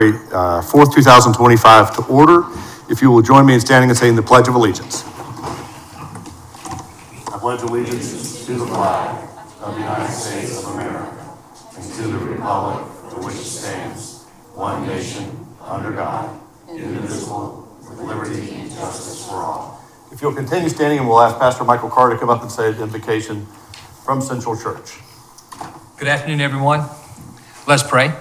4th, 2025 to order. If you will join me in standing and saying the Pledge of Allegiance. I pledge allegiance to the flag of the United States of America and to the republic for which it stands, one nation, under God, indivisible, with liberty and justice for all. If you'll continue standing, and we'll ask Pastor Michael Carr to come up and say the invocation from Central Church. Good afternoon, everyone. Let's pray.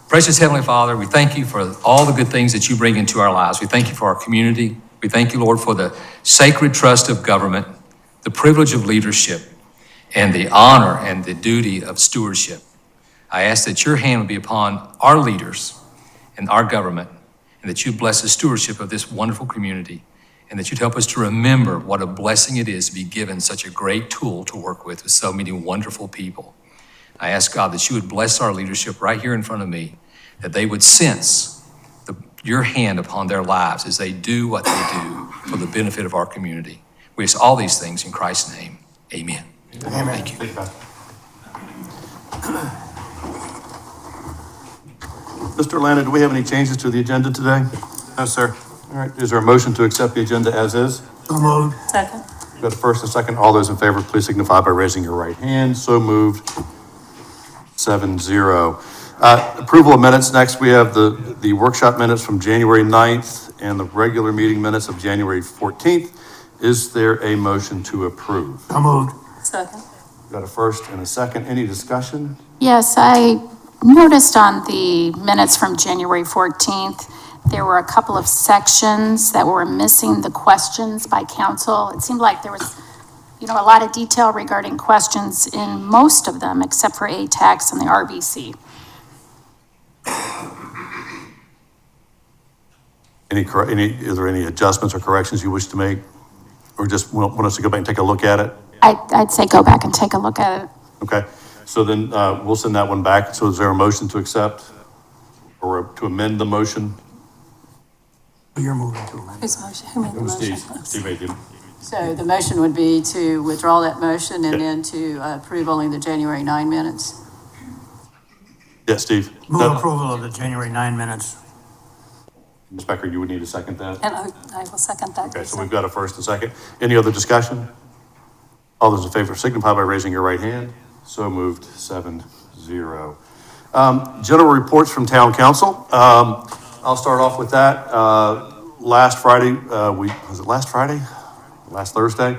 Precious Heavenly Father, we thank you for all the good things that you bring into our lives. We thank you for our community. We thank you, Lord, for the sacred trust of government, the privilege of leadership, and the honor and the duty of stewardship. I ask that your hand would be upon our leaders and our government, and that you bless the stewardship of this wonderful community, and that you'd help us to remember what a blessing it is to be given such a great tool to work with so many wonderful people. I ask, God, that you would bless our leadership right here in front of me, that they would sense your hand upon their lives as they do what they do for the benefit of our community. We ask all these things in Christ's name. Amen. Amen. Thank you. Mr. Landa, do we have any changes to the agenda today? No, sir. All right. Is there a motion to accept the agenda as is? So moved. Second. We've got a first and second. All those in favor, please signify by raising your right hand. So moved. 7-0. Approval of minutes. Next, we have the workshop minutes from January 9th and the regular meeting minutes of January 14th. Is there a motion to approve? So moved. Second. We've got a first and a second. Any discussion? Yes, I noticed on the minutes from January 14th, there were a couple of sections that were missing the questions by council. It seemed like there was, a lot of detail regarding questions in most of them, except for A-Tax and the RBC. Is there any adjustments or corrections you wish to make? Or just want us to go back and take a look at it? I'd say go back and take a look at it. Okay, so then we'll send that one back. So is there a motion to accept or to amend the motion? You're moving to amend. Whose motion? Who made the motion? Steve made it. So the motion would be to withdraw that motion and then to approve only the January 9 minutes. Yeah, Steve. Move approval of the January 9 minutes. Ms. Becker, you would need to second that? And I will second that. Okay, so we've got a first and second. Any other discussion? All those in favor signify by raising your right hand. So moved, 7-0. General reports from town council. I'll start off with that. Last Friday, last Thursday,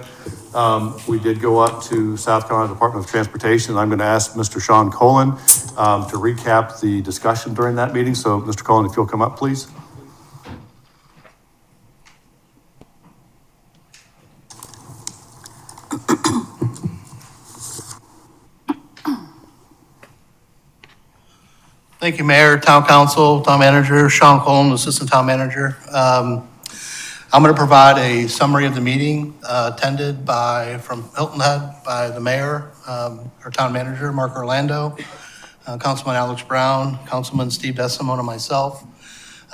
we did go up to South Carolina Department of Transportation. I'm going to ask Mr. Sean Colin to recap the discussion during that meeting. So, Mr. Colin, if you'll come up, please. Thank you, Mayor, Town Council, Town Manager, Sean Colin, Assistant Town Manager. I'm going to provide a summary of the meeting attended from Hilton Head by the Mayor, our Town Manager, Mark Orlando, Councilman Alex Brown, Councilman Steve Desimone, and myself.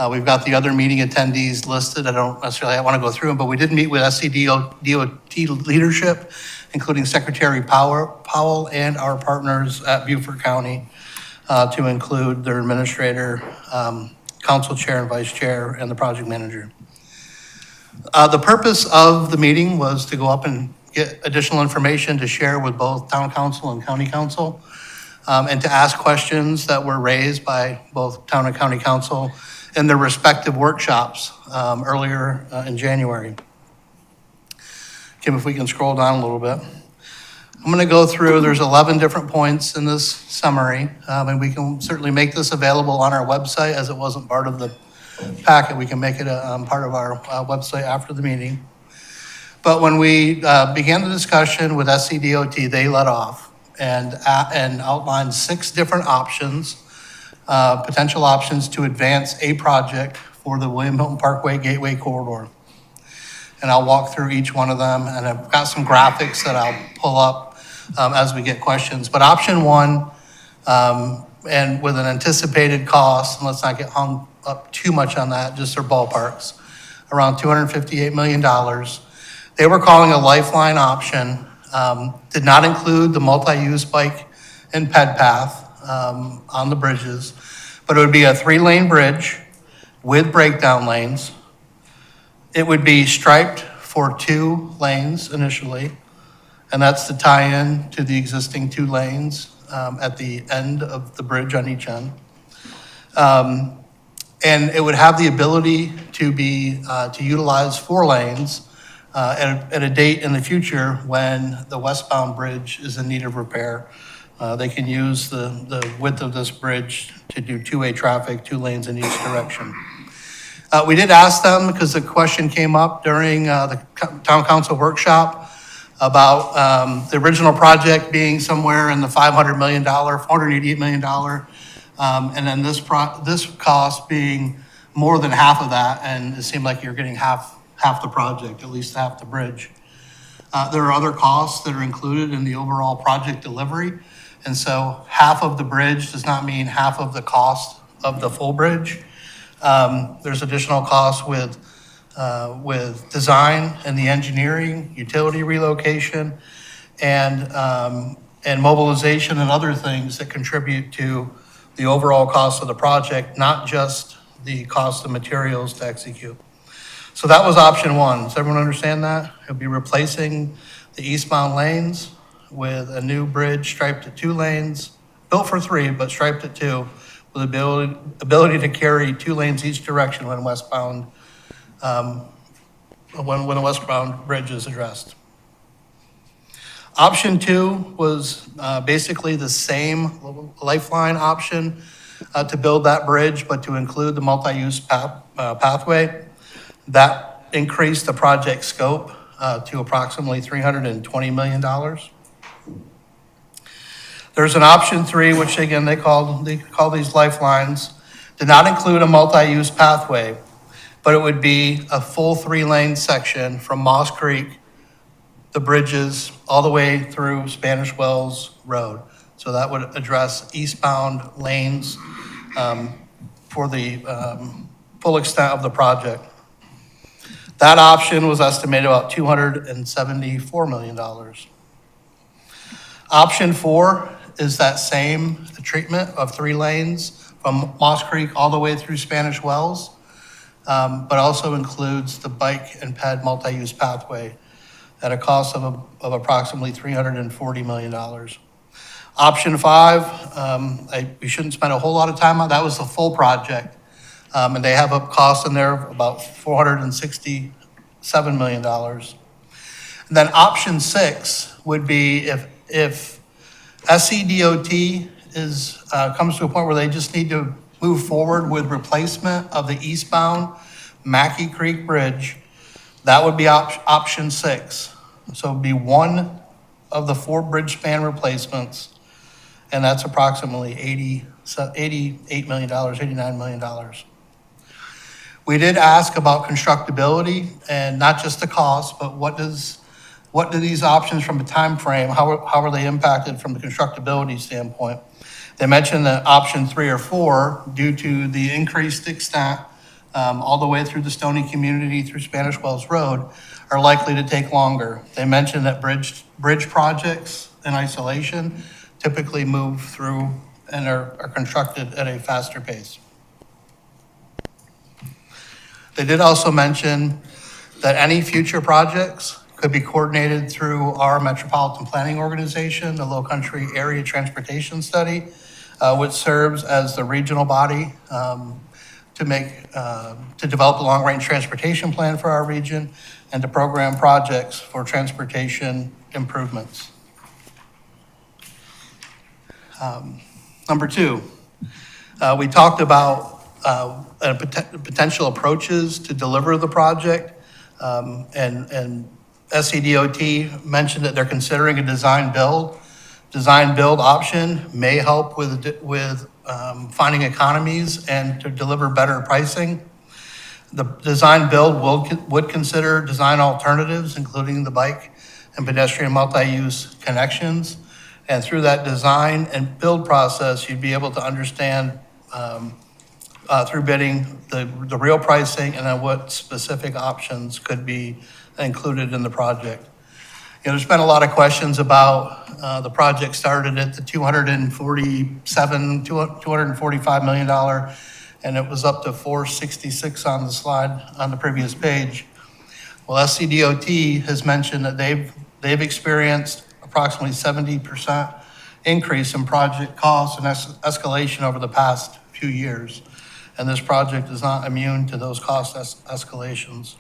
We've got the other meeting attendees listed. I don't necessarily want to go through them, but we did meet with SCDOT leadership, including Secretary Powell and our partners at Beaufort County, to include their administrator, council chair and vice chair, and the project manager. The purpose of the meeting was to go up and get additional information to share with both town council and county council, and to ask questions that were raised by both town and county council in their respective workshops earlier in January. Kim, if we can scroll down a little bit. I'm going to go through, there's 11 different points in this summary, and we can certainly make this available on our website as it wasn't part of the packet. We can make it a part of our website after the meeting. But when we began the discussion with SCDOT, they led off and outlined 6 different options, potential options to advance a project for the William Hilton Parkway Gateway Corridor. And I'll walk through each one of them, and I've got some graphics that I'll pull up as we get questions. But option 1, and with an anticipated cost, and let's not get hung up too much on that, just their ballparks, around $258 million. They were calling a lifeline option, did not include the multi-use bike and ped path on the bridges, but it would be a 3-lane bridge with breakdown lanes. It would be striped for 2 lanes initially, and that's to tie in to the existing 2 lanes at the end of the bridge on each end. And it would have the ability to be, to utilize 4 lanes at a date in the future when the westbound bridge is in need of repair. They can use the width of this bridge to do 2-way traffic, 2 lanes in each direction. We did ask them, because the question came up during the town council workshop about the original project being somewhere in the $500 million, $488 million, and then this cost being more than half of that, and it seemed like you're getting half the project, at least half the bridge. There are other costs that are included in the overall project delivery, and so half of the bridge does not mean half of the cost of the full bridge. There's additional costs with design and the engineering, utility relocation, and mobilization and other things that contribute to the overall cost of the project, not just the cost of materials to execute. So that was option 1. Does everyone understand that? It'll be replacing the eastbound lanes with a new bridge striped at 2 lanes, built for 3, but striped at 2, with the ability to carry 2 lanes each direction when westbound, when the westbound bridge is addressed. Option 2 was basically the same lifeline option to build that bridge, but to include the multi-use pathway. That increased the project scope to approximately $320 million. There's an option 3, which again, they call these lifelines, did not include a multi-use pathway, but it would be a full 3-lane section from Moss Creek, the bridges, all the way through Spanish Wells Road. So that would address eastbound lanes for the full extent of the project. That option was estimated about $274 million. Option 4 is that same treatment of 3 lanes from Moss Creek all the way through Spanish Wells, but also includes the bike and ped multi-use pathway at a cost of approximately $340 million. Option 5, we shouldn't spend a whole lot of time on. That was the full project, and they have a cost in there of about $467 million. And then option 6 would be if SCDOT comes to a point where they just need to move forward with replacement of the eastbound Mackey Creek Bridge, that would be option 6. So it'd be one of the 4 bridge span replacements, and that's approximately $88 million, $89 million. We did ask about constructability, and not just the cost, but what do these options from a time frame, how are they impacted from the constructability standpoint? They mentioned that option 3 or 4, due to the increased extent all the way through the Stony community through Spanish Wells Road, are likely to take longer. They mentioned that bridge projects in isolation typically move through and are constructed at a faster pace. They did also mention that any future projects could be coordinated through our metropolitan planning organization, the Low Country Area Transportation Study, which serves as the regional body to develop a long-range transportation plan for our region and to program projects for transportation improvements. Number 2, we talked about potential approaches to deliver the project, and SCDOT mentioned that they're considering a design build. Design build option may help with finding economies and to deliver better pricing. The design build would consider design alternatives, including the bike and pedestrian multi-use connections. And through that design and build process, you'd be able to understand through bidding the real pricing and then what specific options could be included in the project. There's been a lot of questions about the project started at the $245 million, and it was up to 466 on the slide on the previous page. Well, SCDOT has mentioned that they've experienced approximately 70% increase in project costs and escalation over the past few years. And this project is not immune to those cost escalations.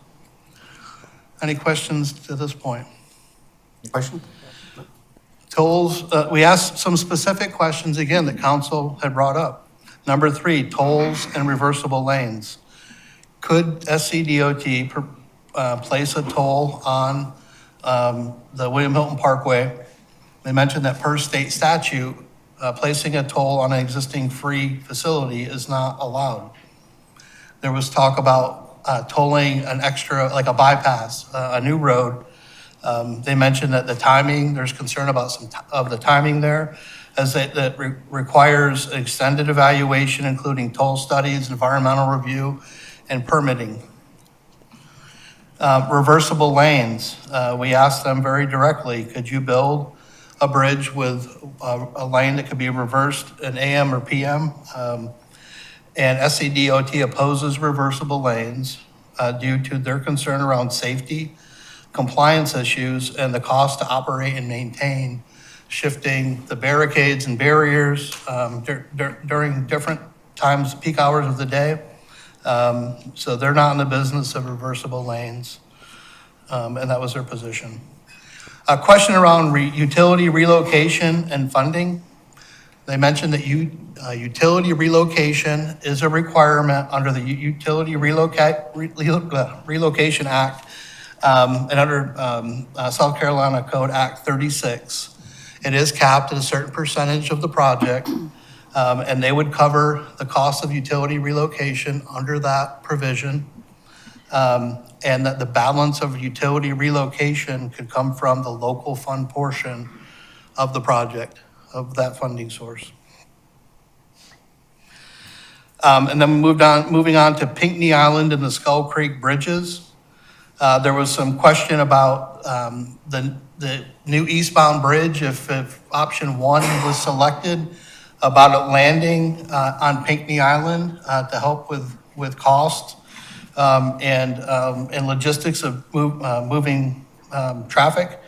Any questions to this point? Question? Tolls, we asked some specific questions again that council had brought up. Number 3, tolls and reversible lanes. Could SCDOT place a toll on the William Hilton Parkway? They mentioned that per state statute, placing a toll on an existing free facility is not allowed. There was talk about tolling an extra, like a bypass, a new road. They mentioned that the timing, there's concern about some of the timing there, as that requires extended evaluation, including toll studies, environmental review, and permitting. Reversible lanes, we asked them very directly, could you build a bridge with a lane that could be reversed in AM or PM? And SCDOT opposes reversible lanes due to their concern around safety, compliance issues, and the cost to operate and maintain, shifting the barricades and barriers during different times, peak hours of the day. So they're not in the business of reversible lanes, and that was their position. A question around utility relocation and funding. They mentioned that utility relocation is a requirement under the Utility Relocation Act and under South Carolina Code Act 36. It is capped at a certain percentage of the project, and they would cover the cost of utility relocation under that provision. And that the balance of utility relocation could come from the local fund portion of the project, of that funding source. And then moving on to Pinckney Island and the Skull Creek bridges. There was some question about the new eastbound bridge, if option 1 was selected, about it landing on Pinckney Island to help with cost and logistics of moving traffic.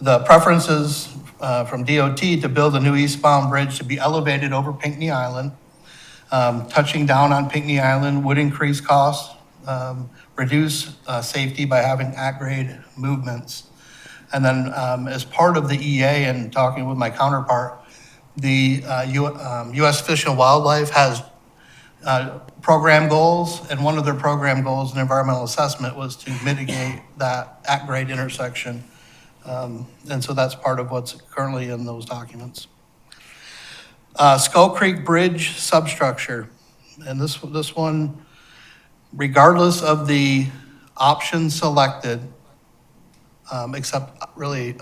The preferences from DOT to build a new eastbound bridge to be elevated over Pinckney Island. Touching down on Pinckney Island would increase costs, reduce safety by having at-grade movements. And then as part of the EA and talking with my counterpart, the U.S. Fish and Wildlife has program goals, and one of their program goals in environmental assessment was to mitigate that at-grade intersection. And so that's part of what's currently in those documents. Skull Creek Bridge substructure, and this one, regardless of the option selected, except really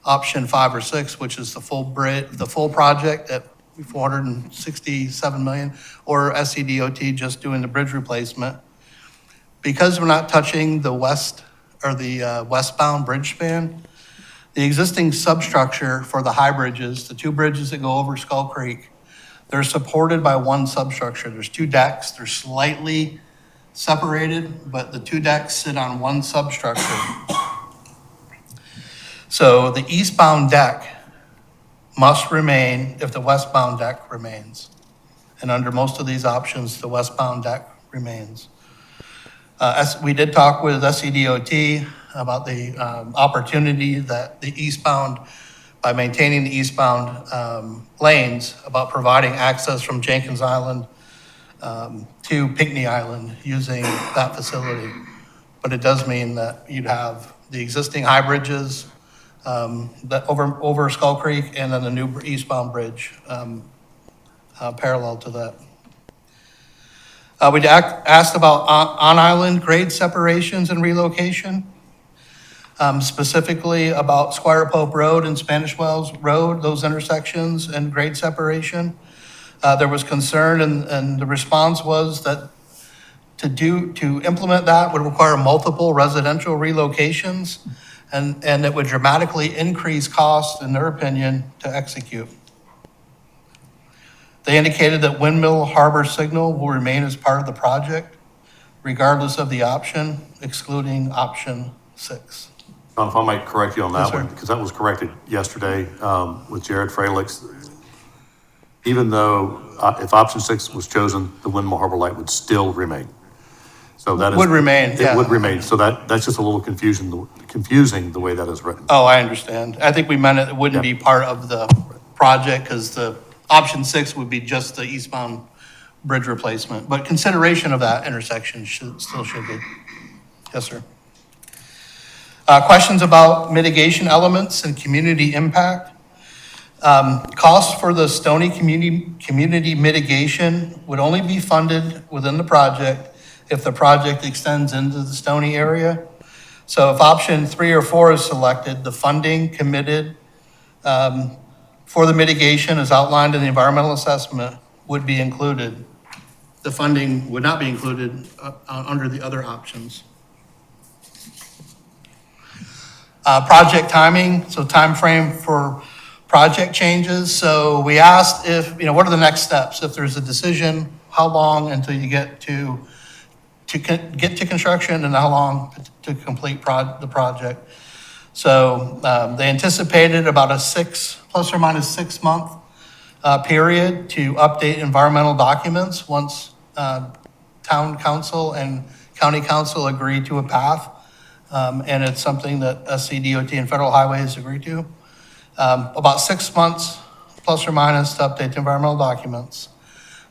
option 5 or 6, which is the full project at $467 million, or SCDOT just doing the bridge replacement. Because we're not touching the westbound bridge span, the existing substructure for the high bridges, the 2 bridges that go over Skull Creek, they're supported by one substructure. There's 2 decks, they're slightly separated, but the 2 decks sit on one substructure. So the eastbound deck must remain if the westbound deck remains. And under most of these options, the westbound deck remains. As we did talk with SCDOT about the opportunity that the eastbound, by maintaining the eastbound lanes, about providing access from Jenkins Island to Pinckney Island using that facility. But it does mean that you'd have the existing high bridges that over Skull Creek, and then the new eastbound bridge parallel to that. We asked about on-island grade separations and relocation, specifically about Squire Pope Road and Spanish Wells Road, those intersections and grade separation. There was concern, and the response was that to implement that would require multiple residential relocations, and it would dramatically increase costs, in their opinion, to execute. They indicated that Windmill Harbor Signal will remain as part of the project, regardless of the option, excluding option 6. John, if I might correct you on Yes, that sir. one, because that was corrected yesterday with Jared Fralix. Even though if option 6 was chosen, the Windmill Harbor Light would still remain. So that is. Would remain, yeah. It would remain. So that's just a little confusing the way that is written. Oh, I understand. I think we meant it wouldn't be part of the project because the option 6 would be just the eastbound bridge replacement. But consideration of that intersection still should be. Yes, sir. Questions about mitigation elements and community impact. Costs for the Stony community mitigation would only be funded within the project if the project extends into the Stony area. So if option 3 or 4 is selected, the funding committed for the mitigation as outlined in the environmental assessment would be included. The funding would not be included under the other options. Project timing, so time frame for project changes. So we asked if, what are the next steps? If there's a decision, how long until you get to get to construction and how long to complete the project? So they anticipated about a plus or minus 6 month period to update environmental documents once town council and county council agree to a path. And it's something that SCDOT and Federal Highways agree to. About 6 months, plus or minus, to update the environmental documents.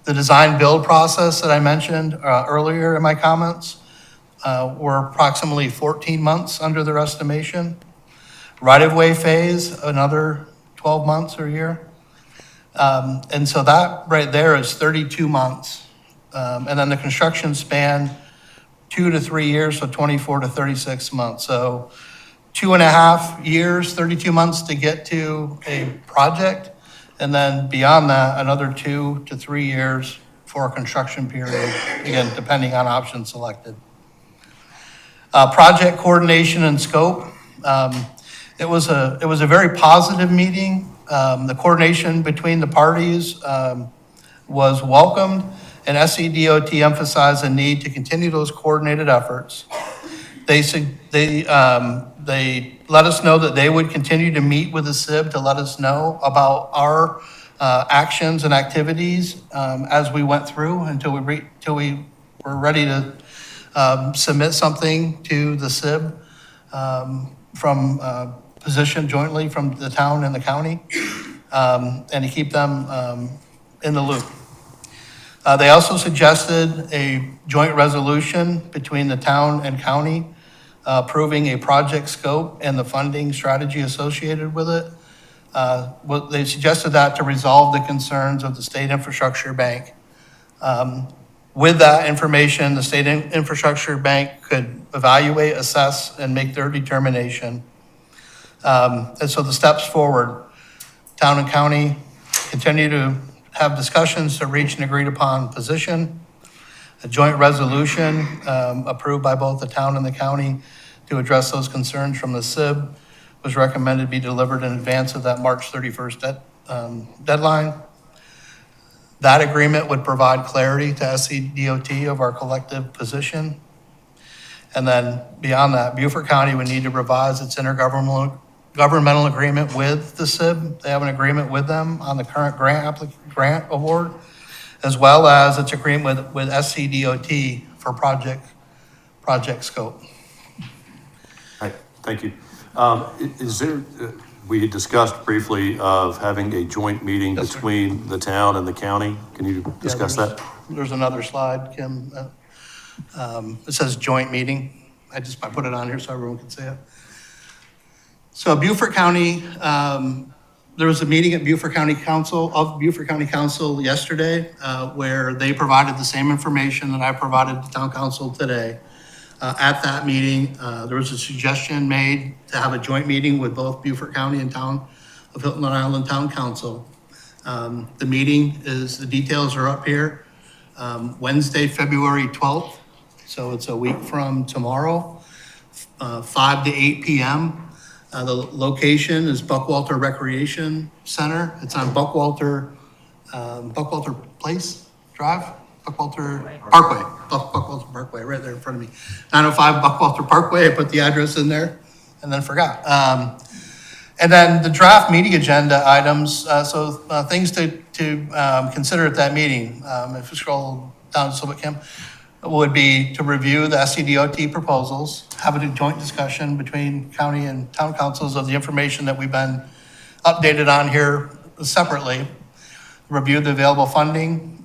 The design build process that I mentioned earlier in my comments were approximately 14 months under their estimation. Right-of-way phase, another 12 months or a year. And so that right there is 32 months. And then the construction span, 2 to 3 years, so 24 to 36 months. So 2.5 years, 32 months to get to a project. And then beyond that, another 2 to 3 years for a construction period, again, depending on option selected. Project coordination and scope. It was a very positive meeting. The coordination between the parties was welcomed, and SCDOT emphasized the need to continue those coordinated efforts. They let us know that they would continue to meet with the SIB to let us know about our actions and activities as we went through until we were ready to submit something to the SIB from position jointly from the town and the county, and to keep them in the loop. They also suggested a joint resolution between the town and county approving a project scope and the funding strategy associated with it. They suggested that to resolve the concerns of the State Infrastructure Bank. With that information, the State Infrastructure Bank could evaluate, assess, and make their determination. And so the steps forward, town and county continue to have discussions to reach an agreed upon position. A joint resolution approved by both the town and the county to address those concerns from the SIB was recommended to be delivered in advance of that March 31st deadline. That agreement would provide clarity to SCDOT of our collective position. And then beyond that, Beaufort County would need to revise its intergovernmental agreement with the SIB. They have an agreement with them on the current grant award, as well as its agreement with SCDOT for project scope. Right, thank you. Is there, we had discussed briefly of having a joint meeting Yes, sir. between the town and the county. Can you discuss that? There's another slide, Kim. It says joint meeting. I put it on here so everyone can see it. So Beaufort County, there was a meeting at Beaufort County Council yesterday where they provided the same information that I provided to town council today. At that meeting, there was a suggestion made to have a joint meeting with both Beaufort County and town of Hilton Long Island Town Council. The meeting the details are up here. Wednesday, February 12th. So it's a week from tomorrow, 5 to 8 p.m. The location is Buckwalter Recreation Center. It's on Buckwalter Place Drive, Buckwalter Parkway, Buckwalter Parkway, right there in front of me. 905 Buckwalter Parkway, I put the address in there and then forgot. And then the draft meeting agenda items, things to consider at that meeting. If you scroll down just a little bit, Kim, would be to review the SCDOT proposals, have a joint discussion between county and town councils of the information that we've been updated on here separately, review the available funding,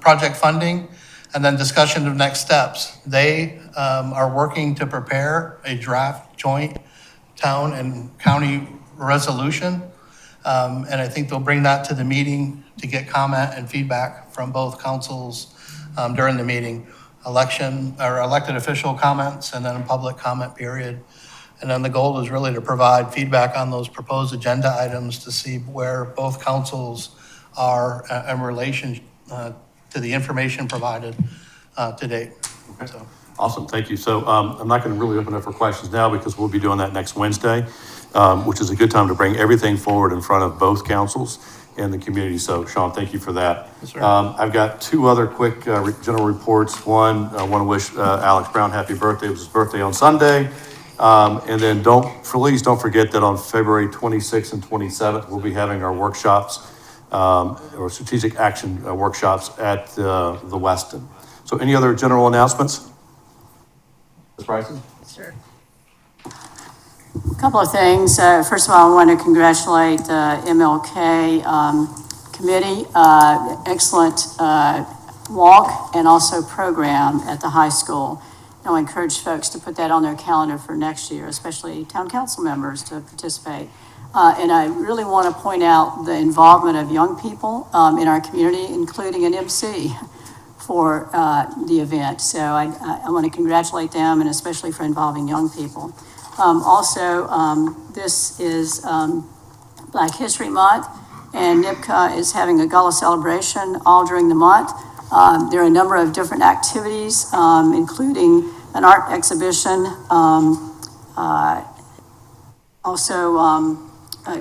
project funding, and then discussion of next steps. They are working to prepare a draft joint town and county resolution. And I think they'll bring that to the meeting to get comment and feedback from both councils during the meeting. Elected official comments and then a public comment period. And then the goal is really to provide feedback on those proposed agenda items to see where both councils are in relation to the information provided to date. Okay. So. Awesome, thank you. So I'm not going to really open up for questions now because we'll be doing that next Wednesday, which is a good time to bring everything forward in front of both councils and the community. So Sean, thank you for that. Yes, sir. I've got two other quick general reports. One, I want to wish Alex Brown happy birthday. It was his birthday on Sunday. And then please don't forget that on February 26th and 27th, we'll be having our workshops or strategic action workshops at the Westin. So any other general announcements? Ms. Bryson? Sure. A couple of things. First of all, I want to congratulate MLK committee. Excellent walk and also program at the high school. I'll encourage folks to put that on their calendar for next year, especially town council members to participate. And I really want to point out the involvement of young people in our community, including an MC for the event. So I want to congratulate them, and especially for involving young people. This is Black History Month, and NIPCA is having a gala celebration all during the month. There are a number of different activities, including an art exhibition, a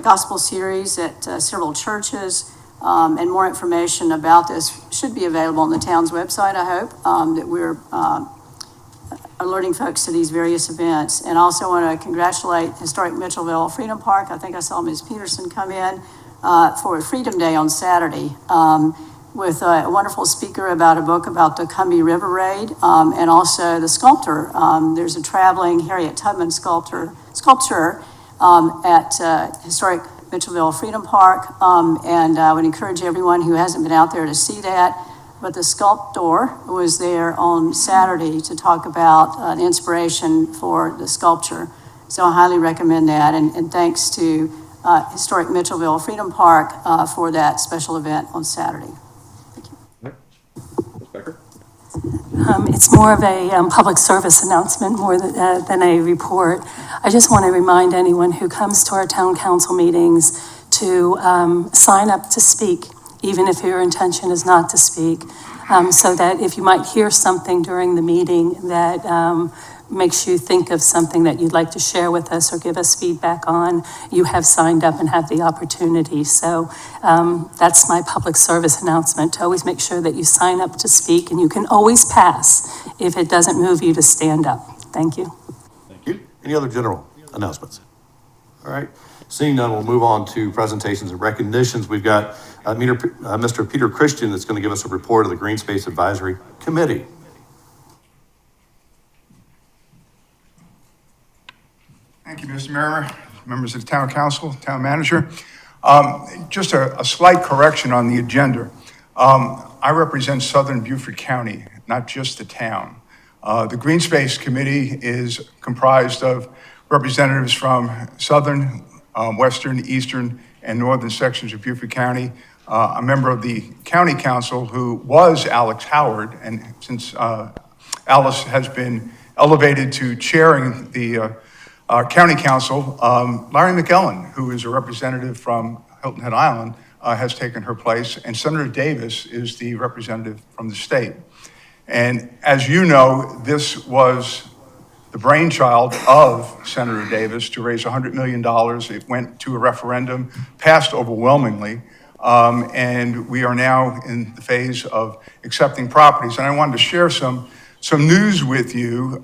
gospel series at several churches, and more information about this should be available on the town's website, I hope, that we're alerting folks to these various events. And also want to congratulate Historic Mitchellville Freedom Park. I think I saw Ms. Peterson come in for Freedom Day on Saturday with a wonderful speaker about a book about the Combahee River Raid, and also the sculptor. There's a traveling Harriet Tubman sculpture at Historic Mitchellville Freedom Park, and I would encourage everyone who hasn't been out there to see that. But the sculptor was there on Saturday to talk about an inspiration for the sculpture. So I highly recommend that, and thanks to Historic Mitchellville Freedom Park for that special event on Saturday. It's more of a public service announcement more than a report. I just want to remind anyone who comes to our town council meetings to sign up to speak, even if your intention is not to speak, so that if you might hear something during the meeting that makes you think of something that you'd like to share with us or give us feedback on, you have signed up and have the opportunity. So that's my public service announcement, to always make sure that you sign up to speak, and you can always pass if it doesn't move you to stand up. Thank you. Thank you. Any other general announcements? All right. Seeing none, we'll move on to presentations and recognitions. We've got Mr. Peter Christian that's going to give us a report of the Green Space Advisory Committee. Thank you, Mr. Mayor, members of the Town Council, Town Manager. Just a slight correction on the agenda. I represent Southern Beaufort County, not just the town. The Green Space Committee is comprised of representatives from southern, western, eastern, and northern sections of Beaufort County. A member of the County Council who was Alex Howard, and since Alice has been elevated to chairing the County Council, Larry McEllen, who is a representative from Hilton Head Island, has taken her place, and Senator Davis is the representative from the state. And as you know, this was the brainchild of Senator Davis to raise $100 million. It went to a referendum, passed overwhelmingly, and we are now in the phase of accepting properties. And I wanted to share some news with you.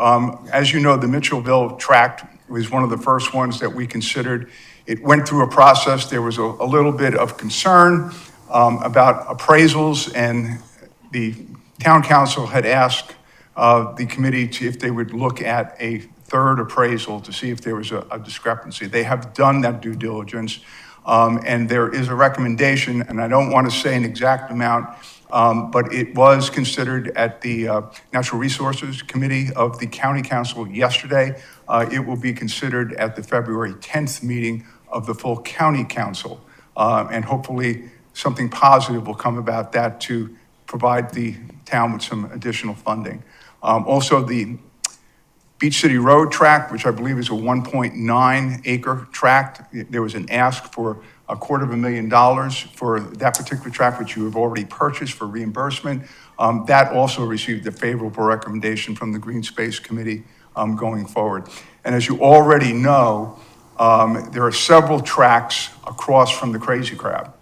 As you know, the Mitchellville tract was one of the first ones that we considered. It went through a process. There was a little bit of concern about appraisals, and the town council had asked the committee if they would look at a third appraisal to see if there was a discrepancy. They have done that due diligence, and there is a recommendation, and I don't want to say an exact amount, but it was considered at the Natural Resources Committee of the County Council yesterday. It will be considered at the February 10th meeting of the full County Council, and hopefully something positive will come about that to provide the town with some additional funding. Also, the Beach City Road tract, which I believe is a 1.9 acre tract, there was an ask for $250,000 for that particular tract, which you have already purchased for reimbursement. That also received a favorable recommendation from the Green Space Committee going forward. And as you already know, there are several tracts across from the Crazy Crab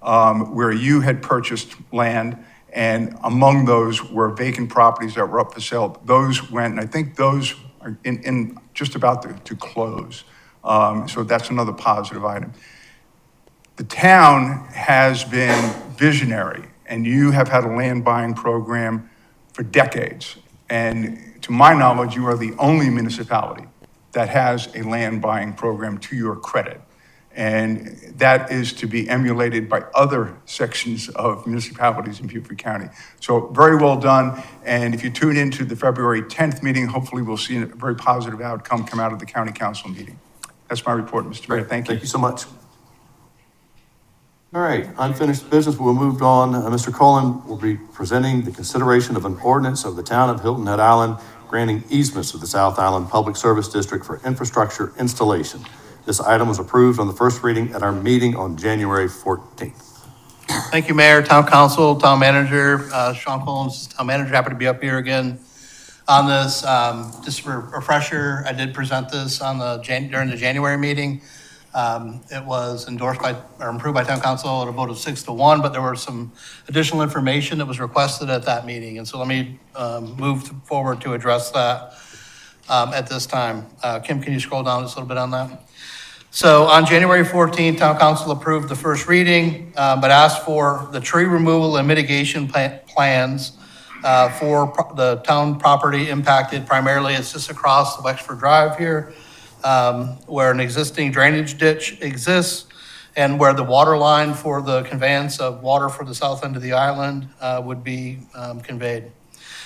where you had purchased land, and among those were vacant properties that were up for sale. Those went, and I think those are in just about to close. So that's another positive item. The town has been visionary, and you have had a land buying program for decades. And to my knowledge, you are the only municipality that has a land buying program to your credit. And that is to be emulated by other sections of municipalities in Beaufort County. So very well done. And if you tune into the February 10th meeting, hopefully we'll see a very positive outcome come out of the County Council meeting. That's my report, Mr. Mayor. Thank you. Thank you so much. All right, unfinished business, we'll move on. Mr. Cullen will be presenting the consideration of an ordinance of the town of Hilton Head Island granting easements to the South Island Public Service District for infrastructure installation. This item was approved on the first reading at our meeting on January 14th. Thank you, Mayor, Town Council, Town Manager, Sean Collins, Town Manager, happy to be up here again on this. Just for a refresher, I did present this on during the January meeting. It was endorsed by, or approved by Town Council at a vote of 6-1, but there was some additional information that was requested at that meeting. And so let me move forward to address that at this time. Kim, can you scroll down just a little bit on that? So on January 14th, Town Council approved the first reading, but asked for the tree removal and mitigation plans for the town property impacted. Primarily, it's just across the Wexford Drive here, where an existing drainage ditch exists and where the water line for the conveyance of water for the south end of the island would be conveyed.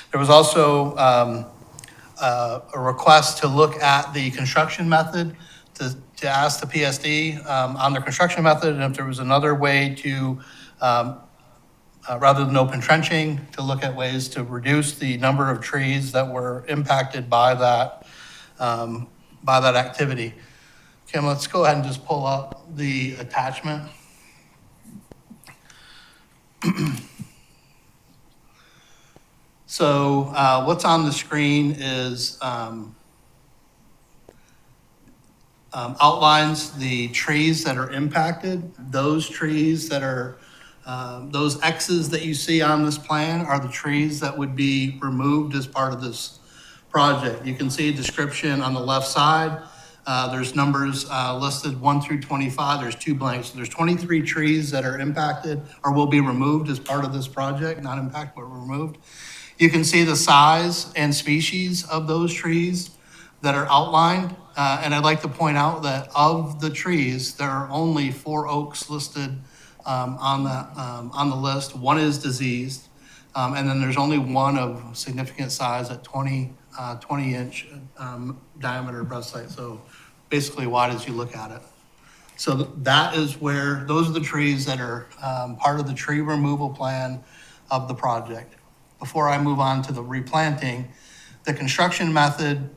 There was also a request to look at the construction method, to ask the PSD on their construction method, and if there was another way to, rather than open trenching, to look at ways to reduce the number of trees that were impacted by that activity. Kim, let's go ahead and just pull up the attachment. So what's on the screen is outlines the trees that are impacted. Those trees that are, those X's that you see on this plan are the trees that would be removed as part of this project. You can see a description on the left side. There's numbers listed 1 through 25. There's 2 blanks. So there's 23 trees that are impacted or will be removed as part of this project, not impacted, but removed. You can see the size and species of those trees that are outlined. And I'd like to point out that of the trees, there are only 4 oaks listed on the list. 1 is diseased, and then there's only 1 of significant size at 20-inch diameter breast height. So basically wide as you look at it. So that is where, those are the trees that are part of the tree removal plan of the project. Before I move on to the replanting, the construction method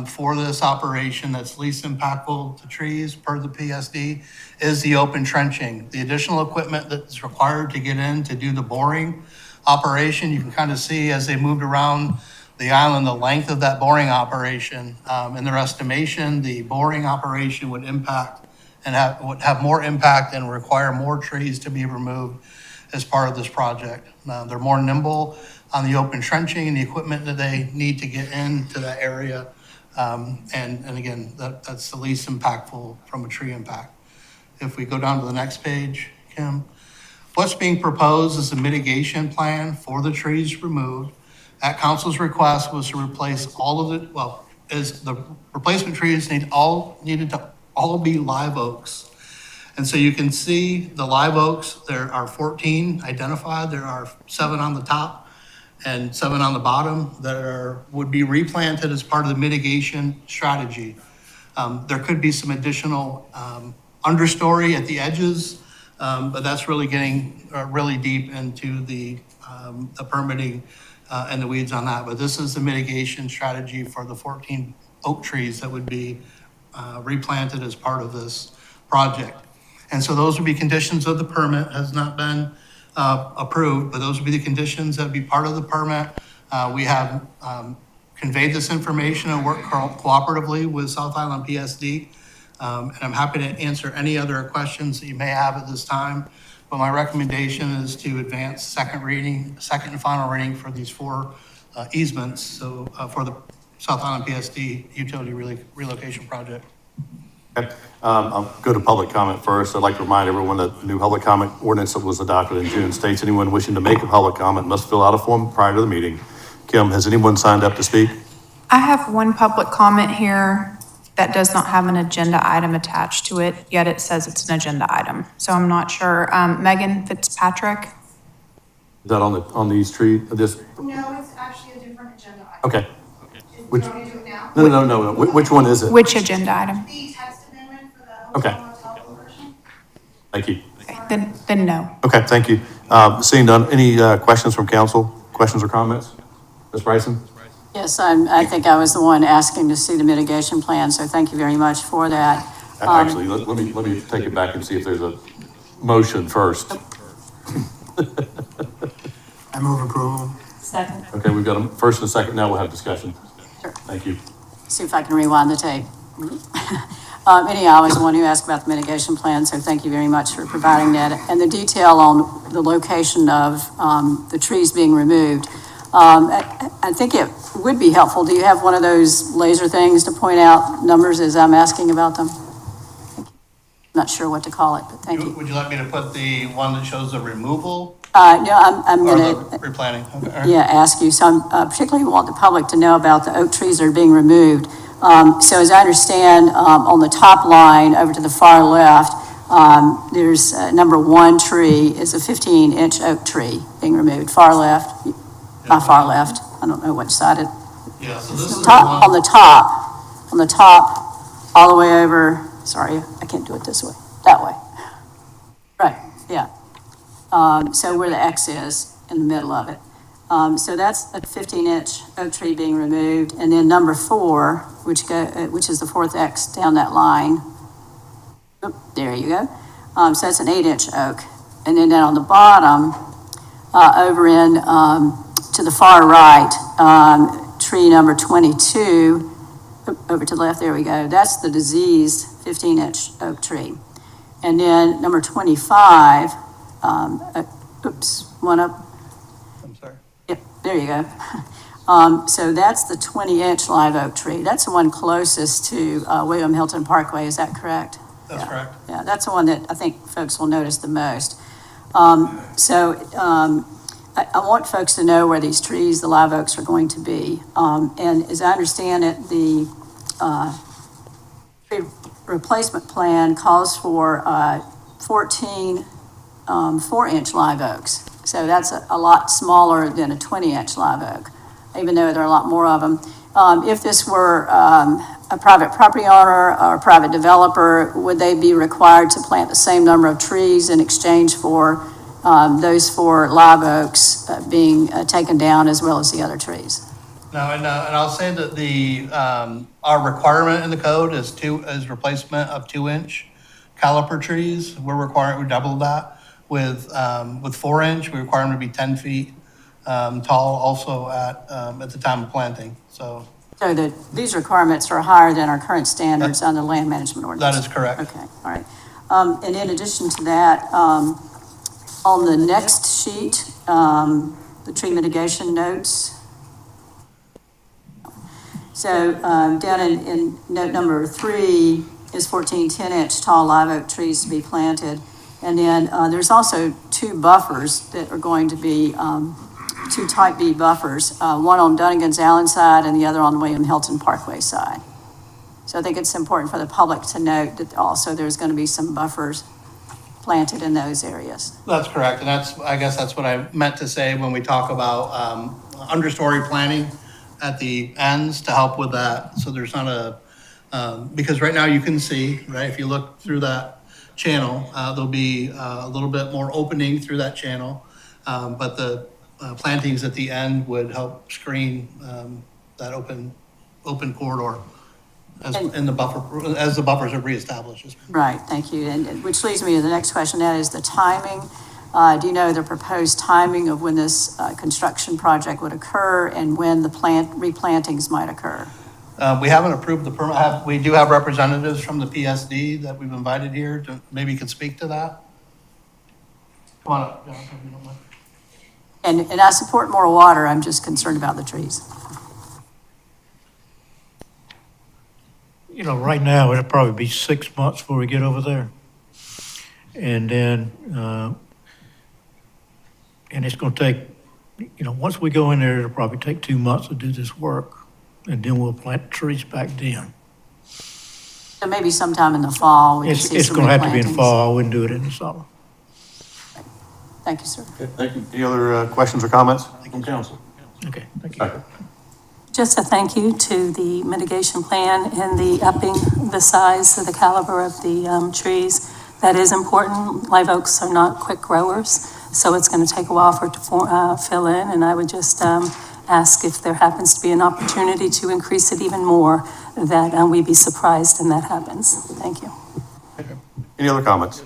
for this operation that's least impactful to trees per the PSD is the open trenching. The additional equipment that's required to get in to do the boring operation, you can kind of see as they moved around the island, the length of that boring operation. In their estimation, the boring operation would impact and would have more impact and require more trees to be removed as part of this project. They're more nimble on the open trenching and the equipment that they need to get into that area. And again, that's the least impactful from a tree impact. If we go down to the next page, Kim. What's being proposed is a mitigation plan for the trees removed. At council's request was to replace all of the, well, is the replacement trees needed to all be live oaks. And so you can see the live oaks, there are 14 identified. There are 7 on the top and 7 on the bottom that would be replanted as part of the mitigation strategy. There could be some additional understory at the edges, but that's really getting really deep into the permitting and the weeds on that. But this is the mitigation strategy for the 14 oak trees that would be replanted as part of this project. And so those would be conditions of the permit. Has not been approved, but those would be the conditions that would be part of the permit. We have conveyed this information and worked cooperatively with South Island PSD. And I'm happy to answer any other questions that you may have at this time. But my recommendation is to advance second and final reading for these 4 easements. So for the South Island PSD utility relocation project. Okay. I'll go to public comment first. I'd like to remind everyone that the new public comment ordinance that was adopted in June states anyone wishing to make a public comment must fill out a form prior to the meeting. Kim, has anyone signed up to speak? I have one public comment here that does not have an agenda item attached to it, yet it says it's an agenda item. So I'm not sure. Megan Fitzpatrick? Is that on these trees? This? No, it's actually a different agenda item. Okay. Do you Which? want me to do it now? No. Which one is it? Which agenda item? The text amendment for the Okay. hotel version. Thank you. Okay, then no. Okay, thank you. Seeing none, any questions from council? Questions or comments? Ms. Bryson? Yes, I think I was the one asking to see the mitigation plan, so thank you very much for that. Actually, let me take it back and see if there's a motion first. I move approval. Second. Okay, we've got a first and a second. Now we'll have discussion. Sure. Thank you. See if I can rewind the tape. Anyhow, I was the one who asked about the mitigation plan, so thank you very much for providing that. And the detail on the location of the trees being removed. I think it would be helpful. Do you have one of those laser things to point out numbers as I'm asking about them? Not sure what to call it, but thank you. Would you like me to put the one that shows the removal No, I'm or gonna. the replanting? Okay. Yeah, ask you. So I particularly want the public to know about the oak trees that are being removed. So as I understand, on the top line over to the far left, there's number 1 tree is a 15-inch oak tree being removed. Far left, not far left. I don't know which side it. Yeah, so this is Top, on the top, all the way over. Sorry, I can't do it this way. That way. Right. Yeah. So where the X is in the middle of it. So that's a 15-inch oak tree being removed. And then number 4, which is the 4th X down that line. Oop, there you go. So that's an 8-inch oak. And then down on the bottom, over in, to the far right, tree number 22, over to the left, there we go. That's the diseased 15-inch oak tree. And then number 25, oops, one up. I'm sorry. Yep, there you go. So that's the 20-inch live oak tree. That's the one closest to William Hilton Parkway, is that correct? That's correct. Yeah, that's the one that I think folks will notice the most. I want folks to know where these trees, the live oaks, are going to be. And as I understand it, the tree replacement plan calls for 14 4-inch live oaks. So that's a lot smaller than a 20-inch live oak, even though there are a lot more of them. If this were a private property owner or a private developer, would they be required to plant the same number of trees in exchange for those 4 live oaks being taken down as well as the other trees? No, and I'll say that the our requirement in the code is replacement of 2-inch caliper trees. We doubled that with 4-inch. We require them to be 10 feet tall also at the time of planting. So So these requirements are higher than our current standards on the land management ordinance? that is correct. Okay, all right. And in addition to that, on the next sheet, the tree mitigation notes. So down in note number 3 is 14 10-inch tall live oak trees to be planted. And then there's also 2 buffers that are going to be 2 type B buffers, one on Dunnigan's Allen side and the other on William Hilton Parkway side. So I think it's important for the public to note that also there's going to be some buffers planted in those areas. That's correct, and I guess that's what I meant to say when we talk about understory planting at the ends to help with that. So there's not because right now you can see, right, if you look through that channel, there'll be a little bit more opening through that channel. But the plantings at the end would help screen that open corridor as the buffers are reestablished. Right, thank you. And which leads me to the next question, that is the timing. Do you know the proposed timing of when this construction project would occur and when the replantings might occur? We haven't approved the permit. We do have representatives from the PSD that we've invited here to maybe you could speak to that. Come on up, John, if you don't mind. And I support more water, I'm just concerned about the trees. You know, right now, it'll probably be 6 months before we get over there. And then, and it's gonna take, you know, once we go in there, it'll probably take 2 months to do this work. And then we'll plant trees back then. So maybe sometime in the fall, we can see It's some gonna have to be in the replantings. fall, I wouldn't do it in the summer. Thank you, sir. Okay, thank you. Any other questions or comments from council? Okay, thank you. Okay. Just a thank you to the mitigation plan and the upping the size of the caliber of the trees. That is important. Live oaks are not quick growers, so it's going to take a while for it to fill in. And I would just ask if there happens to be an opportunity to increase it even more, that we'd be surprised and that happens. Thank you. Okay. Any other comments?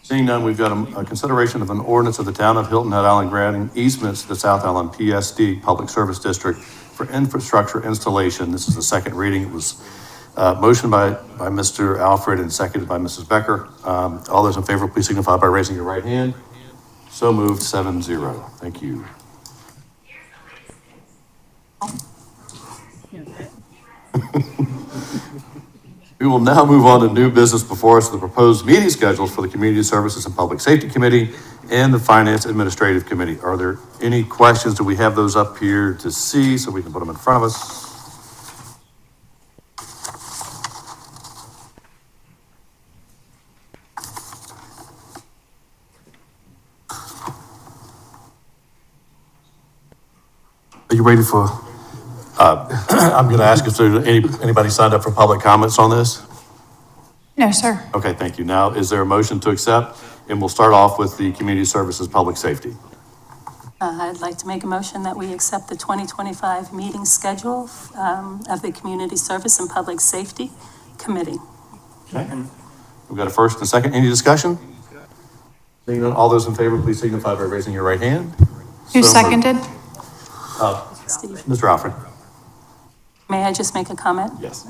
Seeing none, we've got a consideration of an ordinance of the town of Hilton Head Island granting easements to the South Island PSD Public Service District for infrastructure installation. This is the second reading. It was motioned by Mr. Alfred and seconded by Mrs. Becker. All those in favor, please signify by raising your right hand. So moved, 7-0. Thank you. We will now move on to new business before us, the proposed meeting schedules for the Community Services and Public Safety Committee and the Finance Administrative Committee. Are there any questions? Do we have those up here to see so we can put them in front of us? Are you ready for? I'm going to ask if there's anybody signed up for public comments on this? No, sir. Okay, thank you. Now, is there a motion to accept? And we'll start off with the Community Services Public Safety. I'd like to make a motion that we accept the 2025 meeting schedule of the Community Service and Public Safety Committee. Okay. We've got a first and a second. Any discussion? Seeing none, all those in favor, please signify by raising your right hand. Who So moved. seconded? Steve, Mr. Alfred. may I just make a comment? Yes.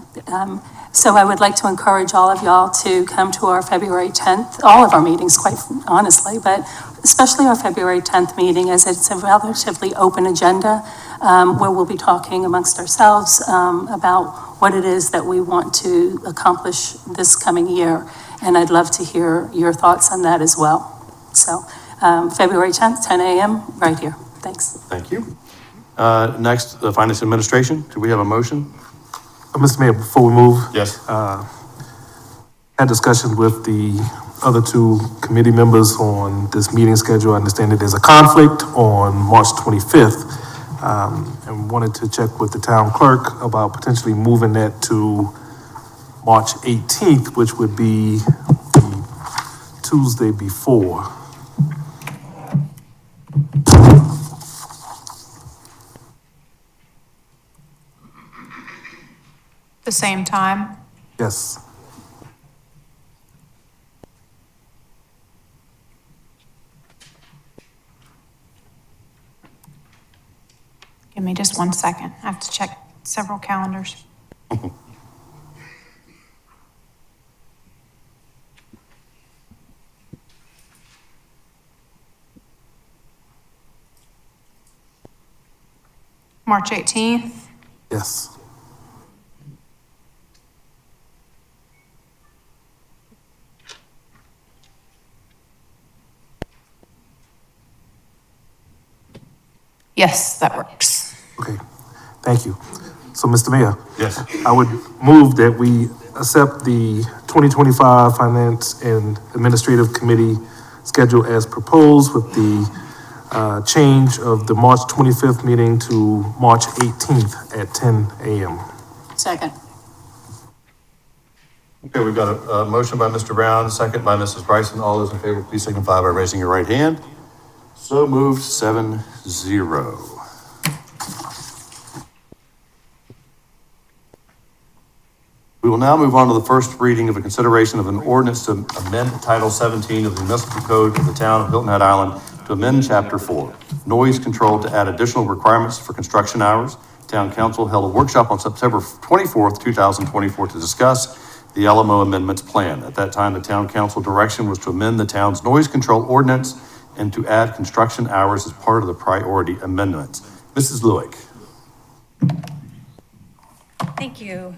So I would like to encourage all of y'all to come to our February 10th, all of our meetings, quite honestly, but especially our February 10th meeting, as it's a relatively open agenda, where we'll be talking amongst ourselves about what it is that we want to accomplish this coming year. And I'd love to hear your thoughts on that as well. So February 10th, 10 a.m., right here. Thanks. Thank you. Next, the Finance Administration. Do we have a motion? Mr. Mayor, before we move, Yes. had discussions with the other two committee members on this meeting schedule. I understand that there's a conflict on March 25th, and wanted to check with the town clerk about potentially moving that to March 18th, which would be the Tuesday before. The same time? Yes. Give me just 1 second. I have to check several calendars. March 18th. Yes. Yes, that works. Okay, thank you. So, Mr. Mayor, Yes. I would move that we accept the 2025 Finance and Administrative Committee schedule as proposed with the change of the March 25th meeting to March 18th at 10 a.m. Second. Okay, we've got a motion by Mr. Brown, second by Mrs. Bryson. All those in favor, please signify by raising your right hand. So moved, 7-0. We will now move on to the first reading of a consideration of an ordinance to amend Title 17 of the Municipal Code of the Town of Hilton Head Island to amend Chapter 4, Noise Control, to add additional requirements for construction hours. Town Council held a workshop on September 24th, 2024 to discuss the LMO amendments plan. At that time, the Town Council direction was to amend the town's noise control ordinance and to add construction hours as part of the priority amendments. Mrs. Lewick. Thank you.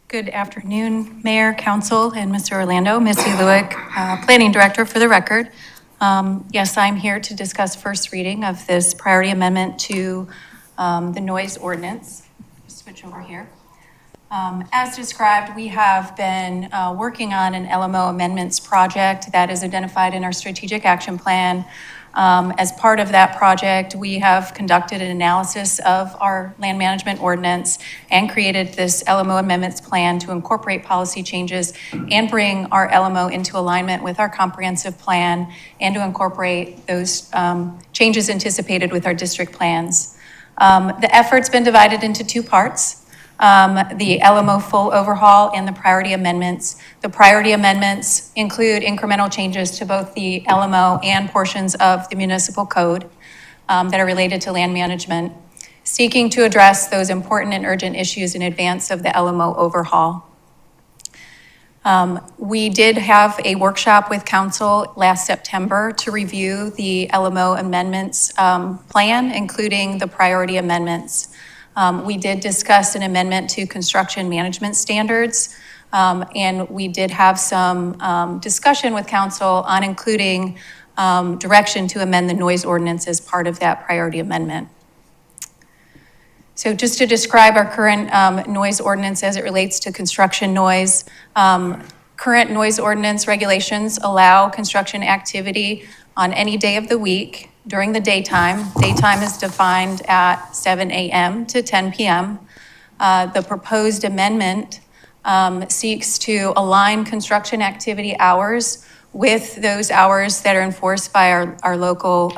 Good afternoon, Mayor, Council, and Mr. Orlando. Missy Lewick, Planning Director for the record. Yes, I'm here to discuss first reading of this priority amendment to the noise ordinance. Switch over here. As described, we have been working on an LMO amendments project that is identified in our strategic action plan. As part of that project, we have conducted an analysis of our land management ordinance and created this LMO amendments plan to incorporate policy changes and bring our LMO into alignment with our comprehensive plan and to incorporate those changes anticipated with our district plans. The effort's been divided into two parts. The LMO full overhaul and the priority amendments. The priority amendments include incremental changes to both the LMO and portions of the municipal code that are related to land management, seeking to address those important and urgent issues in advance of the LMO overhaul. We did have a workshop with council last September to review the LMO amendments plan, including the priority amendments. We did discuss an amendment to construction management standards, and we did have some discussion with council on including direction to amend the noise ordinance as part of that priority amendment. So just to describe our current noise ordinance as it relates to construction noise, current noise ordinance regulations allow construction activity on any day of the week during the daytime. Daytime is defined at 7 a.m. to 10 p.m. The proposed amendment seeks to align construction activity hours with those hours that are enforced by our local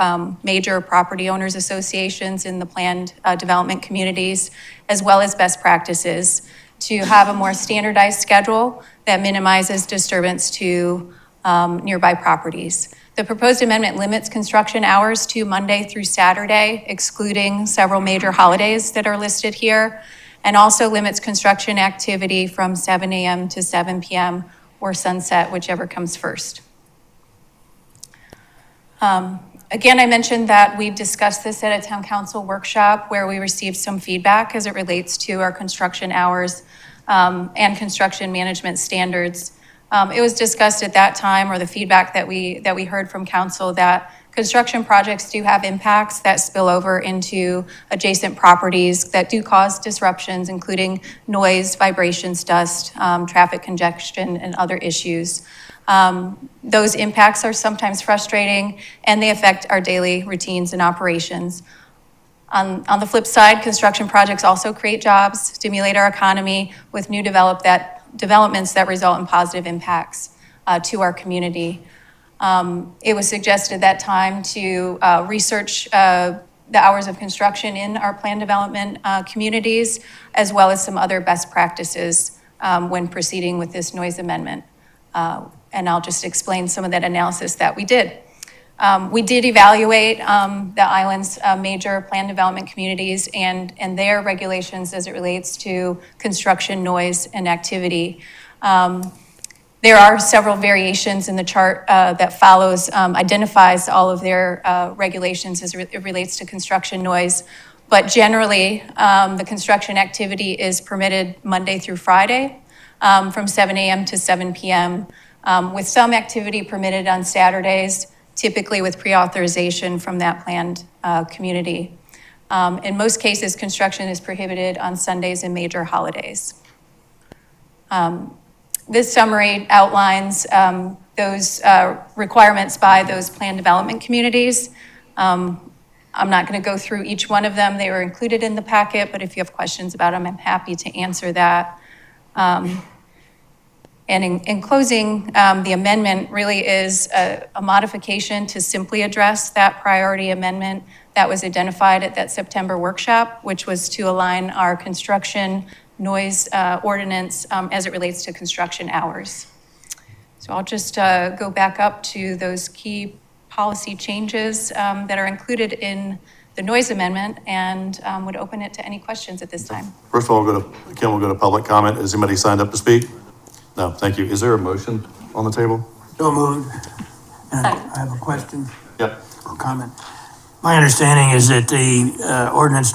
major property owners associations in the planned development communities, as well as best practices to have a more standardized schedule that minimizes disturbance to nearby properties. The proposed amendment limits construction hours to Monday through Saturday, excluding several major holidays that are listed here, and also limits construction activity from 7 a.m. to 7 p.m. or sunset, whichever comes first. Again, I mentioned that we discussed this at a town council workshop where we received some feedback as it relates to our construction hours and construction management standards. It was discussed at that time, or the feedback that we heard from council, that construction projects do have impacts that spill over into adjacent properties that do cause disruptions, including noise, vibrations, dust, traffic congestion, and other issues. Those impacts are sometimes frustrating, and they affect our daily routines and operations. On the flip side, construction projects also create jobs, stimulate our economy with new developments that result in positive impacts to our community. It was suggested at that time to research the hours of construction in our planned development communities, as well as some other best practices when proceeding with this noise amendment. And I'll just explain some of that analysis that we did. We did evaluate the island's major planned development communities and their regulations as it relates to construction, noise, and activity. There are several variations in the chart that follows, identifies all of their regulations as it relates to construction noise. But generally, the construction activity is permitted Monday through Friday from 7 a.m. to 7 p.m., with some activity permitted on Saturdays, typically with pre-authorization from that planned community. In most cases, construction is prohibited on Sundays and major holidays. This summary outlines those requirements by those planned development communities. I'm not going to go through each one of them. They were included in the packet, but if you have questions about them, I'm happy to answer that. And in closing, the amendment really is a modification to simply address that priority amendment that was identified at that September workshop, which was to align our construction noise ordinance as it relates to construction hours. So I'll just go back up to those key policy changes that are included in the noise amendment and would open it to any questions at this time. First of all, we'll go to public comment. Is anybody signed up to speak? No, thank you. Is there a motion on the table? So moved. And I have a question Yep. or comment. My understanding is that the ordinance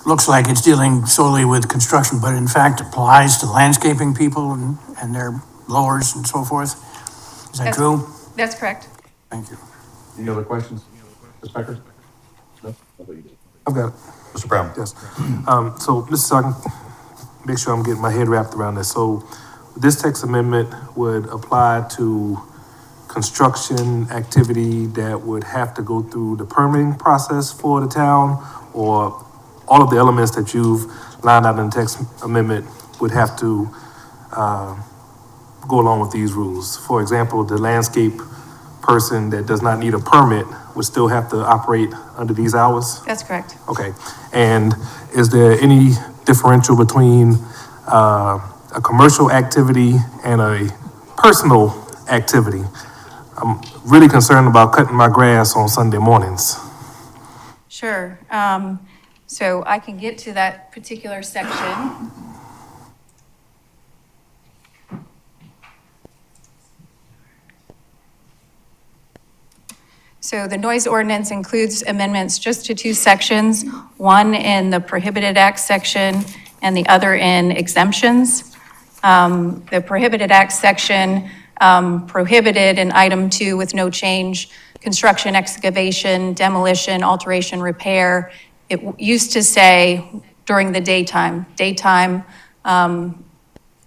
looks like it's dealing solely with construction, but in fact applies to landscaping people and their blowers and so forth. Is that true? That's correct. Thank you. Any other questions? Ms. Becker? No? I've got it. Mr. Brown? Yes. So, so I can make sure I'm getting my head wrapped around this. So this text amendment would apply to construction activity that would have to go through the permitting process for the town, or all of the elements that you've lined out in the text amendment would have to go along with these rules. For example, the landscape person that does not need a permit would still have to operate under these hours? That's correct. Okay. And is there any differential between a commercial activity and a personal activity? I'm really concerned about cutting my grass on Sunday mornings. Sure. So I can get to that particular section. So the noise ordinance includes amendments just to two sections, one in the prohibited acts section and the other in exemptions. The prohibited acts section prohibited in item 2 with no change, construction, excavation, demolition, alteration, repair. It used to say during the daytime,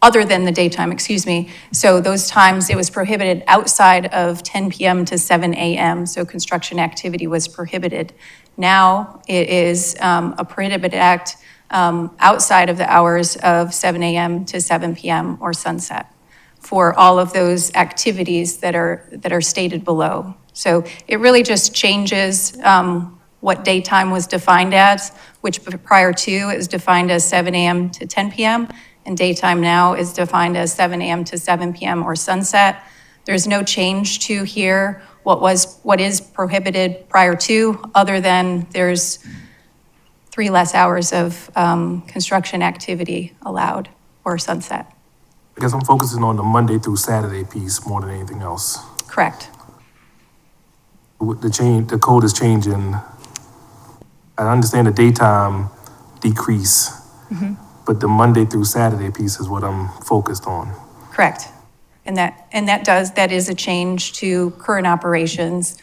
other than the daytime, excuse me. So those times it was prohibited outside of 10 p.m. to 7 a.m. So construction activity was prohibited. Now it is a prohibited act outside of the hours of 7 a.m. to 7 p.m. or sunset for all of those activities that are stated below. So it really just changes what daytime was defined as, which prior to it was defined as 7 a.m. to 10 p.m. and daytime now is defined as 7 a.m. to 7 p.m. or sunset. There's no change to here what is prohibited prior to, other than there's 3 less hours of construction activity allowed or sunset. I guess I'm focusing on the Monday through Saturday piece more than anything else. Correct. The code is changing. I understand the daytime decrease, but the Monday through Saturday piece is what I'm focused on. Correct. And that is a change to current operations.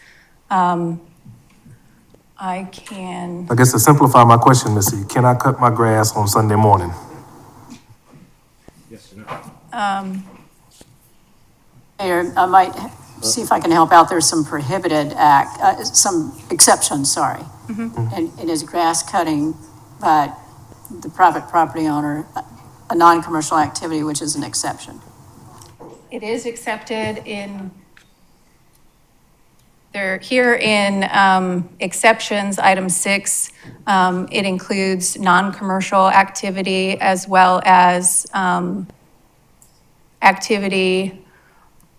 I guess to simplify my question, Missy, can I cut my grass on Sunday morning? Yes. Mayor, I might see if I can help out. There's some prohibited some exceptions, sorry. And it is grass cutting, but the private property owner, a non-commercial activity, which is an exception. It is accepted here in exceptions, item 6, it includes non-commercial activity as well as activity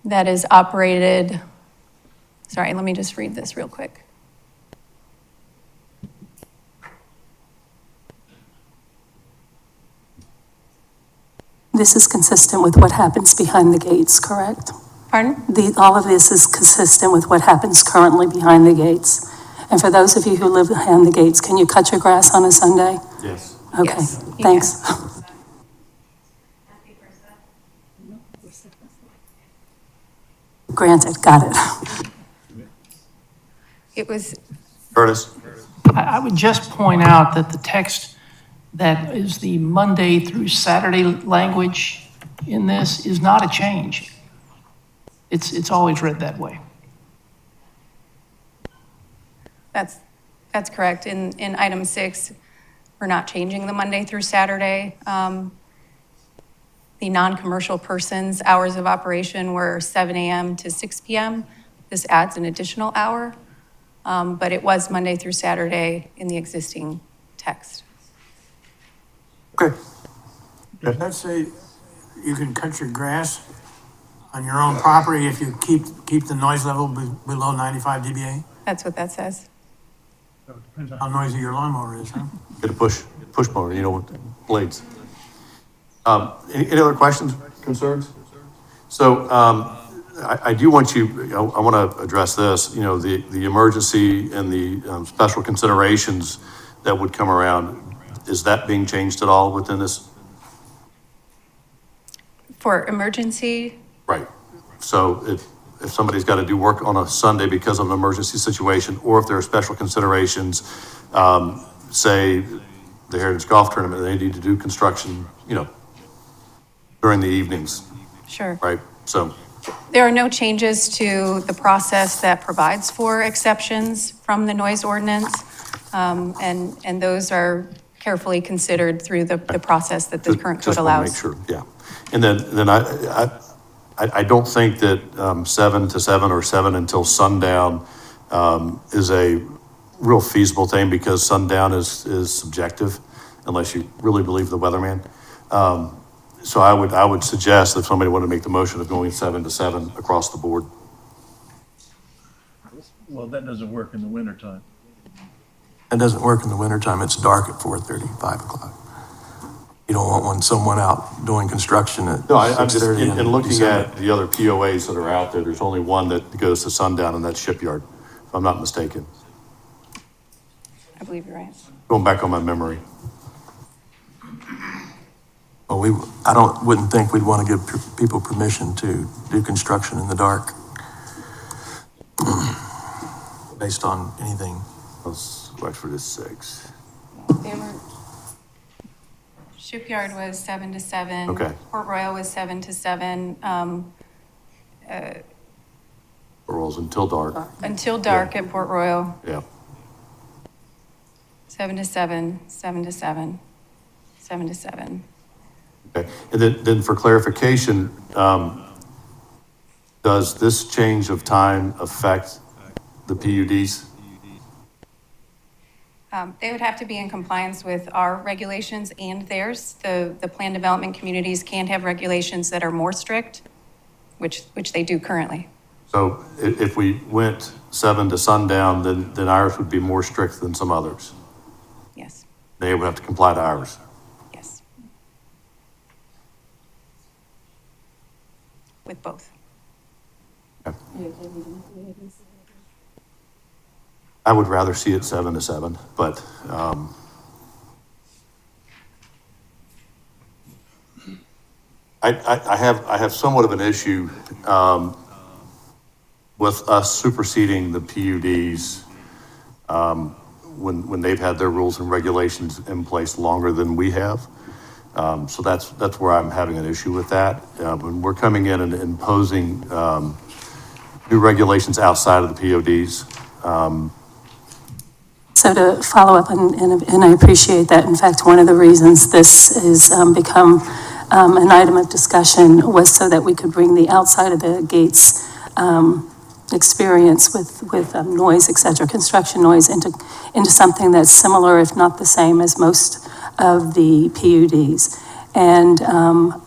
that is operated Sorry, let me just read this real quick. This is consistent with what happens behind the gates, correct? Pardon? All of this is consistent with what happens currently behind the gates. And for those of you who live behind the gates, can you cut your grass on a Sunday? Yes. Okay, Yes, you thanks. Granted, got it. It was, Curtis? I would just point out that the text that is the Monday through Saturday language in this is not a change. It's always read that way. that's correct. In item 6, we're not changing the Monday through Saturday. The non-commercial persons' hours of operation were 7 a.m. to 6 p.m. This adds an additional hour, but it was Monday through Saturday in the existing text. Okay. Let's say you can cut your grass on your own property if you keep the noise level below 95 dBA? That's what that says. How noisy your lawnmower is, huh? Get a push mower, with blades. Any other questions, concerns? So, I do want I want to address this, the emergency and the special considerations that would come around. Is that being changed at all within this? For emergency, Right. So if somebody's got to do work on a Sunday because of an emergency situation, or if there are special considerations, say the Heritage Golf Tournament, they need to do construction, during the evenings, sure. right? So, There are no changes to the process that provides for exceptions from the noise ordinance. And those are carefully considered through the process that the current code just want to allows. make sure, yeah. And then I don't think that 7 to 7 or 7 until sundown is a real feasible thing, because sundown is subjective unless you really believe the weatherman. So I would suggest if somebody wanted to make the motion of going 7 to 7 across the board. Well, that doesn't work in the wintertime. It doesn't work in the wintertime. It's dark at 4:30, 5 o'clock. You don't want someone out doing construction at No, I'm just, 6:30 in looking December. at the other POAs that are out there, there's only one that goes to sundown, and that's Shipyard, if I'm not mistaken. I believe you're right. Going back on my memory. Well, wouldn't think we'd want to give people permission to do construction in the dark based on anything. Let's watch for this 6. Shipyard was 7 to 7. Okay. Port Royal was 7 to 7. Rolls until dark. Until dark at Port Royal, Yeah. 7 to 7, 7 to 7, 7 to 7. Okay. And then for clarification, does this change of time affect the PUDs? They would have to be in compliance with our regulations and theirs. The plan development communities can have regulations that are more strict, which they do currently. So if we went 7 to sundown, then ours would be more strict than some others. Yes, They would have to comply to ours. yes. With both. Okay. I would rather see it 7 to 7, but, I have somewhat of an issue, with us superseding the PUDs, when they've had their rules and regulations in place longer than we have. So that's where I'm having an issue with that. When we're coming in and imposing, new regulations outside of the PODs. So to follow up, and I appreciate that. In fact, one of the reasons this has become an item of discussion was so that we could bring the outside of the gates experience with noise, et cetera, construction noise into something that's similar, if not the same, as most of the PUDs. And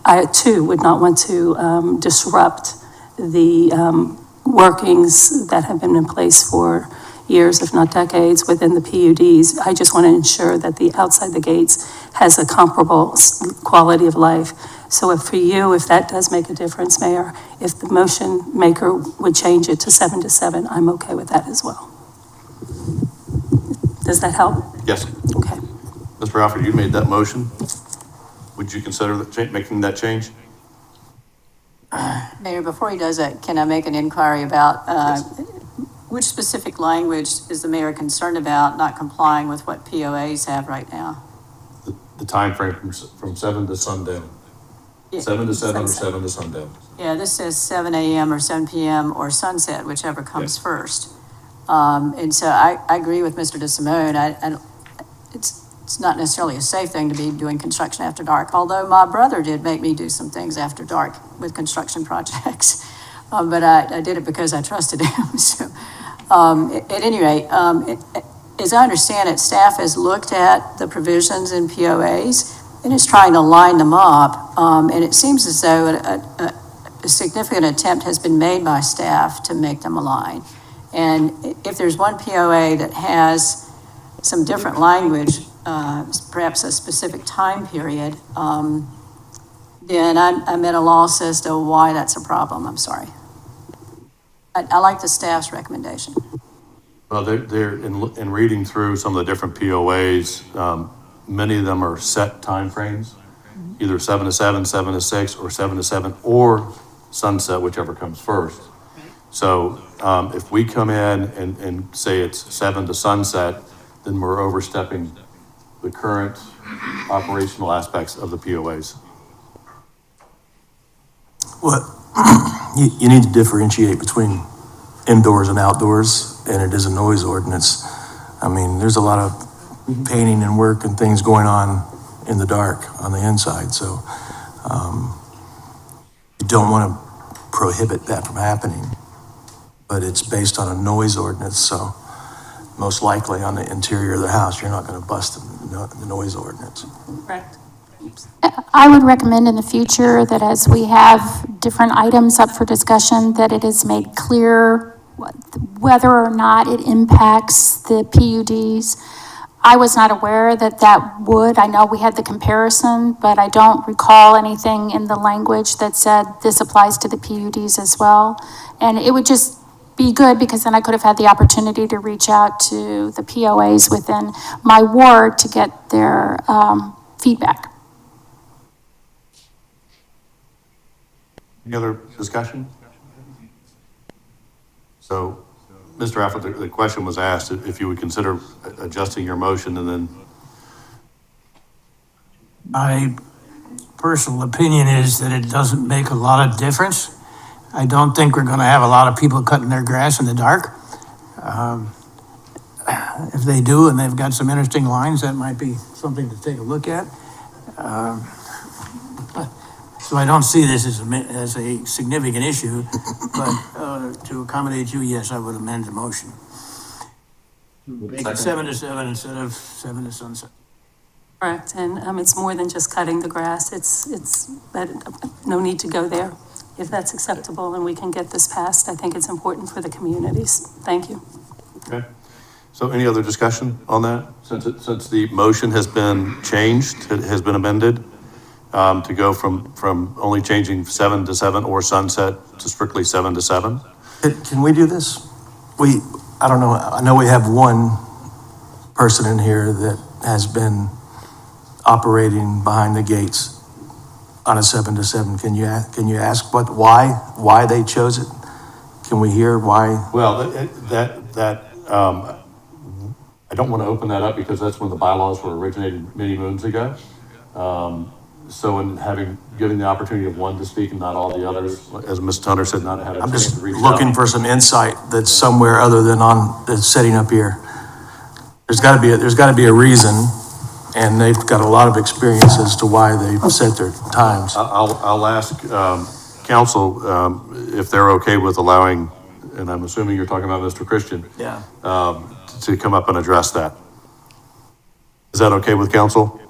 I too would not want to disrupt the workings that have been in place for years, if not decades, within the PUDs. I just want to ensure that the outside the gates has a comparable quality of life. So if for you, if that does make a difference, Mayor, if the motion maker would change it to 7 to 7, I'm okay with that as well. Does that help? Yes. Okay. Mr. Alford, you made that motion. Would you consider making that change? Mayor, before he does that, can I make an inquiry about which specific language is the mayor concerned about not complying with what POAs have right now? The timeframe from 7 to sundown. 7 to 7 or 7 to sundown. Yeah, this says 7 a.m. or 7 p.m. or sunset, whichever comes first. And so I agree with Mr. DeSimone. It's not necessarily a safe thing to be doing construction after dark, although my brother did make me do some things after dark with construction projects. But I did it because I trusted him. So, at any rate, as I understand it, staff has looked at the provisions in POAs and is trying to line them up. And it seems as though a significant attempt has been made by staff to make them align. And if there's one POA that has some different language, perhaps a specific time period, then I'm at a loss as to why that's a problem. I'm sorry. I like the staff's recommendation. Well, they're in reading through some of the different POAs, many of them are set timeframes, either 7 to 7, 7 to 6, or 7 to 7, or sunset, whichever comes first. So if we come in and say it's 7 to sunset, then we're overstepping the current operational aspects of the POAs. Well, you need to differentiate between indoors and outdoors, and it is a noise ordinance. I mean, there's a lot of painting and work and things going on in the dark on the inside, so you don't want to prohibit that from happening, but it's based on a noise ordinance, so most likely on the interior of the house, you're not going to bust the noise ordinance. Correct. I would recommend in the future that as we have different items up for discussion, that it is made clear whether or not it impacts the PUDs. I was not aware that that would. I know we had the comparison, but I don't recall anything in the language that said this applies to the PUDs as well. And it would just be good because then I could have had the opportunity to reach out to the POAs within my ward to get their feedback. Any other discussion? So, Mr. Alford, the question was asked if you would consider adjusting your motion and then. My personal opinion is that it doesn't make a lot of difference. I don't think we're going to have a lot of people cutting their grass in the dark. If they do and they've got some interesting lines, that might be something to take a look at. So I don't see this as a significant issue, but to accommodate you, yes, I would amend the motion. Make it 7 to 7 instead of 7 to sunset. Correct, and it's more than just cutting the grass. It's no need to go there. If that's acceptable and we can get this passed, I think it's important for the communities. Thank you. Okay. So any other discussion on that? Since the motion has been changed, it has been amended to go from only changing 7 to 7 or sunset to strictly 7 to 7? Can we do this? I don't know, I know we have one person in here that has been operating behind the gates on a 7 to 7. Can you ask why they chose it? Can we hear why? Well, I don't want to open that up because that's when the bylaws were originated many moons ago. So in giving the opportunity of one to speak and not all the others, as Ms. Hunter said, not have a I'm chance just to reach out. looking for some insight that's somewhere other than on the setting up here. There's got to be a reason, and they've got a lot of experience as to why they've set their times. I'll ask council if they're okay with allowing, and I'm assuming you're talking about Mr. Christian. Yeah. To come up and address that. Is that okay with council?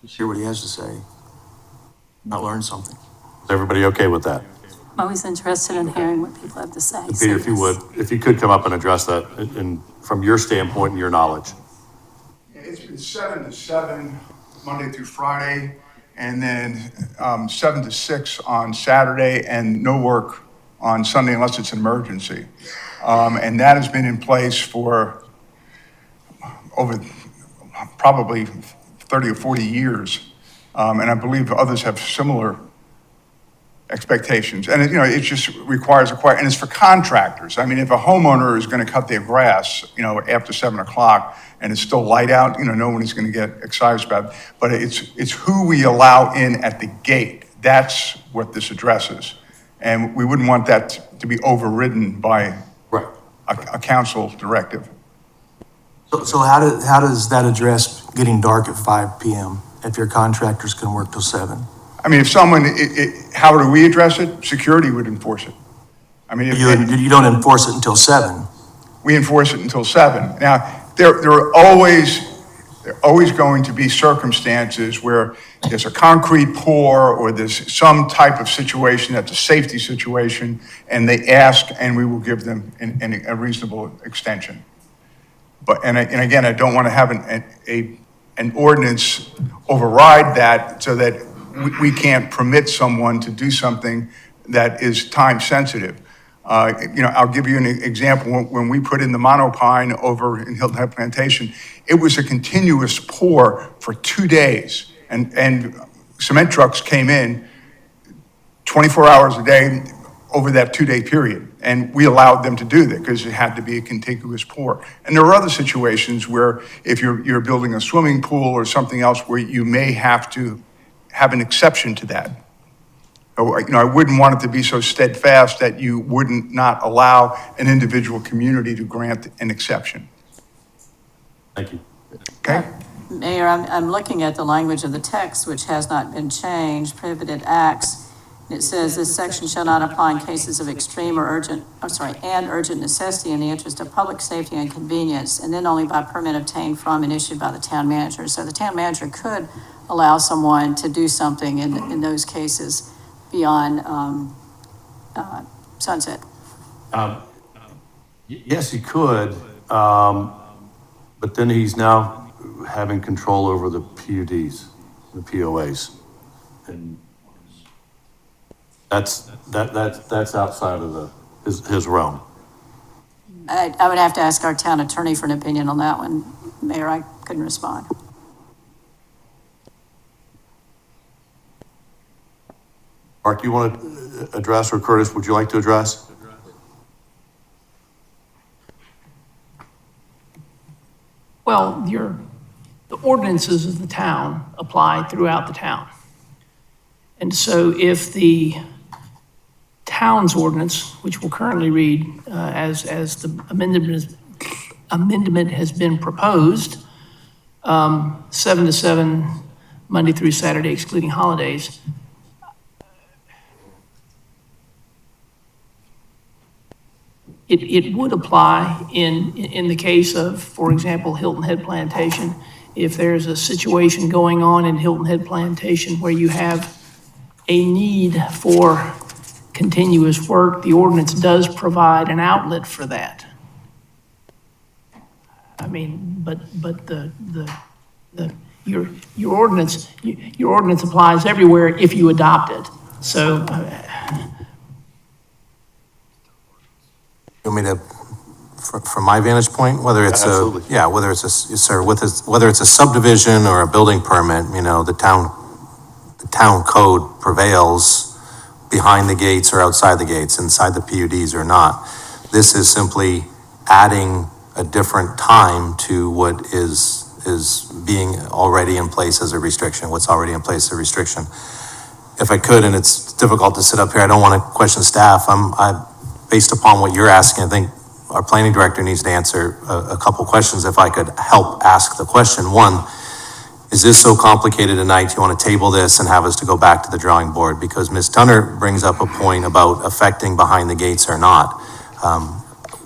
Just hear what he has to say. Not learn something. Is everybody okay with that? I'm always interested in hearing what people have to say. And so Peter, if you would, if you could come up and address that and from your standpoint and your knowledge. It's been 7 to 7, Monday through Friday, and then 7 to 6 on Saturday, and no work on Sunday unless it's an emergency. And that has been in place for over probably 30 or 40 years. And I believe others have similar expectations. And it just requires and it's for contractors. I mean, if a homeowner is going to cut their grass, after 7 o'clock and it's still light out, no one is going to get excited about it. But it's who we allow in at the gate. That's what this addresses. And we wouldn't want that to be overridden by a council directive. So how does that address getting dark at 5 PM if your contractors can work till 7? I mean, if someone, how do we address it? Security would enforce it. I mean, You don't enforce it until 7? We enforce it until 7. Now, there are always going to be circumstances where there's a concrete pour or there's some type of situation that's a safety situation, and they ask, and we will give them a reasonable extension. And again, I don't want to have an ordinance override that so that we can't permit someone to do something that is time sensitive. I'll give you an example. When we put in the monopine over in Hilton Head Plantation, it was a continuous pour for 2 days. And cement trucks came in 24 hours a day over that 2-day period. And we allowed them to do that because it had to be a contiguous pour. And there are other situations where if you're building a swimming pool or something else where you may have to have an exception to that. I wouldn't want it to be so steadfast that you wouldn't not allow an individual community to grant an exception. Thank you. Okay? Mayor, I'm looking at the language of the text, which has not been changed, prohibited acts. It says this section shall not apply in cases of extreme or urgent necessity in the interest of public safety and convenience, and then only by permit obtained from and issued by the town manager. So the town manager could allow someone to do something in those cases beyond sunset. Yes, he could, but then he's now having control over the PUDs, the POAs. And that's outside of his realm. I would have to ask our town attorney for an opinion on that one. Mayor, I couldn't respond. Mark, you want to address, or Curtis, would you like to address? Well, the ordinances of the town apply throughout the town. And so if the town's ordinance, which will currently read as the amendment has been proposed, 7 to 7, Monday through Saturday excluding holidays, it would apply in the case of, for example, Hilton Head Plantation. If there's a situation going on in Hilton Head Plantation where you have a need for continuous work, the ordinance does provide an outlet for that. I mean, but your ordinance applies everywhere if you adopt it. So. You want me to, from my vantage point, whether it's Absolutely. whether it's a subdivision or a building permit, the town code prevails behind the gates or outside the gates, inside the PUDs or not. This is simply adding a different time to what is being already in place as a restriction, what's already in place as a restriction. If I could, and it's difficult to sit up here, I don't want to question staff. Based upon what you're asking, I think our planning director needs to answer a couple questions if I could help ask the question. One, is this so complicated tonight, you want to table this and have us to go back to the drawing board? Because Ms. Tunner brings up a point about affecting behind the gates or not.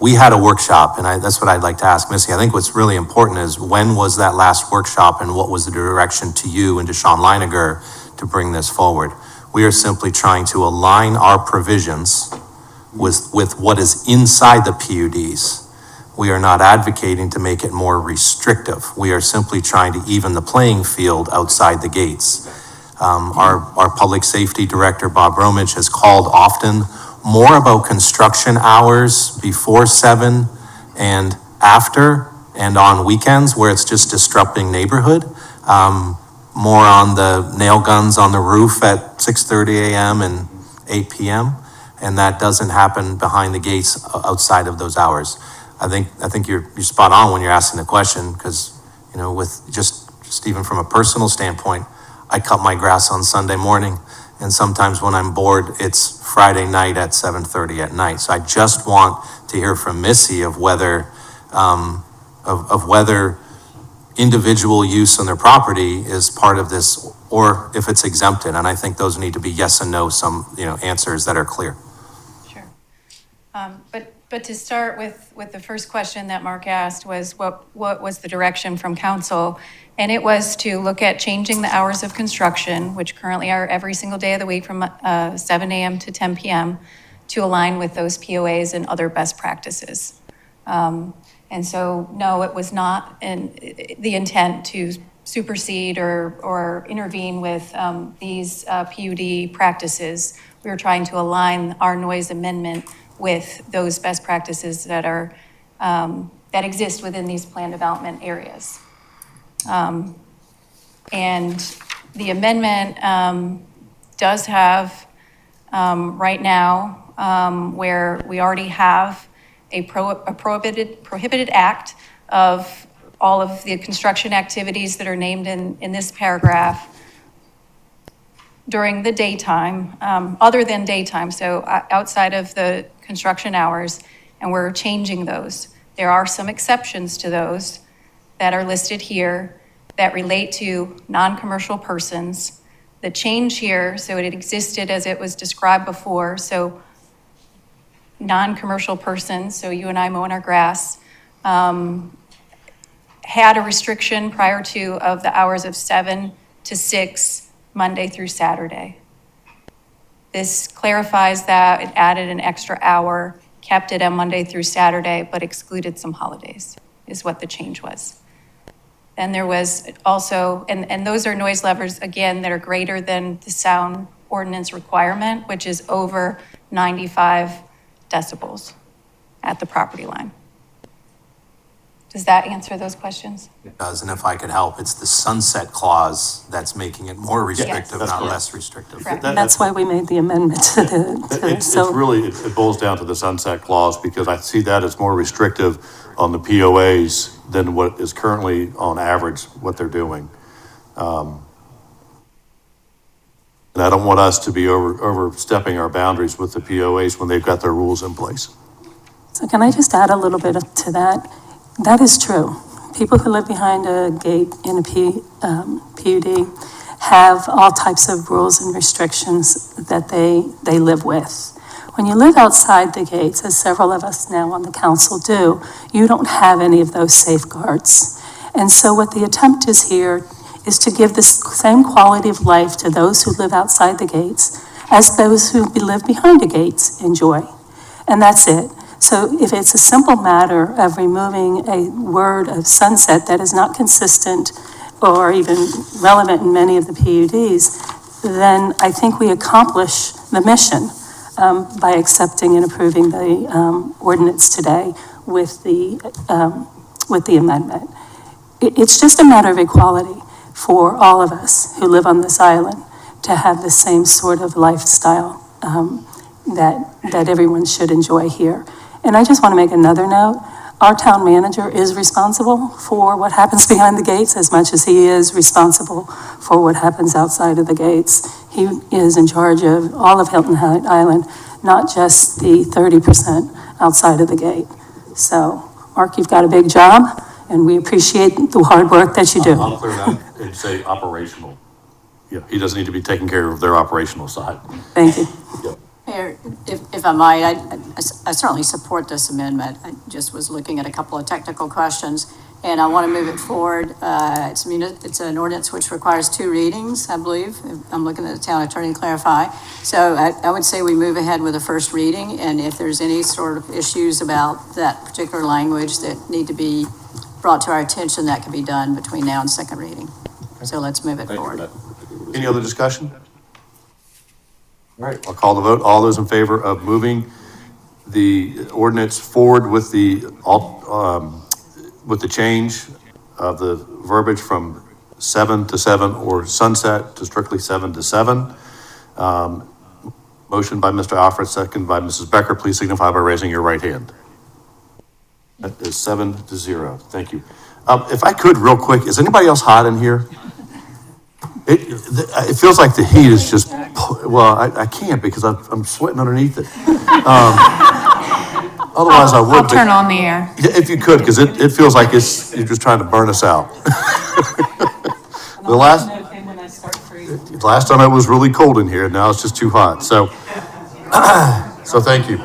We had a workshop, and that's what I'd like to ask Missy. I think what's really important is when was that last workshop and what was the direction to you and to Sean Leiniger to bring this forward? We are simply trying to align our provisions with what is inside the PUDs. We are not advocating to make it more restrictive. We are simply trying to even the playing field outside the gates. Our public safety director, Bob Romich, has called often more about construction hours before 7 and after and on weekends where it's just disrupting neighborhood. More on the nail guns on the roof at 6:30 a.m. and 8 p.m. And that doesn't happen behind the gates outside of those hours. I think you're spot on when you're asking the question, because, you know, with just even from a personal standpoint, I cut my grass on Sunday morning, and sometimes when I'm bored, it's Friday night at 7:30 at night. So I just want to hear from Missy of whether whether individual use on their property is part of this, or if it's exempted. And I think those need to be yes and no, answers that are clear. Sure. But to start with the first question that Mark asked was what was the direction from council? And it was to look at changing the hours of construction, which currently are every single day of the week from 7 a.m. to 10 p.m., to align with those POAs and other best practices. And so, no, it was not the intent to supersede or intervene with these PUD practices. We were trying to align our noise amendment with those best practices that are that exist within these plan development areas. And the amendment does have right now where we already have a prohibited act of all of the construction activities that are named in this paragraph during the daytime, other than daytime, so outside of the construction hours, and we're changing those. There are some exceptions to those that are listed here that relate to non-commercial persons. The change here, so it existed as it was described before, so non-commercial persons, so you and I mowing our grass, had a restriction prior to of the hours of 7 to 6, Monday through Saturday. This clarifies that, it added an extra hour, kept it on Monday through Saturday, but excluded some holidays, is what the change was. Then there was also, and those are noise levels, again, that are greater than the sound ordinance requirement, which is over 95 decibels at the property line. Does that answer those questions? It does, and if I could help, it's the sunset clause that's making it more restrictive, not less restrictive. Correct. That's why we made the amendment to It boils down to the sunset clause, because I see that as more restrictive on the POAs than what is currently on average, what they're doing. And I don't want us to be overstepping our boundaries with the POAs when they've got their rules in place. So can I just add a little bit to that? That is true. People who live behind a gate in a PUD have all types of rules and restrictions that they live with. When you live outside the gates, as several of us now on the council do, you don't have any of those safeguards. And so what the attempt is here is to give the same quality of life to those who live outside the gates as those who live behind the gates enjoy. And that's it. So if it's a simple matter of removing a word of sunset that is not consistent or even relevant in many of the PUDs, then I think we accomplish the mission by accepting and approving the ordinance today with the amendment. It's just a matter of equality for all of us who live on this island to have the same sort of lifestyle that everyone should enjoy here. And I just want to make another note. Our town manager is responsible for what happens behind the gates as much as he is responsible for what happens outside of the gates. He is in charge of all of Hilton Head Island, not just the 30% outside of the gate. So, Mark, you've got a big job, and we appreciate the hard work that you do. I'll clear that and say operational. Yeah, he doesn't need to be taking care of their operational side. Thank you. Yep. Mayor, if I might, I certainly support this amendment. I just was looking at a couple of technical questions. and I want to move it forward. It's an ordinance which requires 2 readings, I believe. I'm looking at the town attorney to clarify. So I would say we move ahead with a first reading, and if there's any sort of issues about that particular language that need to be brought to our attention, that can be done between now and second reading. So let's move it Thank you for forward. that. Any other discussion? All right, I'll call the vote. All those in favor of moving the ordinance forward with the change of the verbiage from 7 to 7 or sunset to strictly 7 to 7. Motion by Mr. Alfred, second by Mrs. Becker. Please signify by raising your right hand. That is 7-0. Thank you. If I could, real quick, is anybody else hot in here? It feels like the heat is just, well, I can't because I'm sweating underneath it. Otherwise I would. I'll turn on the air. Yeah, if you could, because it feels like you're just trying to burn us out. The last time it was really cold in here, now it's just too hot. So thank you.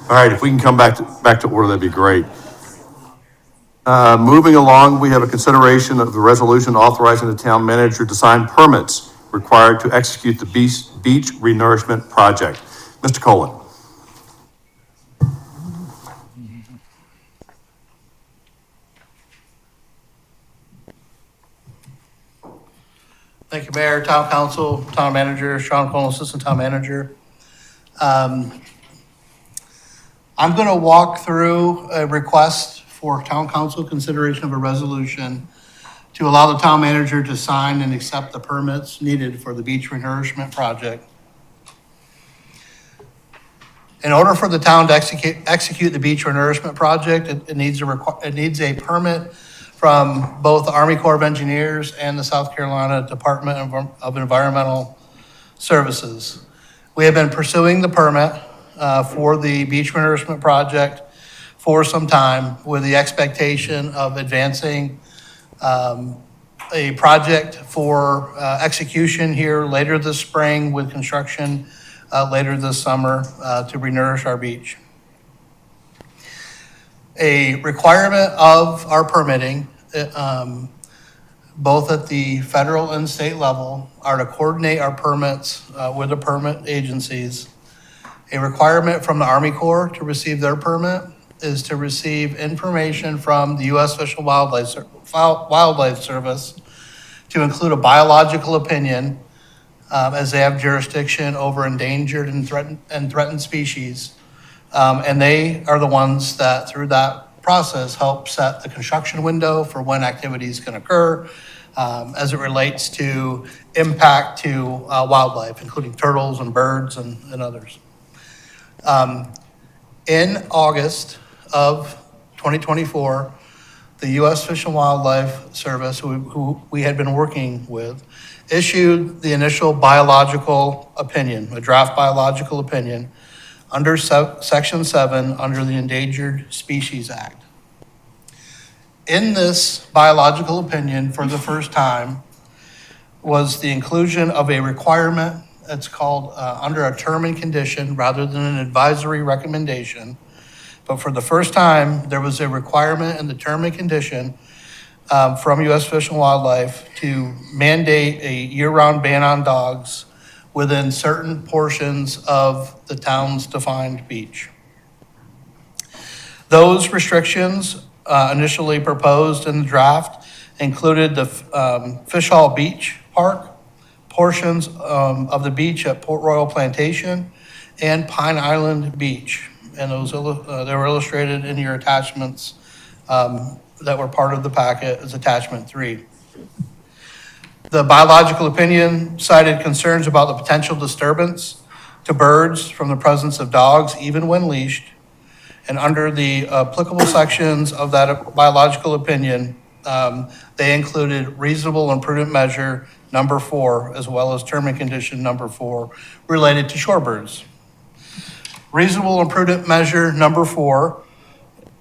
All right, if we can come back to order, that'd be great. Moving along, we have a consideration of the resolution authorizing the town manager to sign permits required to execute the beach renourishment project. Mr. Colon. Thank you, Mayor, Town Council, Town Manager, Sean Cole, Assistant Town Manager. I'm going to walk through a request for Town Council consideration of a resolution to allow the Town Manager to sign and accept the permits needed for the beach renourishment project. In order for the town to execute the beach renourishment project, it needs a permit from both the Army Corps of Engineers and the South Carolina Department of Environmental Services. We have been pursuing the permit for the beach renourishment project for some time with the expectation of advancing a project for execution here later this spring with construction later this summer to renourish our beach. A requirement of our permitting, both at the federal and state level, are to coordinate our permits with the permit agencies. A requirement from the Army Corps to receive their permit is to receive information from the U.S. Fish and Wildlife Service to include a biological opinion as they have jurisdiction over endangered and threatened species. And they are the ones that, through that process, help set the construction window for when activities can occur as it relates to impact to wildlife, including turtles and birds and others. In August of 2024, the U.S. Fish and Wildlife Service, who we had been working with, issued the initial biological opinion, a draft biological opinion, under Section 7 under the Endangered Species Act. In this biological opinion, for the first time, was the inclusion of a requirement that's called under a term and condition rather than an advisory recommendation. But for the first time, there was a requirement in the term and condition from U.S. Fish and Wildlife to mandate a year-round ban on dogs within certain portions of the town's defined beach. Those restrictions initially proposed in the draft included the Fish Hall Beach Park, portions of the beach at Port Royal Plantation, and Pine Island Beach. And those they were illustrated in your attachments that were part of the packet as attachment 3. The biological opinion cited concerns about the potential disturbance to birds from the presence of dogs, even when leashed. And under the applicable sections of that biological opinion, they included reasonable and prudent measure number 4, as well as term and condition number 4, related to shorebirds. Reasonable and prudent measure number 4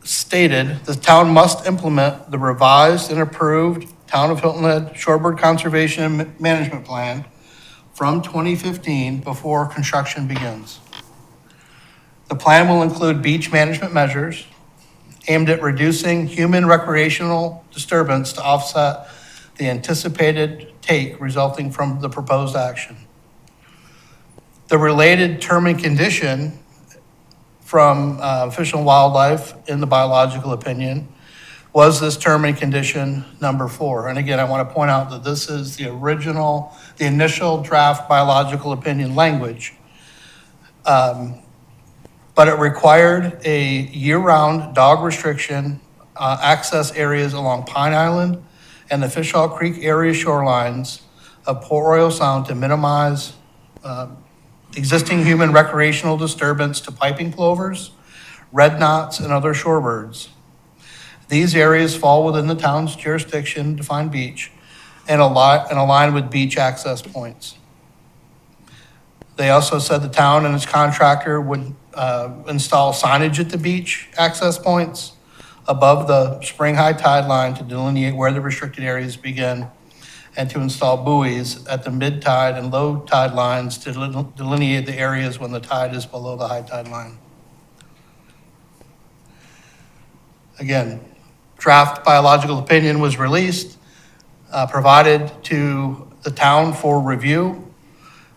stated the town must implement the revised and approved Town of Hilton Head Shorebird Conservation and Management Plan from 2015 before construction begins. The plan will include beach management measures, aimed at reducing human recreational disturbance to offset the anticipated take resulting from the proposed action. The related term and condition from Fish and Wildlife in the biological opinion was this term and condition number 4. And again, I want to point out that this is the initial draft biological opinion language. But it required a year-round dog restriction, access areas along Pine Island and the Fishhawk Creek area shorelines of Port Royal Sound to minimize existing human recreational disturbance to piping plovers, red knots, and other shorebirds. These areas fall within the town's jurisdiction, defined beach, and align with beach access points. They also said the town and its contractor would install signage at the beach access points above the spring high tide line to delineate where the restricted areas begin, and to install buoys at the mid-tide and low tide lines to delineate the areas when the tide is below the high tide line. Again, draft biological opinion was released, provided to the town for review,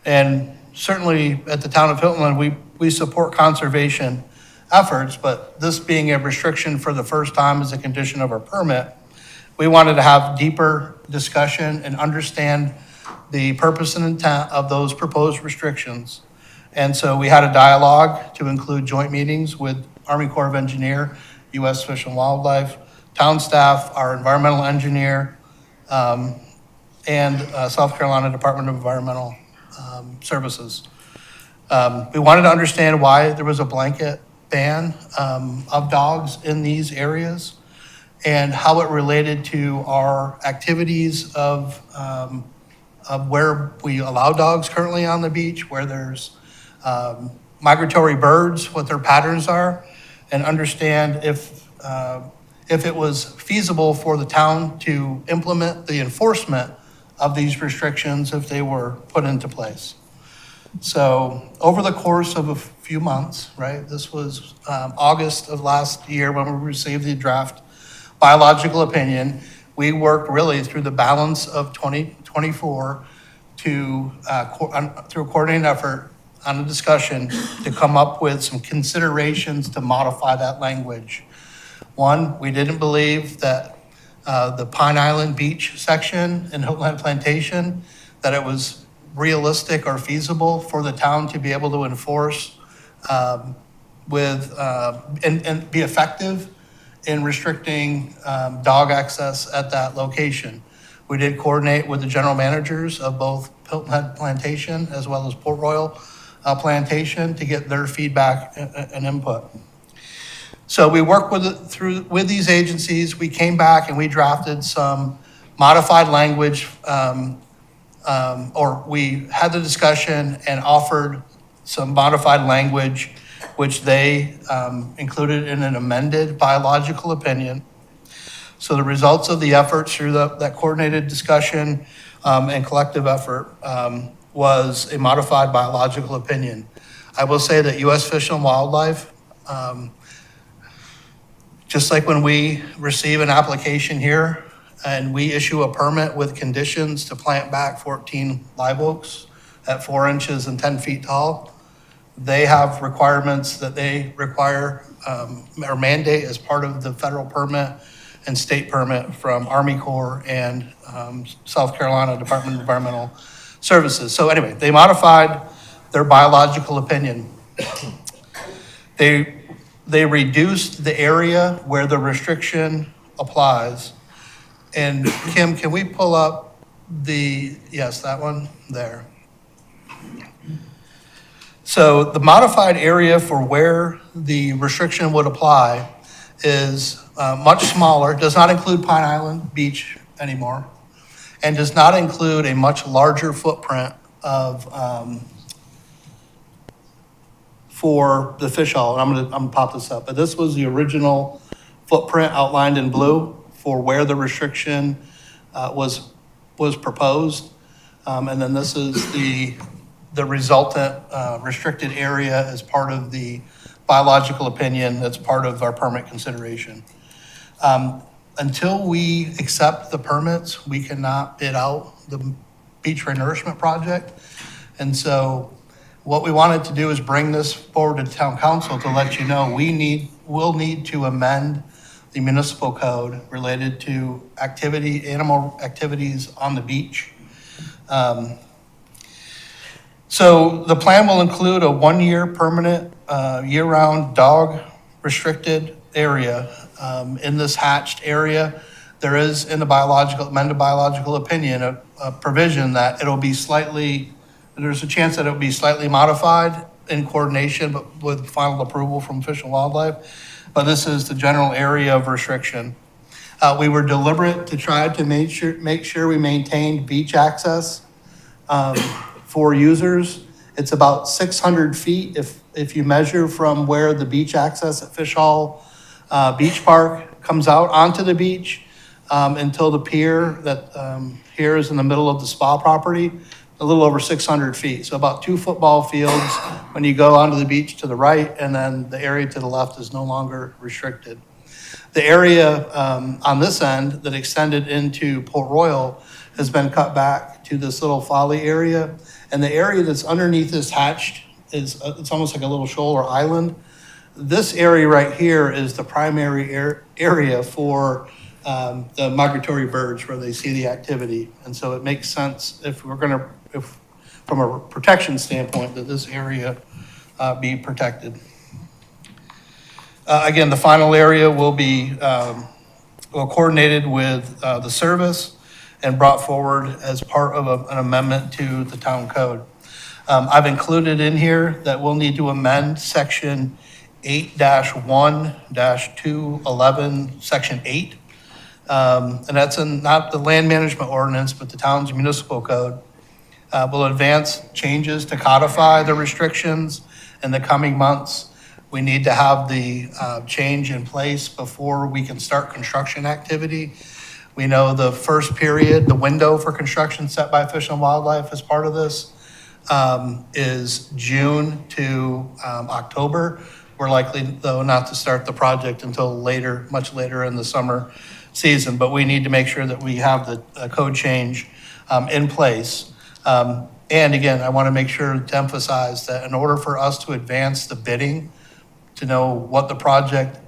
and certainly at the town of Hilton, we support conservation efforts, but this being a restriction for the first time as a condition of our permit, we wanted to have deeper discussion and understand the purpose and intent of those proposed restrictions. And so we had a dialogue to include joint meetings with Army Corps of Engineer, U.S. Fish and Wildlife, town staff, our environmental engineer, and South Carolina Department of Environmental Services. We wanted to understand why there was a blanket ban of dogs in these areas and how it related to our activities of where we allow dogs currently on the beach, where there's migratory birds, what their patterns are, and understand if it was feasible for the town to implement the enforcement of these restrictions if they were put into place. So over the course of a few months, right, this was August of last year when we received the draft biological opinion, we worked really through the balance of 2024 to, through a coordinated effort on a discussion to come up with some considerations to modify that language. One, we didn't believe that the Pine Island Beach section in Hilton Head Plantation, that it was realistic or feasible for the town to be able to enforce and be effective in restricting dog access at that location. We did coordinate with the general managers of both Hilton Head Plantation as well as Port Royal Plantation to get their feedback and input. So we worked with these agencies. We came back and we drafted some modified language, or we had the discussion and offered some modified language, which they included in an amended biological opinion. So the results of the efforts through that coordinated discussion and collective effort was a modified biological opinion. I will say that U.S. Fish and Wildlife, just like when we receive an application here and we issue a permit with conditions to plant back 14 live oaks at 4 inches and 10 feet tall, they have requirements that they require or mandate as part of the federal permit and state permit from Army Corps and South Carolina Department of Environmental Services. So anyway, they modified their biological opinion. They reduced the area where the restriction applies. And Kim, can we pull up yes, that one there. So the modified area for where the restriction would apply is much smaller, does not include Pine Island Beach anymore, and does not include a much larger footprint of for the fish haul. And I'm gonna pop this up, but this was the original footprint outlined in blue for where the restriction was proposed. And then this is the resultant restricted area as part of the biological opinion that's part of our permit consideration. Until we accept the permits, we cannot bid out the beach renourishment project. And so what we wanted to do is bring this forward to town council to let you know we'll need to amend the municipal code related to animal activities on the beach. So the plan will include a 1-year permanent, year-round dog restricted area. In this hatched area, there is in the amended biological opinion, a provision that there's a chance that it'll be slightly modified in coordination, but with final approval from Fish and Wildlife. But this is the general area of restriction. We were deliberate to try to make sure we maintained beach access for users. It's about 600 feet if you measure from where the beach access at Fish Hall Beach Park comes out onto the beach until the pier that here is in the middle of the spa property, a little over 600 feet. So about 2 football fields when you go onto the beach to the right, and then the area to the left is no longer restricted. The area on this end that extended into Port Royal has been cut back to this little folly area. And the area that's underneath this hatched it's almost like a little shoal or island. This area right here is the primary area for the migratory birds where they see the activity. And so it makes sense if from a protection standpoint, that this area be protected. Again, the final area will be coordinated with the service and brought forward as part of an amendment to the town code. I've included in here that we'll need to amend section 8-1-211, section 8. And that's not the land management ordinance, but the town's municipal code. We'll advance changes to codify the restrictions in the coming months. We need to have the change in place before we can start construction activity. We know the first period, the window for construction set by Fish and Wildlife as part of this is June to October. We're likely, though, not to start the project until later, much later in the summer season, but we need to make sure that we have the code change in place. And again, I want to make sure to emphasize that in order for us to advance the bidding, to know what the project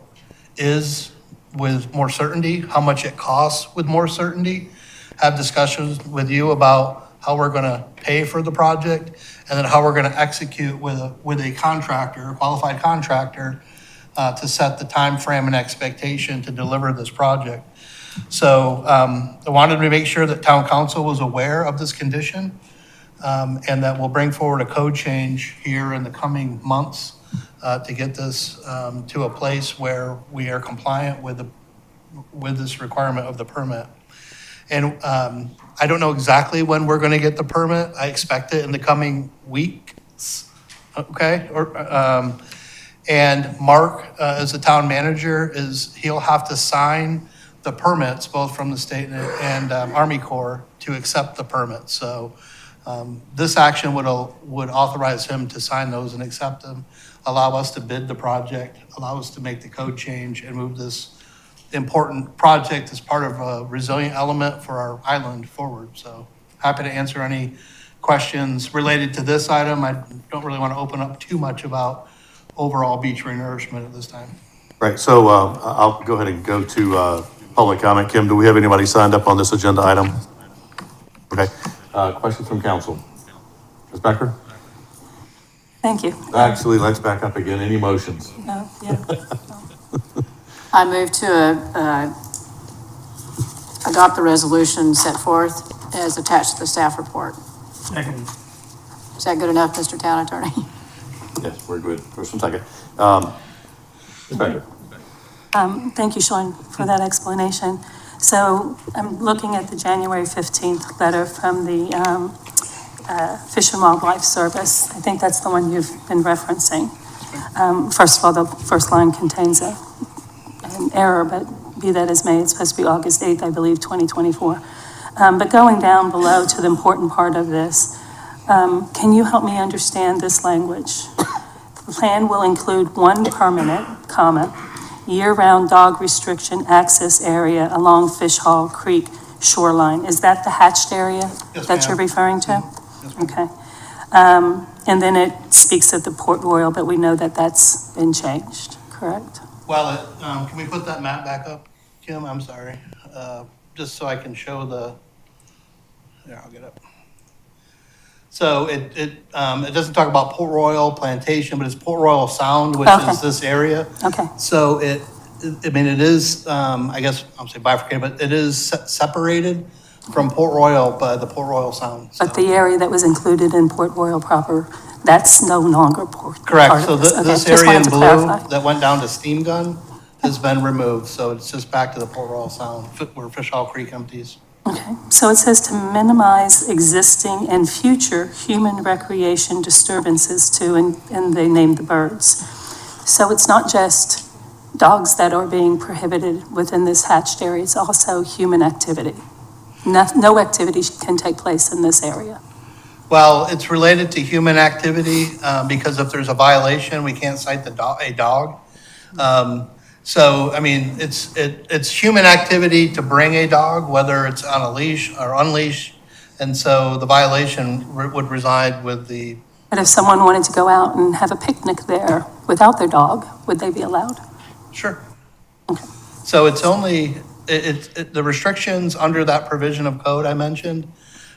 is with more certainty, how much it costs with more certainty, have discussions with you about how we're going to pay for the project, and then how we're going to execute with a contractor, a qualified contractor, to set the time frame and expectation to deliver this project. So I wanted to make sure that town council was aware of this condition, and that we'll bring forward a code change here in the coming months to get this to a place where we are compliant with this requirement of the permit. And I don't know exactly when we're going to get the permit. I expect it in the coming weeks, okay? And Mark, as the town manager, he'll have to sign the permits, both from the state and Army Corps, to accept the permits. So this action would authorize him to sign those and accept them, allow us to bid the project, allow us to make the code change and move this important project as part of a resilient element for our island forward. So happy to answer any questions related to this item. I don't really want to open up too much about overall beach renourishment at this time. Right, so I'll go ahead and go to public comment. Kim, do we have anybody signed up on this agenda item? Okay, questions from council? Ms. Becker? Thank you. Actually, let's back up again. Any motions? No, yeah. I move to adopt the resolution set forth as attached to the staff report. Second. Is that good enough, Mr. Town Attorney? Yes, we're good. First and second. Ms. Becker? Thank you, Sean, for that explanation. So I'm looking at the January 15th letter from the Fish and Wildlife Service. I think that's the one you've been referencing. First of all, the first line contains an error, but be that as may, it's supposed to be August 8th, I believe, 2024. But going down below to the important part of this, can you help me understand this language? plan will include one permanent, comma, year-round dog restriction access area along Fish Hall Creek shoreline. Is that the hatched area Yes, that you're ma'am. referring to? Yes, ma'am. Okay. And then it speaks of the Port Royal, but we know that that's been changed, correct? Well, can we put that map back up, Kim? I'm sorry. Just so I can show there, I'll get up. So it doesn't talk about Port Royal Plantation, but it's Port Royal Sound, which Okay. is this area. Okay. So it is, I guess, I'll say bifurcated, but it is separated from Port Royal by the Port Royal Sound. But the area that was included in Port Royal proper, that's no longer part Correct, of so this. this Okay, just area wanted in to blue clarify. that went down to Steam Gun has been removed, so it's just back to the Port Royal Sound, where Fish Hall Creek empties. Okay, so it says to minimize existing and future human recreation disturbances to, and they named the birds. So it's not just dogs that are being prohibited within this hatched area, it's also human activity. No activity can take place in this area. Well, it's related to human activity, because if there's a violation, we can't cite a dog. So, I mean, it's human activity to bring a dog, whether it's on a leash or unleashed. And so the violation would reside with the, But if someone wanted to go out and have a picnic there without their dog, would they be allowed? sure. So it's only, the restrictions under that provision of code I mentioned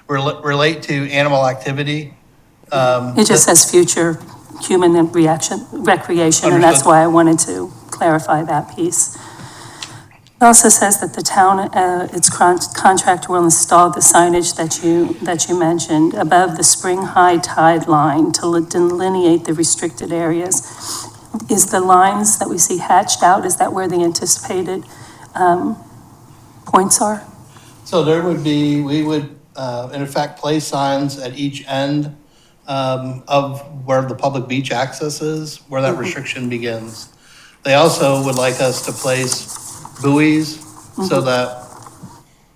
relate to animal activity. It just says future human recreation, and that's Understood. why I wanted to clarify that piece. It also says that the town, its contractor will install the signage that you mentioned above the spring high tide line to delineate the restricted areas. Is the lines that we see hatched out, is that where the anticipated points are? So there would be, we would, in effect, place signs at each end of where the public beach access is, where that restriction begins. They also would like us to place buoys so that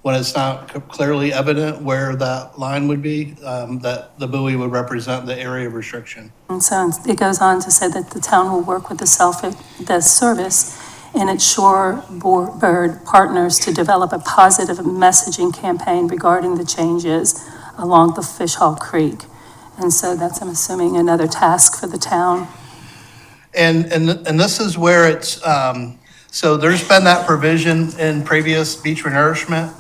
when it's not clearly evident where that line would be, that the buoy would represent the area of restriction. And so it goes on to say that the town will work with the service and its shorebird partners to develop a positive messaging campaign regarding the changes along the Fish Hall Creek. And so that's, I'm assuming, another task for the town. And this is where it's, so there's been that provision in previous beach renourishment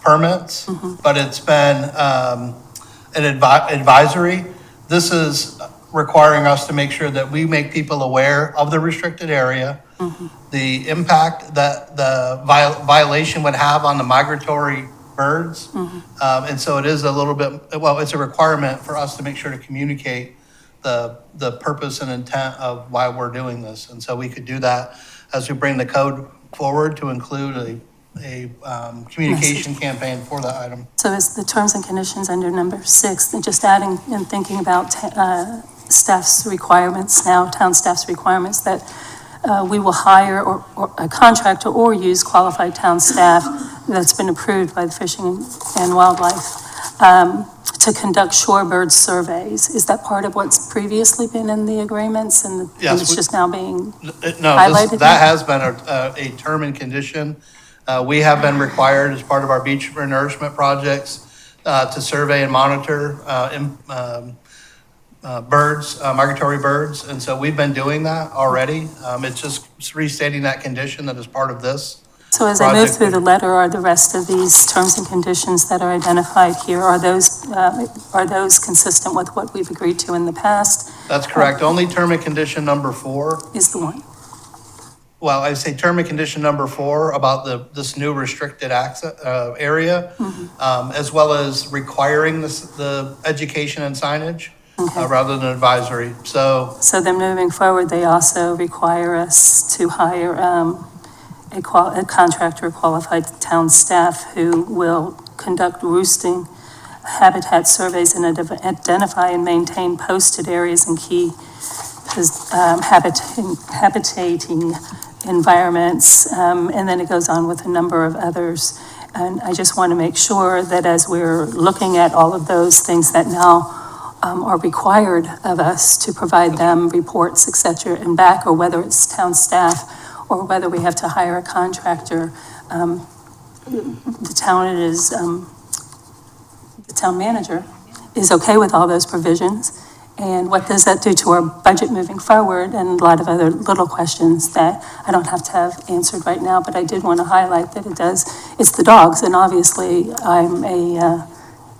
permits, but it's been an advisory. This is requiring us to make sure that we make people aware of the restricted area, the impact that the violation would have on the migratory birds. And so it is a little bit, well, it's a requirement for us to make sure to communicate the purpose and intent of why we're doing this. And so we could do that as we bring the code forward to include a communication campaign for that item. So is the terms and conditions under number 6, and just adding and thinking about staff's requirements now, town staff's requirements, that we will hire or a contractor or use qualified town staff that's been approved by the Fishing and Wildlife to conduct shorebird surveys. Is that part of what's previously been in the agreements and Yes, it's just now being No, highlighted? that has been a term and condition. We have been required as part of our beach renourishment projects to survey and monitor birds, migratory birds. And so we've been doing that already. It's just restating that condition that is part of this. So as I move project. through the letter, are the rest of these terms and conditions that are identified here, are those consistent with what we've agreed to in the past? That's correct. Only term and condition number 4. Is the one. Well, I say term and condition number 4 about this new restricted access area, as well as requiring the education and signage rather than advisory. So then moving forward, they also require us to hire a contractor or qualified town staff who will conduct roosting habitat surveys and identify and maintain posted areas and key habitating environments. And then it goes on with a number of others. And I just want to make sure that as we're looking at all of those things that now are required of us to provide them reports, et cetera, and back, or whether it's town staff, or whether we have to hire a contractor. The town manager is okay with all those provisions. And what does that do to our budget moving forward? And a lot of other little questions that I don't have to have answered right now, but I did want to highlight that it's the dogs. And obviously, I'm a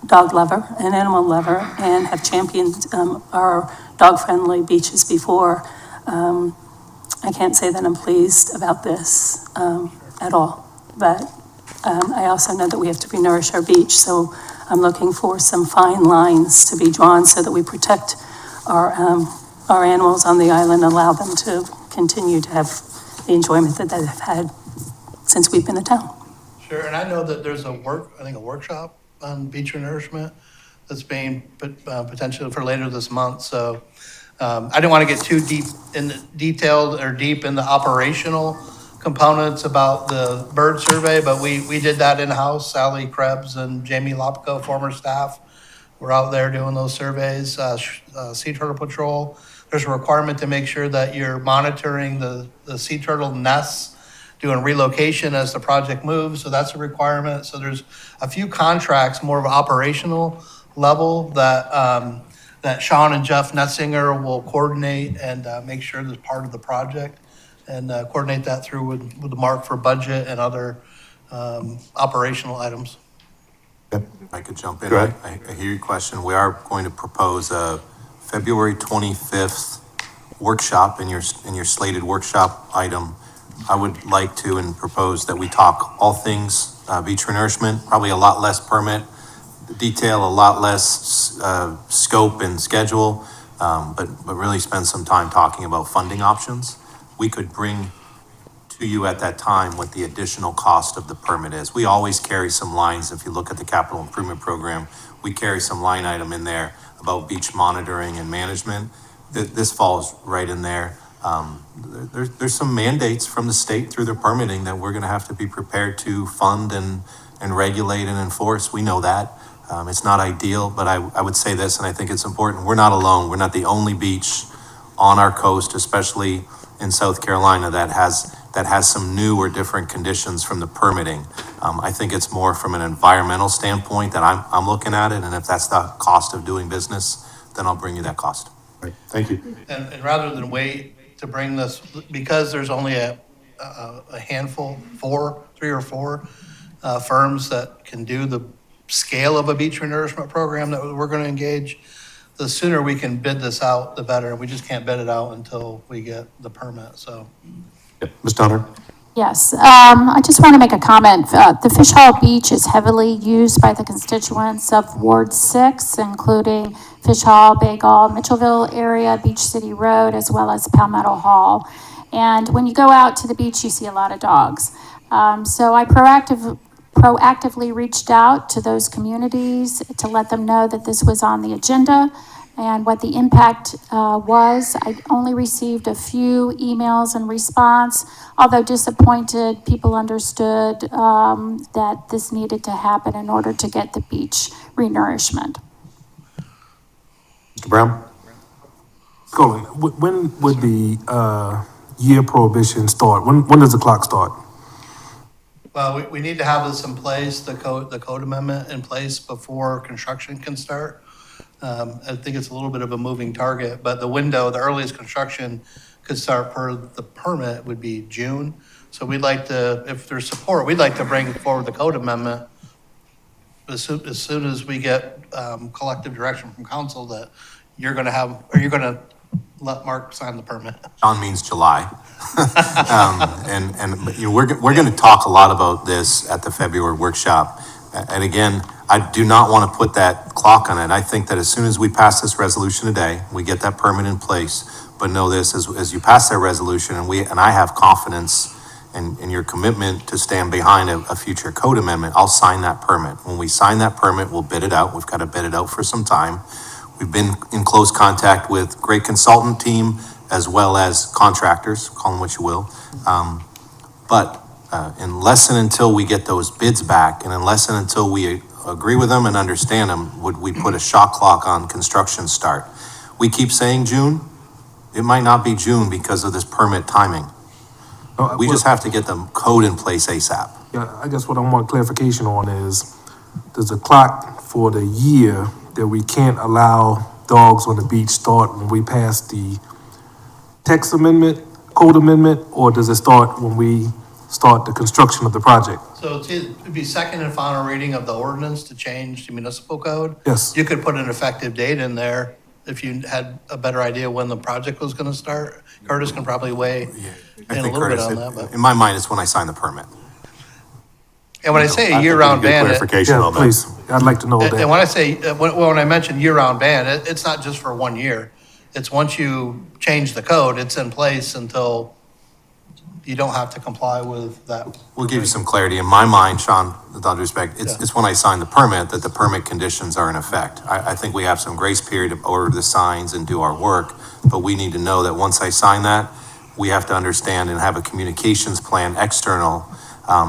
dog lover, an animal lover, and have championed our dog-friendly beaches before. I can't say that I'm pleased about this at all, but I also know that we have to renourish our beach, so I'm looking for some fine lines to be drawn so that we protect our animals on the island, allow them to continue to have the enjoyment that they've had since we've been in town. Sure, and I know that there's a workshop on beach renourishment that's being potentially for later this month, so I didn't want to get too deep in the operational components about the bird survey, but we did that in-house. Sally Krebs and Jamie Lopko, former staff, were out there doing those surveys. Sea Turtle Patrol, there's a requirement to make sure that you're monitoring the sea turtle nests, doing relocation as the project moves, so that's a requirement. So there's a few contracts, more of an operational level, that Sean and Jeff Netzinger will coordinate and make sure that's part of the project, and coordinate that through with the mark for budget and other operational items. I could jump in. Go ahead. I hear your question. We are going to propose a February 25th workshop in your slated workshop item. I would like to and propose that we talk all things beach renourishment, probably a lot less permit detail, a lot less scope and schedule, but really spend some time talking about funding options. We could bring to you at that time what the additional cost of the permit is. We always carry some lines. If you look at the capital improvement program, we carry some line item in there about beach monitoring and management. This falls right in there. There's some mandates from the state through their permitting that we're gonna have to be prepared to fund and regulate and enforce. We know that. It's not ideal, but I would say this, and I think it's important. We're not alone. We're not the only beach on our coast, especially in South Carolina, that has some new or different conditions from the permitting. I think it's more from an environmental standpoint that I'm looking at it, and if that's the cost of doing business, then I'll bring you that cost. Right. Thank you. And rather than wait to bring this, because there's only a handful, 3 or 4 firms that can do the scale of a beach renourishment program that we're going to engage, the sooner we can bid this out, the better. We just can't bid it out until we get the permit, so. Ms. Donner? Yes, I just want to make a comment. The Fish Hall Beach is heavily used by the constituents of Ward 6, including Fish Hall, Bagel, Mitchellville area, Beach City Road, as well as Palmetto Hall. And when you go out to the beach, you see a lot of dogs. So I proactively reached out to those communities to let them know that this was on the agenda and what the impact was. I only received a few emails in response. Although disappointed, people understood that this needed to happen in order to get the beach renourishment. Mr. Brown? Colin, when would the year prohibition start? When does the clock start? Well, we need to have this in place, the code amendment in place before construction can start. I think it's a little bit of a moving target, but the earliest construction could start per the permit would be June. So we'd like to, if there's support, we'd like to bring forward the code amendment as soon as we get collective direction from council that you're gonna let Mark sign the permit. John means July. But, you know, we're going to talk a lot about this at the February workshop. And again, I do not want to put that clock on it. I think that as soon as we pass this resolution today, we get that permit in place. But know this, as you pass that resolution, and I have confidence in your commitment to stand behind a future code amendment, I'll sign that permit. When we sign that permit, we'll bid it out. We've got to bid it out for some time. We've been in close contact with great consultant team as well as contractors, call them what you will. But unless and until we get those bids back, and unless and until we agree with them and understand them, would we put a shot clock on construction start? We keep saying June. It might not be June because of this permit timing. We just have to get the code in place ASAP. Yeah, I guess what I want clarification on is, does the clock for the year that we can't allow dogs on the beach start when we pass the text amendment, code amendment, or does it start when we start the construction of the project? So it'd be second and final reading of the ordinance to change the municipal code. Yes. You could put an effective date in there if you had a better idea when the project was gonna start. Curtis can probably weigh in I a think little bit Curtis, on that, but. in my mind, it's when I sign the permit. And when I say a year-round ban, Clarification Yeah, on that. please, I'd like to know and that. when I say, when I mention year-round ban, it's not just for 1 year. It's once you change the code, it's in place until you don't have to comply with that. We'll give you some clarity. In my mind, Sean, with all due respect, it's when I sign the permit that the permit conditions are in effect. I think we have some grace period to order the signs and do our work, but we need to know that once I sign that, we have to understand and have a communications plan external,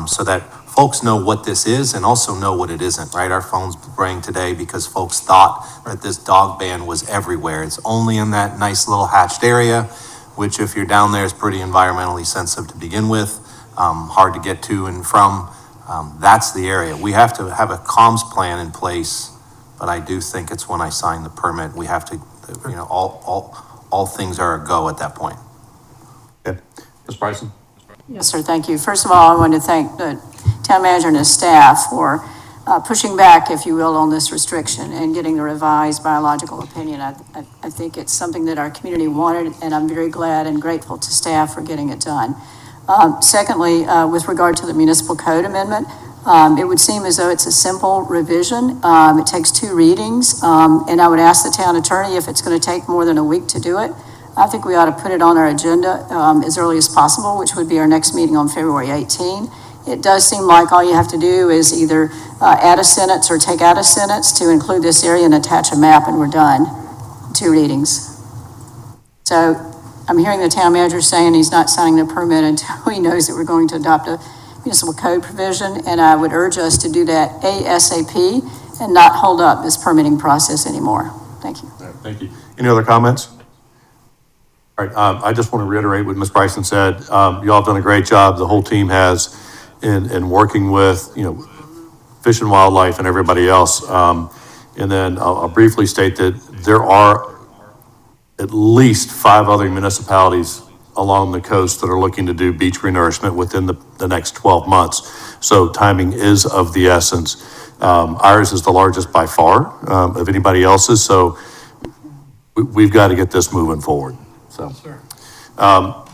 so that folks know what this is and also know what it isn't, right? Our phones rang today because folks thought that this dog ban was everywhere. It's only in that nice little hatched area, which if you're down there is pretty environmentally sensitive to begin with, hard to get to and from. That's the area. We have to have a comms plan in place, but I do think it's when I sign the permit, we have to, all things are a go at that point. Okay. Ms. Bryson? Yes, sir, thank you. First of all, I want to thank the town manager and his staff for pushing back, if you will, on this restriction and getting the revised biological opinion. I think it's something that our community wanted, and I'm very glad and grateful to staff for getting it done. Secondly, with regard to the municipal code amendment, it would seem as though it's a simple revision. It takes 2 readings, and I would ask the town attorney if it's going to take more than a week to do it. I think we ought to put it on our agenda as early as possible, which would be our next meeting on February 18. It does seem like all you have to do is either add a sentence or take out a sentence to include this area and attach a map, and we're done. 2 readings. So I'm hearing the town manager saying he's not signing the permit until he knows that we're going to adopt a municipal code provision, and I would urge us to do that ASAP and not hold up this permitting process anymore. Thank you. All right, thank you. Any other comments? All right, I just want to reiterate what Ms. Bryson said. Y'all have done a great job. The whole team has in working with, Fish and Wildlife and everybody else. And then I'll briefly state that there are at least 5 other municipalities along the coast that are looking to do beach renourishment within the next 12 months. So timing is of the essence. Ours is the largest by far of anybody else's. So we've got to get this moving forward. So, all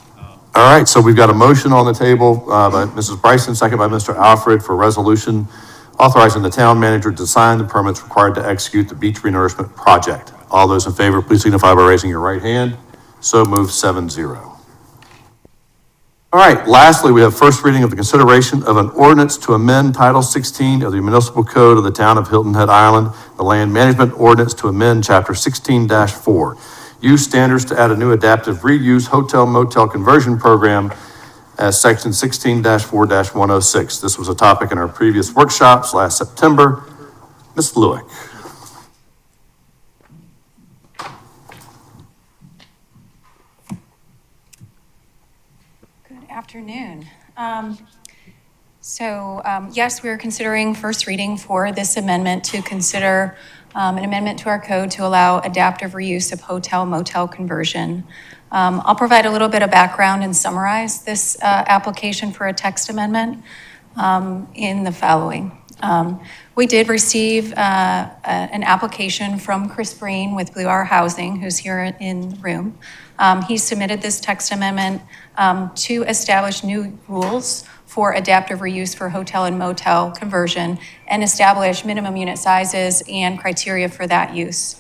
right, so we've got a motion on the table by Mrs. Bryson, second by Mr. Alfred for resolution authorizing the town manager to sign the permits required to execute the beach renourishment project. All those in favor, please signify by raising your right hand. So moved 7-0. All right, lastly, we have first reading of the consideration of an ordinance to amend Title 16 of the Municipal Code of the Town of Hilton Head Island, the Land Management Ordinance to amend Chapter 16-4. Use standards to add a new adaptive reuse hotel motel conversion program as section 16-4-106. This was a topic in our previous workshops last September. Ms. Lewick. Good afternoon. Yes, we are considering first reading for this amendment to consider an amendment to our code to allow adaptive reuse of hotel motel conversion. I'll provide a little bit of background and summarize this application for a text amendment in the following. We did receive an application from Chris Breen with Blue Hour Housing, who's here in the room. He submitted this text amendment to establish new rules for adaptive reuse for hotel and motel conversion and establish minimum unit sizes and criteria for that use.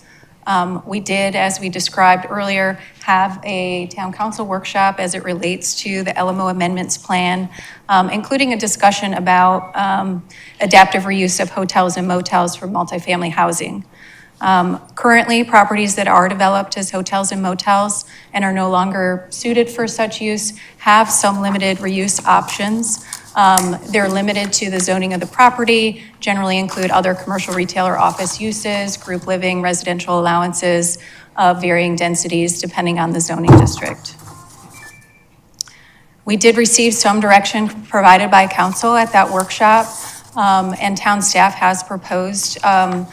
We did, as we described earlier, have a town council workshop as it relates to the LMO amendments plan, including a discussion about adaptive reuse of hotels and motels for multifamily housing. Currently, properties that are developed as hotels and motels and are no longer suited for such use have some limited reuse options. They're limited to the zoning of the property, generally include other commercial retail or office uses, group living, residential allowances of varying densities depending on the zoning district. We did receive some direction provided by council at that workshop, and town staff has proposed an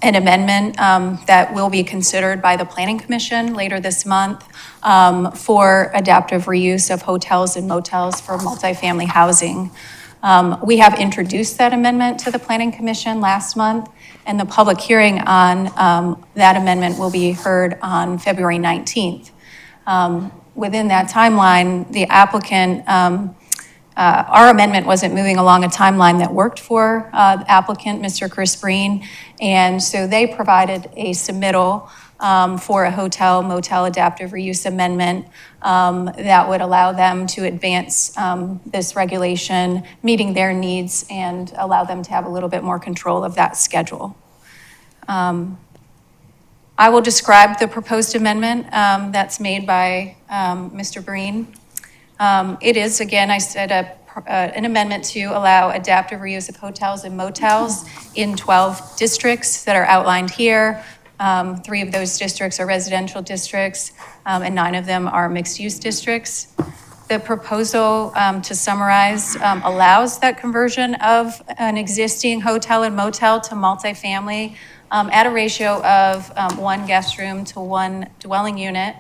amendment that will be considered by the Planning Commission later this month for adaptive reuse of hotels and motels for multifamily housing. We have introduced that amendment to the Planning Commission last month, and the public hearing on that amendment will be heard on February 19th. Within that timeline, the applicant, our amendment wasn't moving along a timeline that worked for the applicant, Mr. Chris Breen, and so they provided a submittal for a hotel motel adaptive reuse amendment that would allow them to advance this regulation, meeting their needs, and allow them to have a little bit more control of that schedule. I will describe the proposed amendment that's made by Mr. Breen. It is, again, I said, an amendment to allow adaptive reuse of hotels and motels in 12 districts that are outlined here. 3 of those districts are residential districts, and 9 of them are mixed-use districts. The proposal, to summarize, allows that conversion of an existing hotel and motel to multifamily at a ratio of 1 guest room to 1 dwelling unit,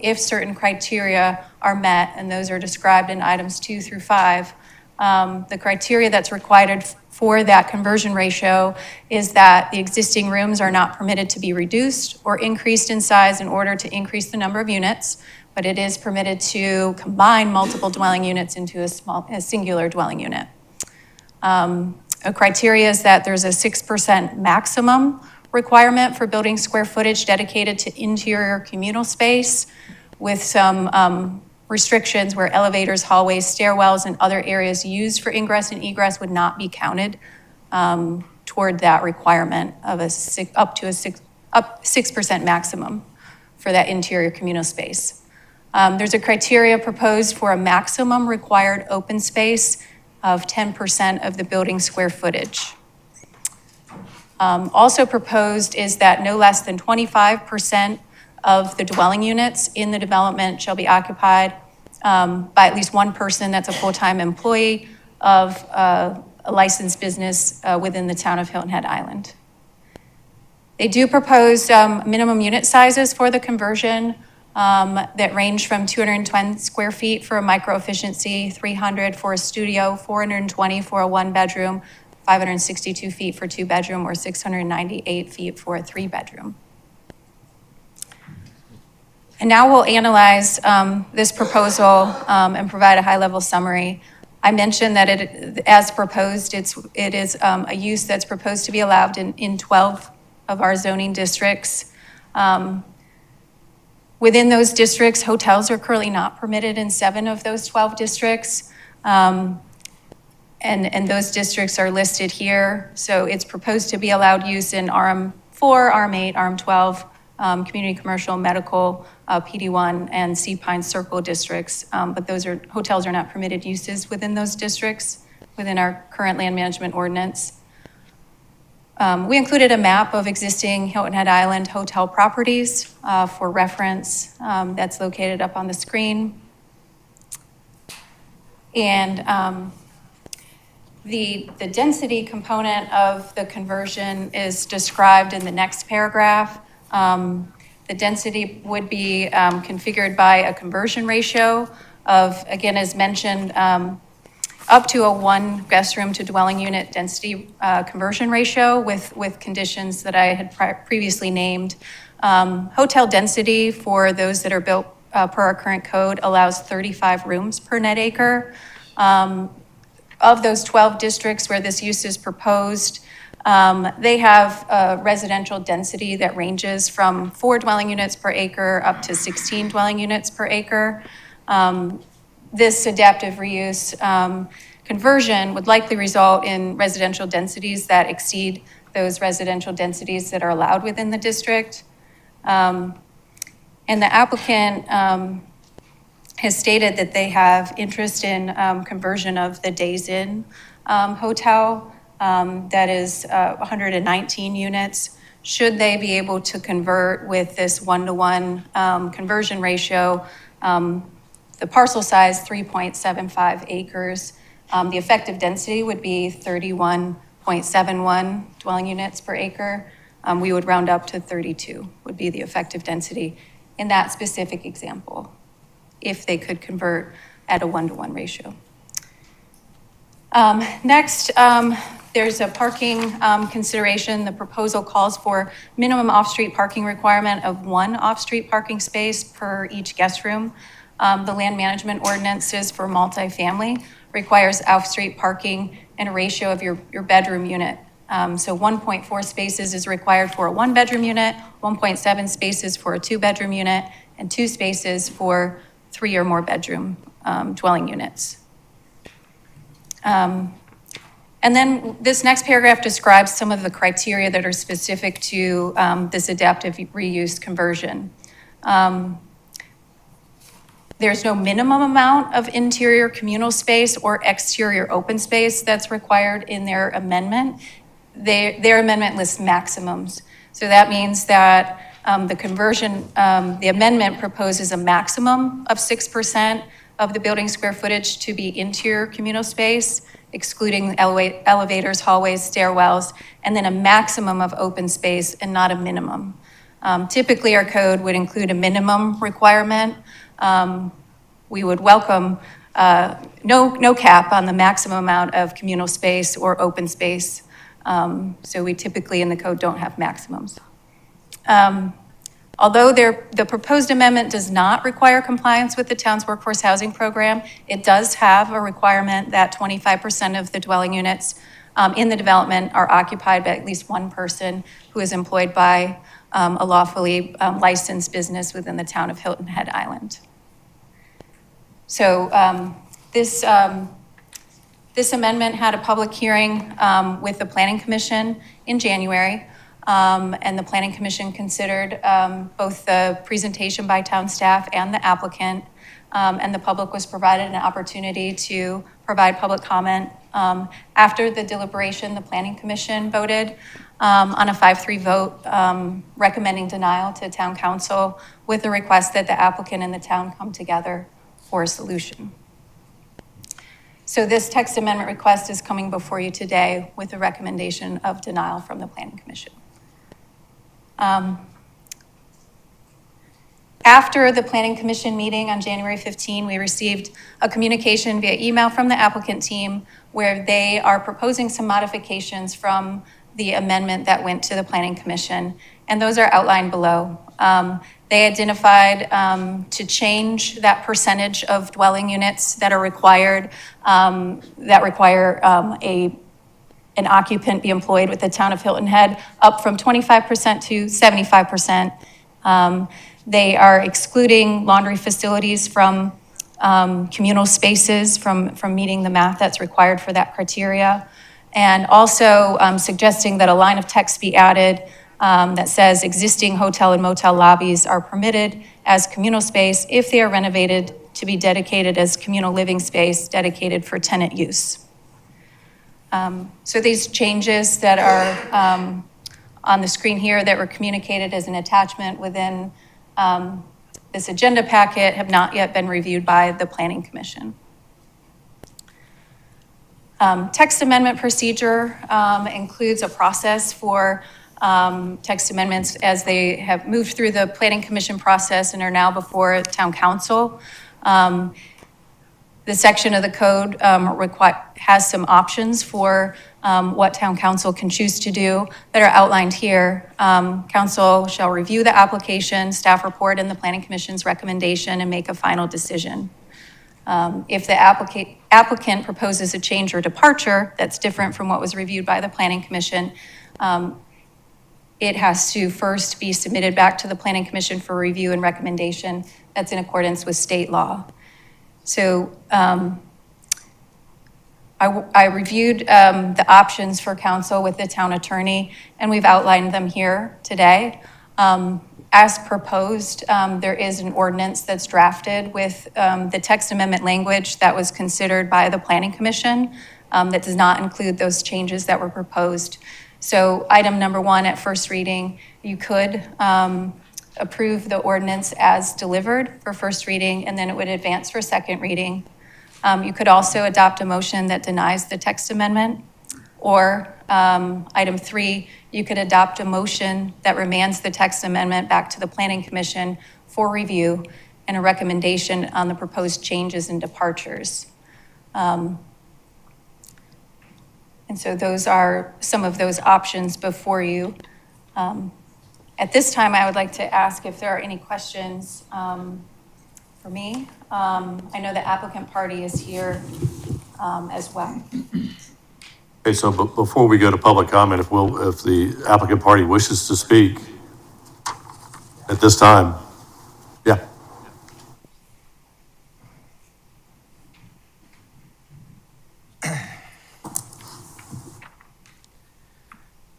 if certain criteria are met, and those are described in items 2 through 5. The criteria that's required for that conversion ratio is that the existing rooms are not permitted to be reduced or increased in size in order to increase the number of units, but it is permitted to combine multiple dwelling units into a singular dwelling unit. A criteria is that there's a 6% maximum requirement for building square footage dedicated to interior communal space, with some restrictions where elevators, hallways, stairwells, and other areas used for ingress and egress would not be counted toward that requirement of up to a 6% maximum for that interior communal space. There's a criteria proposed for a maximum required open space of 10% of the building square footage. Also proposed is that no less than 25% of the dwelling units in the development shall be occupied by at least one person that's a full-time employee of a licensed business within the town of Hilton Head Island. They do propose minimum unit sizes for the conversion that range from 210 square feet for a micro efficiency, 300 for a studio, 420 for a 1-bedroom, 562 feet for 2-bedroom, or 698 feet for a 3-bedroom. And now we'll analyze this proposal and provide a high-level summary. I mentioned that it, as proposed, it is a use that's proposed to be allowed in 12 of our zoning districts. Within those districts, hotels are currently not permitted in 7 of those 12 districts. And those districts are listed here. So it's proposed to be allowed use in RM4, RM8, RM12, community commercial, medical, PD1, and Sea Pine Circle districts. But hotels are not permitted uses within those districts within our current land management ordinance. We included a map of existing Hilton Head Island hotel properties for reference. That's located up on the screen. And the density component of the conversion is described in the next paragraph. The density would be configured by a conversion ratio of, again, as mentioned, up to a 1 guest room to dwelling unit density conversion ratio with conditions that I had previously named. Hotel density for those that are built per our current code allows 35 rooms per net acre. Of those 12 districts where this use is proposed, they have a residential density that ranges from 4 dwelling units per acre up to 16 dwelling units per acre. This adaptive reuse conversion would likely result in residential densities that exceed those residential densities that are allowed within the district. And the applicant has stated that they have interest in conversion of the Days Inn hotel that is 119 units. Should they be able to convert with this 1-to-1 conversion ratio, the parcel size, 3.75 acres, the effective density would be 31.71 dwelling units per acre. We would round up to 32 would be the effective density in that specific example, if they could convert at a 1-to-1 ratio. Next, there's a parking consideration. The proposal calls for minimum off-street parking requirement of 1 off-street parking space per each guest room. The land management ordinances for multifamily requires off-street parking in a ratio of your bedroom unit. So 1.4 spaces is required for a 1-bedroom unit, 1.7 spaces for a 2-bedroom unit, and 2 spaces for 3 or more bedroom dwelling units. And then this next paragraph describes some of the criteria that are specific to this adaptive reuse conversion. There's no minimum amount of interior communal space or exterior open space that's required in their amendment. Their amendment lists maximums. So that means that the amendment proposes a maximum of 6% of the building square footage to be interior communal space, excluding elevators, hallways, stairwells, and then a maximum of open space and not a minimum. Typically, our code would include a minimum requirement. We would welcome no cap on the maximum amount of communal space or open space. So we typically in the code don't have maximums. Although the proposed amendment does not require compliance with the town's workforce housing program, it does have a requirement that 25% of the dwelling units in the development are occupied by at least one person who is employed by a lawfully licensed business within the town of Hilton Head Island. So this amendment had a public hearing with the Planning Commission in January. And the Planning Commission considered both the presentation by town staff and the applicant, and the public was provided an opportunity to provide public comment. After the deliberation, the Planning Commission voted on a 5-3 vote recommending denial to town council with a request that the applicant and the town come together for a solution. So this text amendment request is coming before you today with a recommendation of denial from the Planning Commission. After the Planning Commission meeting on January 15, we received a communication via email from the applicant team where they are proposing some modifications from the amendment that went to the Planning Commission, and those are outlined below. They identified to change that percentage of dwelling units that are required, that require an occupant be employed with the town of Hilton Head up from 25% to 75%. They are excluding laundry facilities from communal spaces from meeting the math that's required for that criteria. And also suggesting that a line of text be added that says existing hotel and motel lobbies are permitted as communal space if they are renovated to be dedicated as communal living space dedicated for tenant use. So these changes that are on the screen here that were communicated as an attachment within this agenda packet have not yet been reviewed by the Planning Commission. Text amendment procedure includes a process for text amendments as they have moved through the Planning Commission process and are now before Town Council. The section of the code has some options for what Town Council can choose to do that are outlined here. Council shall review the application, staff report, and the Planning Commission's recommendation and make a final decision. If the applicant proposes a change or departure that's different from what was reviewed by the Planning Commission, it has to first be submitted back to the Planning Commission for review and recommendation. That's in accordance with state law. So I reviewed the options for council with the town attorney, and we've outlined them here today. As proposed, there is an ordinance that's drafted with the text amendment language that was considered by the Planning Commission that does not include those changes that were proposed. So item number 1 at first reading, you could approve the ordinance as delivered for first reading, and then it would advance for second reading. You could also adopt a motion that denies the text amendment, or item 3, you could adopt a motion that remands the text amendment back to the Planning Commission for review and a recommendation on the proposed changes and departures. And so those are some of those options before you. At this time, I would like to ask if there are any questions for me. I know the applicant party is here as well. Okay, so before we go to public comment, if the applicant party wishes to speak at this time, yeah.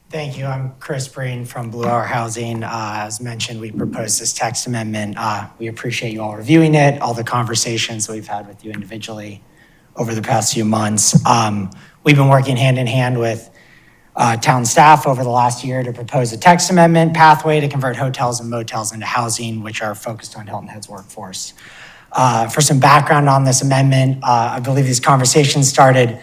Thank you. I'm Chris Breen from Blue Hour Housing. As mentioned, we proposed this text amendment. We appreciate you all reviewing it, all the conversations we've had with you individually over the past few months. We've been working hand in hand with town staff over the last year to propose a text amendment pathway to convert hotels and motels into housing, which are focused on Hilton Head's workforce. For some background on this amendment, I believe these conversations started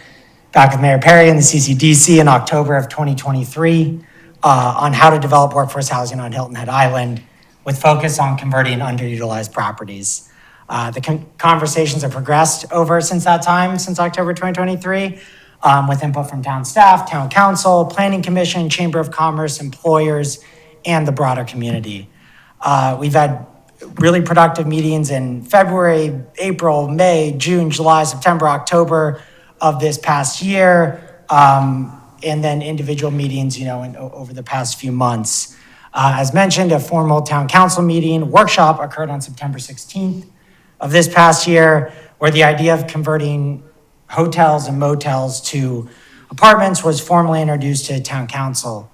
back with Mayor Perry and the CCDC in October of 2023 on how to develop workforce housing on Hilton Head Island with focus on converting underutilized properties. The conversations have progressed over since that time, since October 2023, with input from town staff, town council, planning commission, chamber of commerce, employers, and the broader community. We've had really productive meetings in February, April, May, June, July, September, October of this past year, and then individual meetings, over the past few months. As mentioned, a formal town council meeting workshop occurred on September 16th of this past year, where the idea of converting hotels and motels to apartments was formally introduced to town council.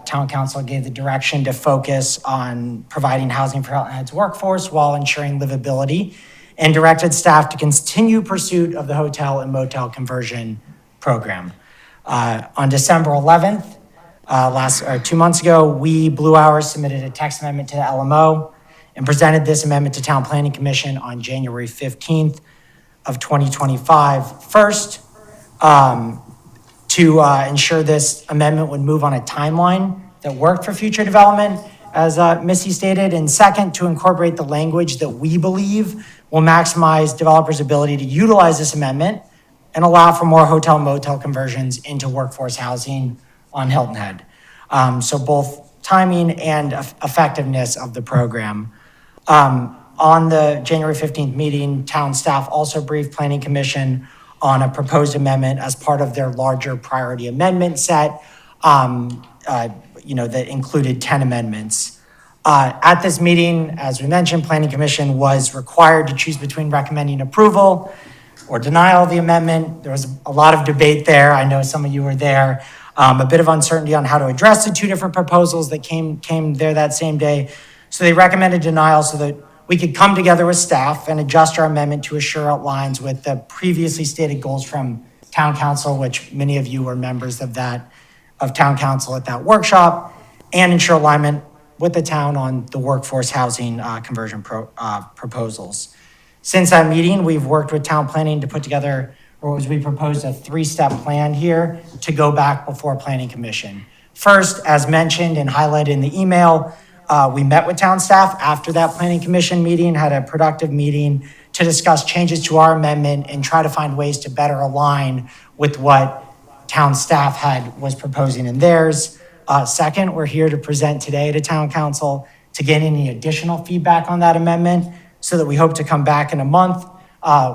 Town council gave the direction to focus on providing housing for Hilton Head's workforce while ensuring livability, and directed staff to continue pursuit of the hotel and motel conversion program. On December 11th, 2 months ago, we, Blue Hour, submitted a text amendment to the LMO and presented this amendment to Town Planning Commission on January 15th of 2025. First, to ensure this amendment would move on a timeline that worked for future development, as Missy stated, and second, to incorporate the language that we believe will maximize developers' ability to utilize this amendment and allow for more hotel motel conversions into workforce housing on Hilton Head. So both timing and effectiveness of the program. On the January 15th meeting, town staff also briefed Planning Commission on a proposed amendment as part of their larger priority amendment set, that included 10 amendments. At this meeting, as we mentioned, Planning Commission was required to choose between recommending approval or denial of the amendment. There was a lot of debate there. I know some of you were there. A bit of uncertainty on how to address the two different proposals that came there that same day. So they recommended denial so that we could come together with staff and adjust our amendment to assure it aligns with the previously stated goals from town council, which many of you were members of town council at that workshop, and ensure alignment with the town on the workforce housing conversion proposals. Since that meeting, we've worked with town planning to put together, or as we proposed, a 3-step plan here to go back before Planning Commission. First, as mentioned and highlighted in the email, we met with town staff after that Planning Commission meeting, had a productive meeting to discuss changes to our amendment and try to find ways to better align with what town staff was proposing in theirs. Second, we're here to present today to town council to get any additional feedback on that amendment so that we hope to come back in a month.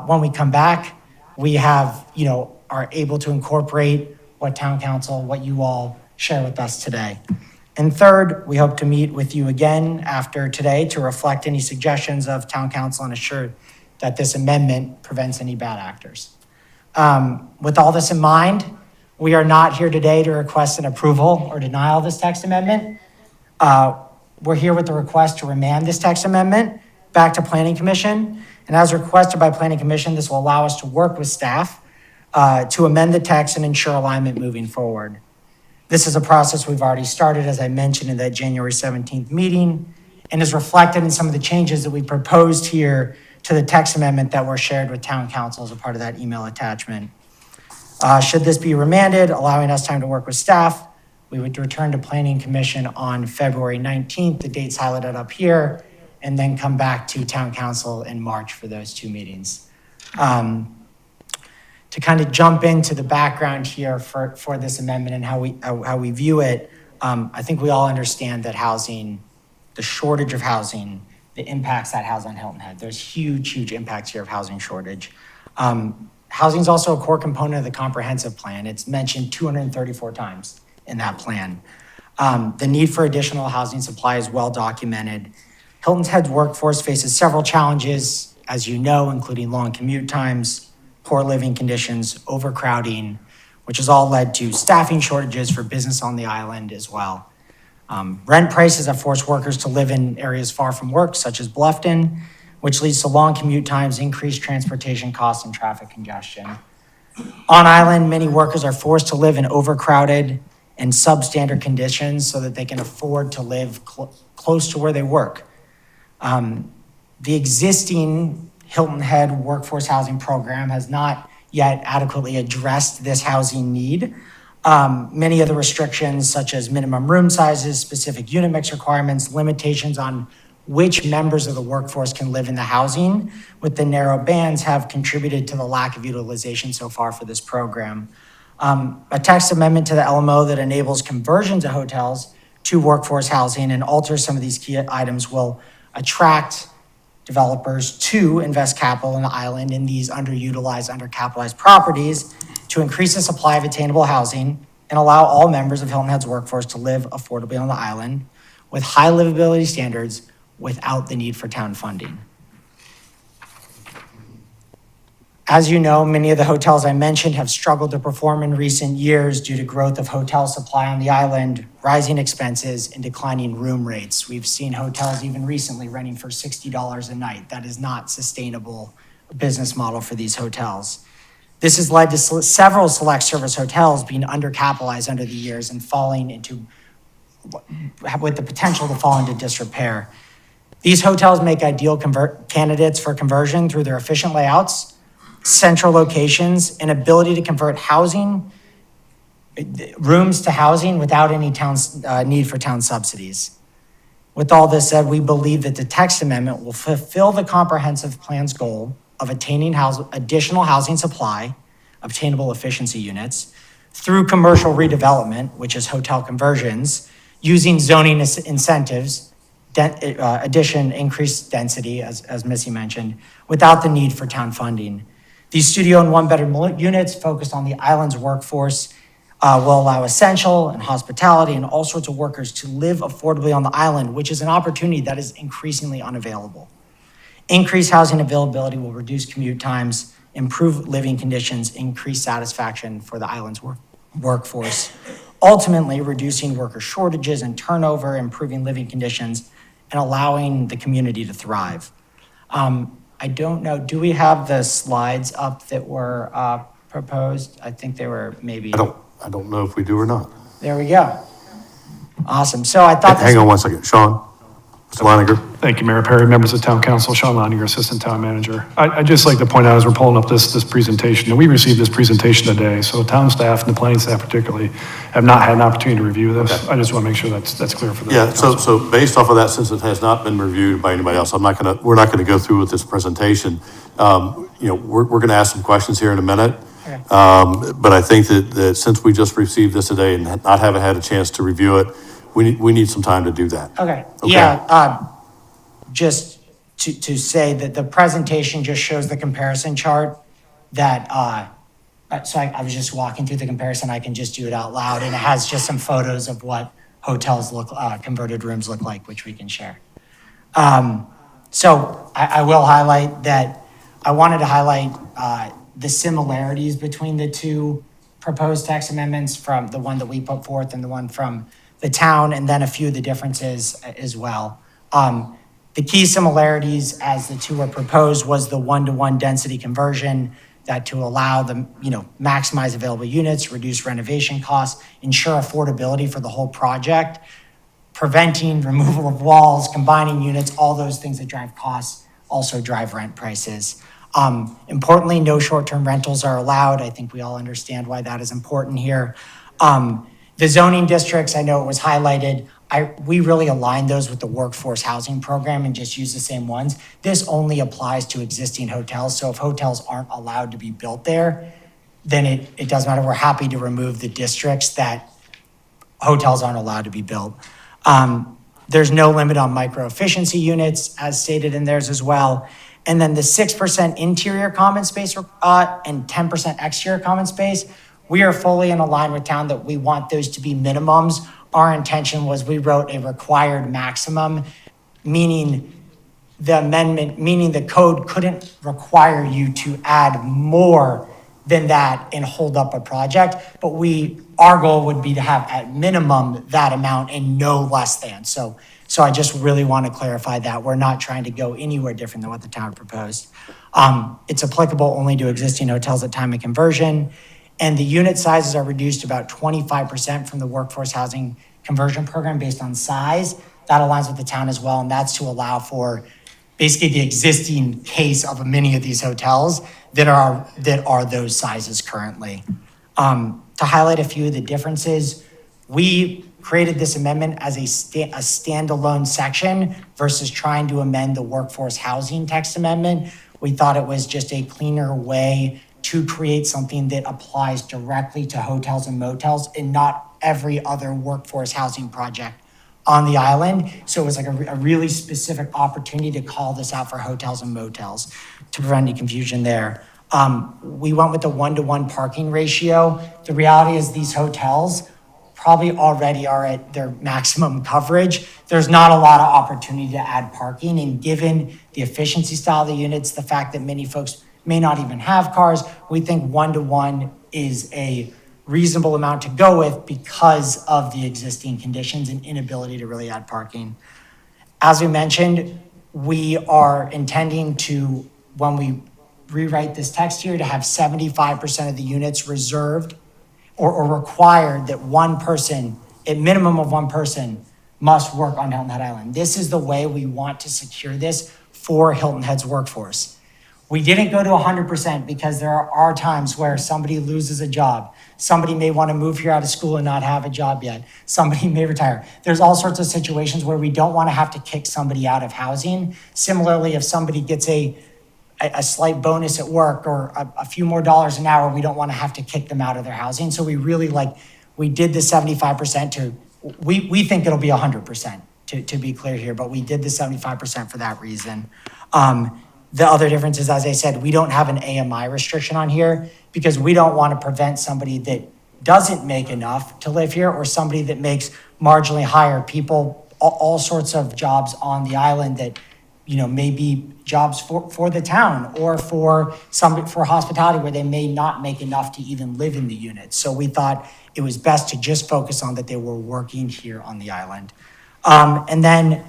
When we come back, we are able to incorporate what town council, what you all share with us today. And third, we hope to meet with you again after today to reflect any suggestions of town council and assure that this amendment prevents any bad actors. With all this in mind, we are not here today to request an approval or denial of this text amendment. we're here with the request to remand this text amendment back to Planning Commission. And as requested by Planning Commission, this will allow us to work with staff to amend the text and ensure alignment moving forward. This is a process we've already started, as I mentioned in that January 17th meeting, and is reflected in some of the changes that we proposed here to the text amendment that were shared with town council as a part of that email attachment. Should this be remanded, allowing us time to work with staff, we would return to Planning Commission on February 19th, the date's highlighted up here, and then come back to town council in March for those two meetings. To kind of jump into the background here for this amendment and how we view it, I think we all understand that housing, the shortage of housing, the impacts that has on Hilton Head. There's huge impacts here of housing shortage. Housing is also a core component of the comprehensive plan. It's mentioned 234 times in that plan. The need for additional housing supply is well documented. Hilton Head's workforce faces several challenges, as you know, including long commute times, poor living conditions, overcrowding, which has all led to staffing shortages for business on the island as well. Rent prices have forced workers to live in areas far from work, such as Bluffton, which leads to long commute times, increased transportation costs, and traffic congestion. On island, many workers are forced to live in overcrowded and substandard conditions so that they can afford to live close to where they work. The existing Hilton Head workforce housing program has not yet adequately addressed this housing need. Many of the restrictions, such as minimum room sizes, specific unit mix requirements, limitations on which members of the workforce can live in the housing with the narrow bands, have contributed to the lack of utilization so far for this program. A text amendment to the LMO that enables conversions of hotels to workforce housing and alters some of these key items will attract developers to invest capital in the island in these underutilized, undercapitalized properties to increase the supply of attainable housing and allow all members of Hilton Head's workforce to live affordably on the island with high livability standards without the need for town funding. As you know, many of the hotels I mentioned have struggled to perform in recent years due to growth of hotel supply on the island, rising expenses, and declining room rates. We've seen hotels even recently renting for $60 a night. That is not sustainable business model for these hotels. This has led to several select service hotels being undercapitalized under the years and falling into, with the potential to fall into disrepair. These hotels make ideal candidates for conversion through their efficient layouts, central locations, and ability to convert rooms to housing without any need for town subsidies. With all this said, we believe that the text amendment will fulfill the comprehensive plan's goal of attaining additional housing supply, obtainable efficiency units, through commercial redevelopment, which is hotel conversions, using zoning incentives, increased density, as Missy mentioned, without the need for town funding. These studio and one-bedroom units focused on the island's workforce will allow essential and hospitality and all sorts of workers to live affordably on the island, which is an opportunity that is increasingly unavailable. Increased housing availability will reduce commute times, improve living conditions, increase satisfaction for the island's workforce, ultimately reducing worker shortages and turnover, improving living conditions, and allowing the community to thrive. I don't know, do we have the slides up that were proposed? I think they were maybe. I don't know if we do or not. There we go. Awesome. So I thought. Hang on one second. Sean? Mr. Leininger? Thank you, Mayor Perry, members of Town Council, Sean Leininger, Assistant Town Manager. I'd just like to point out as we're pulling up this presentation, and we received this presentation today, so town staff and the planning staff particularly have not had an opportunity to review this. Okay. I just want to make sure that's clear for the council. So based off of that, since it has not been reviewed by anybody else, we're not gonna go through with this presentation. We're gonna ask some questions here in a minute. Okay. But I think that since we just received this today and not having had a chance to review it, we need some time to do that. Okay. Yeah, just to say that the presentation just shows the comparison chart that, so I was just walking through the comparison, I can just do it out loud, and it has just some photos of what hotels converted rooms look like, which we can share. So I will highlight that, I wanted to highlight the similarities between the two proposed text amendments, from the one that we put forth and the one from the town, and then a few of the differences as well. The key similarities as the two were proposed was the one-to-one density conversion, that to allow them, maximize available units, reduce renovation costs, ensure affordability for the whole project, preventing removal of walls, combining units, all those things that drive costs also drive rent prices. Importantly, no short-term rentals are allowed. I think we all understand why that is important here. The zoning districts, I know it was highlighted, we really align those with the workforce housing program and just use the same ones. This only applies to existing hotels, so if hotels aren't allowed to be built there, then it doesn't matter. We're happy to remove the districts that hotels aren't allowed to be built. There's no limit on micro-efficiency units, as stated in theirs as well. And then the 6% interior common space and 10% exterior common space, we are fully in line with town that we want those to be minimums. Our intention was we wrote a required maximum, meaning the code couldn't require you to add more than that and hold up a project. But our goal would be to have at minimum that amount and no less than. So I just really want to clarify that. We're not trying to go anywhere different than what the town proposed. It's applicable only to existing hotels at time of conversion. And the unit sizes are reduced about 25% from the workforce housing conversion program based on size. That aligns with the town as well, and that's to allow for basically the existing case of many of these hotels that are those sizes currently. To highlight a few of the differences, we created this amendment as a standalone section versus trying to amend the workforce housing text amendment. We thought it was just a cleaner way to create something that applies directly to hotels and motels and not every other workforce housing project on the island. So it was like a really specific opportunity to call this out for hotels and motels to prevent any confusion there. We went with the 1-to-1 parking ratio. The reality is these hotels probably already are at their maximum coverage. There's not a lot of opportunity to add parking, and given the efficiency style of the units, the fact that many folks may not even have cars, we think 1-to-1 is a reasonable amount to go with because of the existing conditions and inability to really add parking. As we mentioned, we are intending to, when we rewrite this text here, to have 75% of the units reserved or required that one person, a minimum of one person, must work on Hilton Head Island. This is the way we want to secure this for Hilton Head's workforce. We didn't go to 100% because there are times where somebody loses a job. Somebody may want to move here out of school and not have a job yet. Somebody may retire. There's all sorts of situations where we don't want to have to kick somebody out of housing. Similarly, if somebody gets a slight bonus at work or a few more dollars an hour, we don't want to have to kick them out of their housing. So we really we did the 75% we think it'll be 100% to be clear here, but we did the 75% for that reason. The other difference is, as I said, we don't have an AMI restriction on here because we don't want to prevent somebody that doesn't make enough to live here or somebody that makes marginally higher. People, all sorts of jobs on the island that, may be jobs for the town or for hospitality where they may not make enough to even live in the unit. So we thought it was best to just focus on that they were working here on the island. And then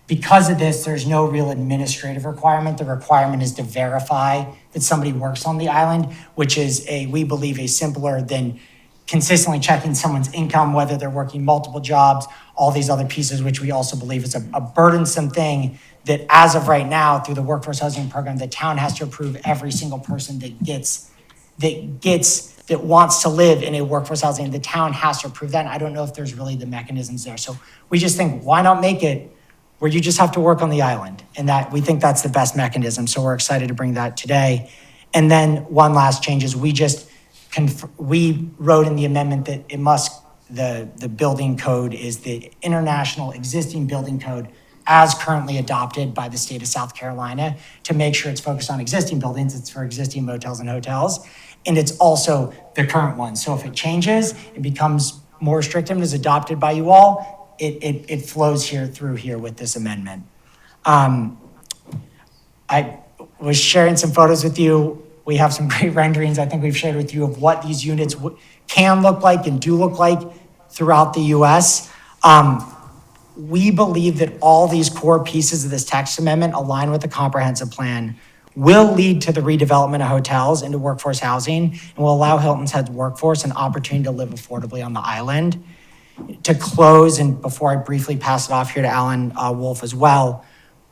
because of this, there's no real administrative requirement. The requirement is to verify that somebody works on the island, which is we believe a simpler than consistently checking someone's income, whether they're working multiple jobs, all these other pieces, which we also believe is a burdensome thing that as of right now, through the workforce housing program, the town has to approve every single person that wants to live in a workforce housing. The town has to approve that. And I don't know if there's really the mechanisms there. So we just think, why not make it where you just have to work on the island? And that we think that's the best mechanism. So we're excited to bring that today. And then one last change is we wrote in the amendment that the building code is the international existing building code as currently adopted by the state of South Carolina to make sure it's focused on existing buildings. It's for existing motels and hotels. And it's also the current one. So if it changes, it becomes more restrictive and is adopted by you all, it flows through here with this amendment. I was sharing some photos with you. We have some great renderings I think we've shared with you of what these units can look like and do look like throughout the US. We believe that all these core pieces of this text amendment align with the comprehensive plan, will lead to the redevelopment of hotels into workforce housing, and will allow Hilton's Head workforce an opportunity to live affordably on the island. To close, and before I briefly pass it off here to Alan Wolf as well,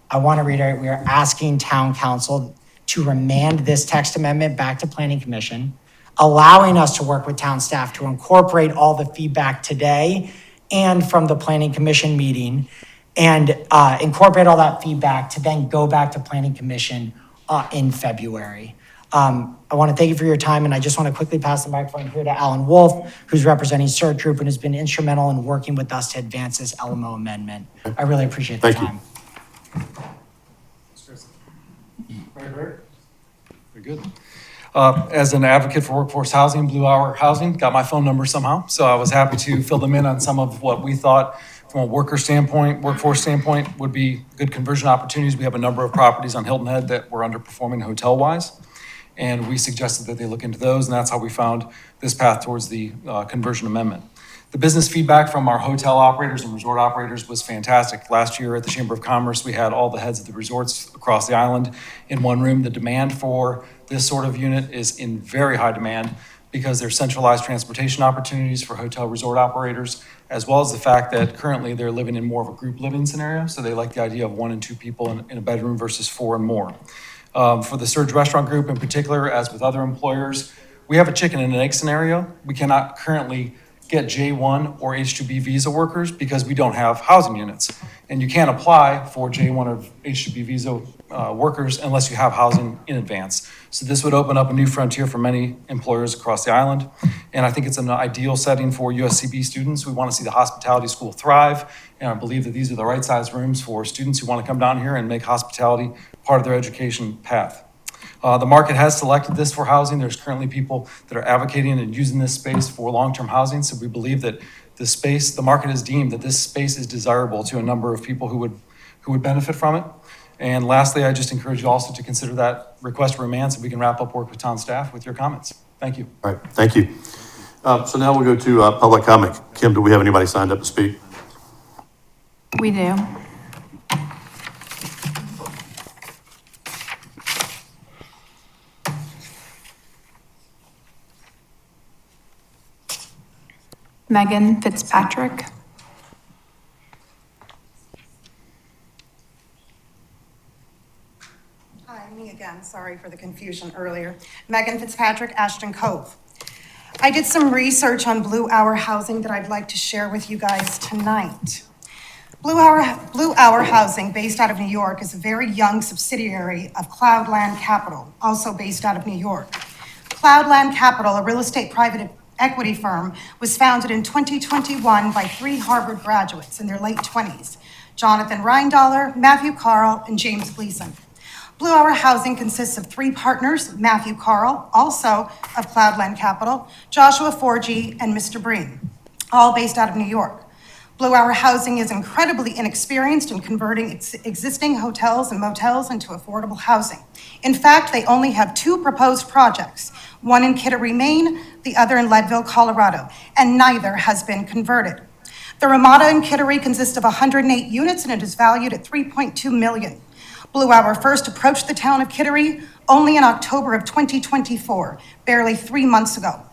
I want to reiterate, we are asking town council to remand this text amendment back to planning commission, allowing us to work with town staff to incorporate all the feedback today and from the planning commission meeting, and incorporate all that feedback to then go back to planning commission in February. I want to thank you for your time, and I just want to quickly pass the microphone here to Alan Wolf, who's representing CERT Group and has been instrumental in working with us to advance this LMO amendment. I really appreciate the time. Very good. As an advocate for workforce housing, Blue Hour Housing, got my phone number somehow, so I was happy to fill them in on some of what we thought from a worker standpoint, workforce standpoint, would be good conversion opportunities. We have a number of properties on Hilton Head that were underperforming hotel-wise, and we suggested that they look into those, and that's how we found this path towards the conversion amendment. The business feedback from our hotel operators and resort operators was fantastic. Last year at the Chamber of Commerce, we had all the heads of the resorts across the island in one room. The demand for this sort of unit is in very high demand because there's centralized transportation opportunities for hotel resort operators, as well as the fact that currently they're living in more of a group living scenario. So they like the idea of 1 and 2 people in a bedroom versus 4 and more. For the Surge Restaurant Group in particular, as with other employers, we have a chicken and an egg scenario. We cannot currently get J1 or H2B visa workers because we don't have housing units. And you can't apply for J1 or H2B visa workers unless you have housing in advance. So this would open up a new frontier for many employers across the island. And I think it's an ideal setting for USCB students. We want to see the hospitality school thrive. And I believe that these are the right size rooms for students who want to come down here and make hospitality part of their education path. The market has selected this for housing. There's currently people that are advocating and using this space for long-term housing. So we believe that the market has deemed that this space is desirable to a number of people who would benefit from it. And lastly, I just encourage you also to consider that request for remand so we can wrap up work with town staff with your comments. Thank you. All right, thank you. So now we'll go to public comment. Kim, do we have anybody signed up to speak? We do. Megan Fitzpatrick. Hi, me again. Sorry for the confusion earlier. Megan Fitzpatrick, Ashton Cove. I did some research on Blue Hour Housing that I'd like to share with you guys tonight. Blue Hour Housing, based out of New York, is a very young subsidiary of Cloudland Capital, also based out of New York. Cloudland Capital, a real estate private equity firm, was founded in 2021 by 3 Harvard graduates in their late 20s, Jonathan Reindaler, Matthew Carl, and James Gleason. Blue Hour Housing consists of 3 partners, Matthew Carl, also of Cloudland Capital, Joshua Forgy, and Mr. Breen, all based out of New York. Blue Hour Housing is incredibly inexperienced in converting existing hotels and motels into affordable housing. In fact, they only have 2 proposed projects, one in Kittery, Maine, the other in Leadville, Colorado, and neither has been converted. The Ramada in Kittery consists of 108 units and it is valued at $3.2 million. Blue Hour first approached the town of Kittery only in October of 2024, barely 3 months ago.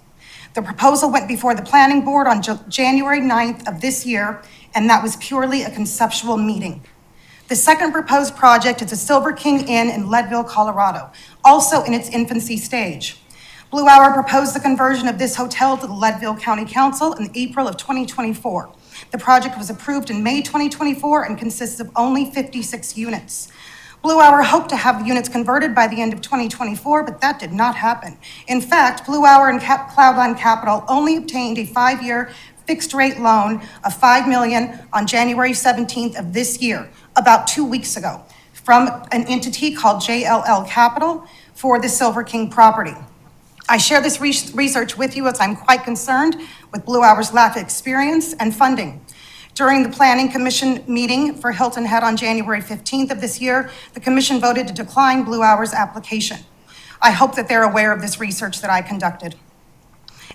The proposal went before the planning board on January 9th of this year, and that was purely a conceptual meeting. The second proposed project is the Silver King Inn in Leadville, Colorado, also in its infancy stage. Blue Hour proposed the conversion of this hotel to the Leadville County Council in April of 2024. The project was approved in May 2024 and consists of only 56 units. Blue Hour hoped to have the units converted by the end of 2024, but that did not happen. In fact, Blue Hour and Cloudland Capital only obtained a 5-year fixed rate loan of $5 million on January 17th of this year, about 2 weeks ago, from an entity called JLL Capital for the Silver King property. I share this research with you as I'm quite concerned with Blue Hour's lack of experience and funding. During the Planning Commission meeting for Hilton Head on January 15th of this year, the commission voted to decline Blue Hour's application. I hope that they're aware of this research that I conducted.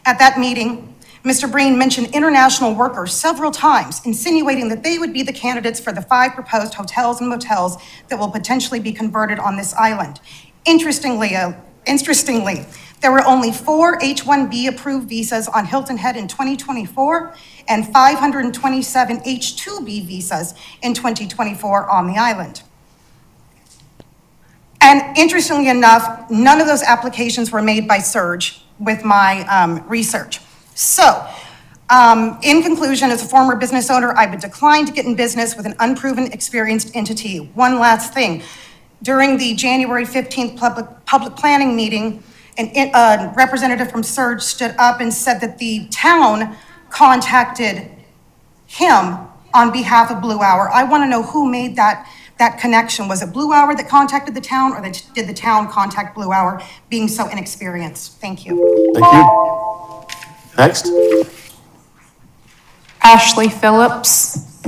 At that meeting, Mr. Breen mentioned international workers several times, insinuating that they would be the candidates for the 5 proposed hotels and motels that will potentially be converted on this island. Interestingly, there were only 4 H-1B approved visas on Hilton Head in 2024 and 527 H-2B visas in 2024 on the island. And interestingly enough, none of those applications were made by Surge with my research. So, in conclusion, as a former business owner, I would decline to get in business with an unproven, experienced entity. One last thing. During the January 15th public planning meeting, a representative from Surge stood up and said that the town contacted him on behalf of Blue Hour. I want to know who made that connection. Was it Blue Hour that contacted the town, or did the town contact Blue Hour, being so inexperienced? Thank you. Thank you. Next. Ashley Phillips.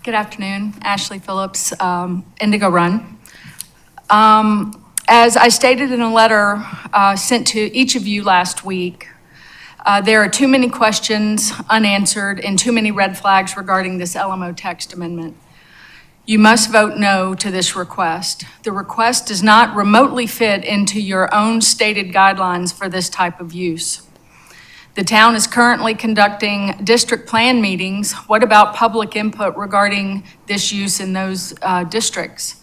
Good afternoon, Ashley Phillips, Indigo Run. As I stated in a letter sent to each of you last week, there are too many questions unanswered and too many red flags regarding this LMO text amendment. You must vote no to this request. The request does not remotely fit into your own stated guidelines for this type of use. The town is currently conducting district plan meetings. What about public input regarding this use in those districts?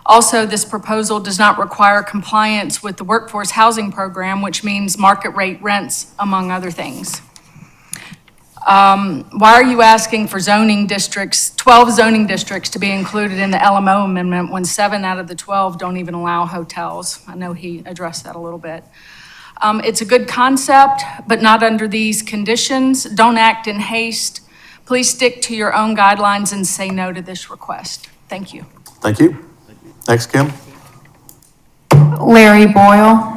Also, this proposal does not require compliance with the workforce housing program, which means market rate rents, among other things. Why are you asking for zoning districts, 12 zoning districts to be included in the LMO amendment when 7 out of the 12 don't even allow hotels? I know he addressed that a little bit. It's a good concept, but not under these conditions. Don't act in haste. Please stick to your own guidelines and say no to this request. Thank you. Thank you. Next, Kim. Larry Boyle.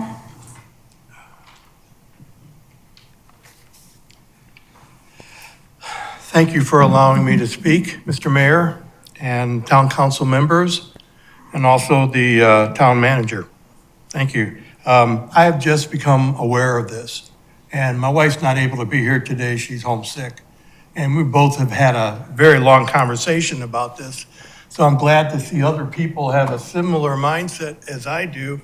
Thank you for allowing me to speak, Mr. Mayor and town council members, and also the town manager. Thank you. I have just become aware of this, and my wife's not able to be here today. She's homesick. And we both have had a very long conversation about this. So I'm glad to see other people have a similar mindset as I do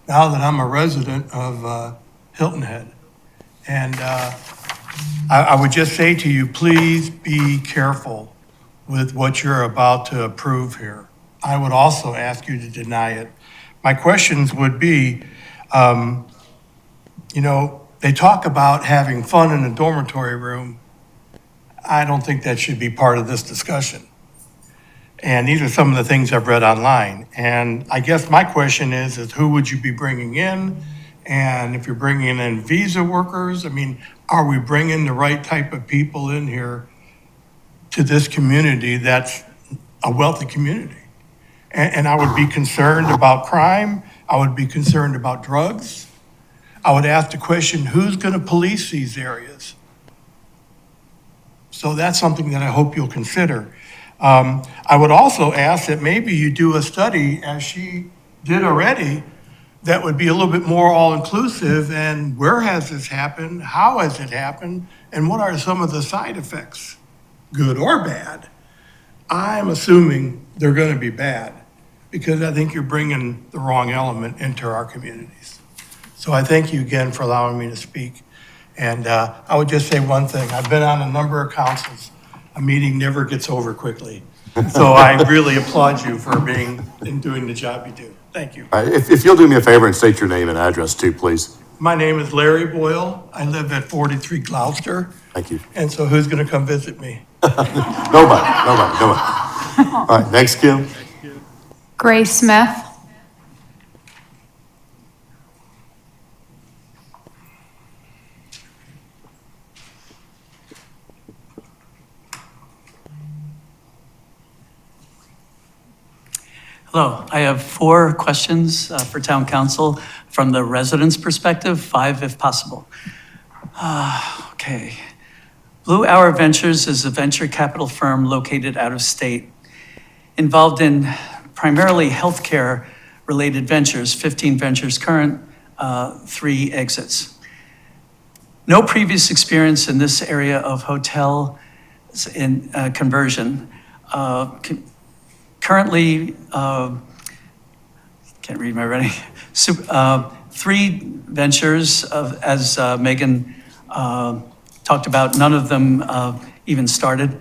now that I'm a resident of Hilton Head. And I would just say to you, please be careful with what you're about to approve here. I would also ask you to deny it. My questions would be, they talk about having fun in a dormitory room. I don't think that should be part of this discussion. And these are some of the things I've read online. And I guess my question is who would you be bringing in? And if you're bringing in visa workers, are we bringing the right type of people in here to this community that's a wealthy community? And I would be concerned about crime. I would be concerned about drugs. I would ask the question, who's going to police these areas? So that's something that I hope you'll consider. I would also ask that maybe you do a study, as she did already, that would be a little bit more all-inclusive, and where has this happened, how has it happened, and what are some of the side effects, good or bad? I'm assuming they're going to be bad, because I think you're bringing the wrong element into our communities. So I thank you again for allowing me to speak. And I would just say one thing. I've been on a number of councils. A meeting never gets over quickly. So I really applaud you for being and doing the job you do. Thank you. If you'll do me a favor and state your name and address too, please. My name is Larry Boyle. I live at 43 Gloucester. Thank you. And so who's going to come visit me? Nobody. All right, next, Kim. Gray Smith. Hello, I have 4 questions for town council from the residents' perspective, 5 if possible. Okay. Blue Hour Ventures is a venture capital firm located out of state, involved in primarily healthcare-related ventures, 15 ventures current, 3 exits. No previous experience in this area of hotel in conversion. Currently, can't read my writing. 3 ventures, as Megan talked about, none of them even started.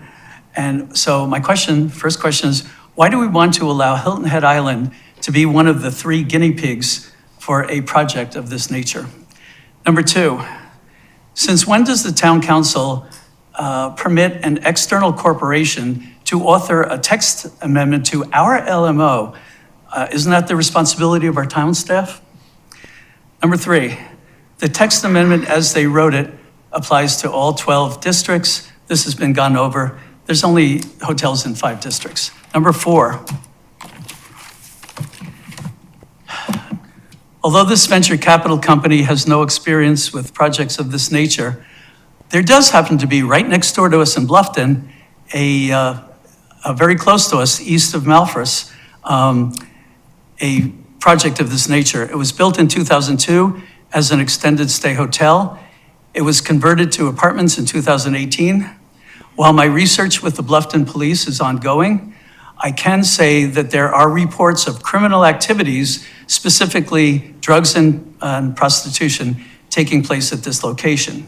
And so my first question is, why do we want to allow Hilton Head Island to be one of the 3 guinea pigs for a project of this nature? Number 2, since when does the town council permit an external corporation to author a text amendment to our LMO? Isn't that the responsibility of our town staff? Number 3, the text amendment as they wrote it applies to all 12 districts. This has been gone over. There's only hotels in 5 districts. Number 4, although this venture capital company has no experience with projects of this nature, there does happen to be right next door to us in Bluffton, a very close to us, east of Malfris, a project of this nature. It was built in 2002 as an extended stay hotel. It was converted to apartments in 2018. While my research with the Bluffton Police is ongoing, I can say that there are reports of criminal activities, specifically drugs and prostitution, taking place at this location.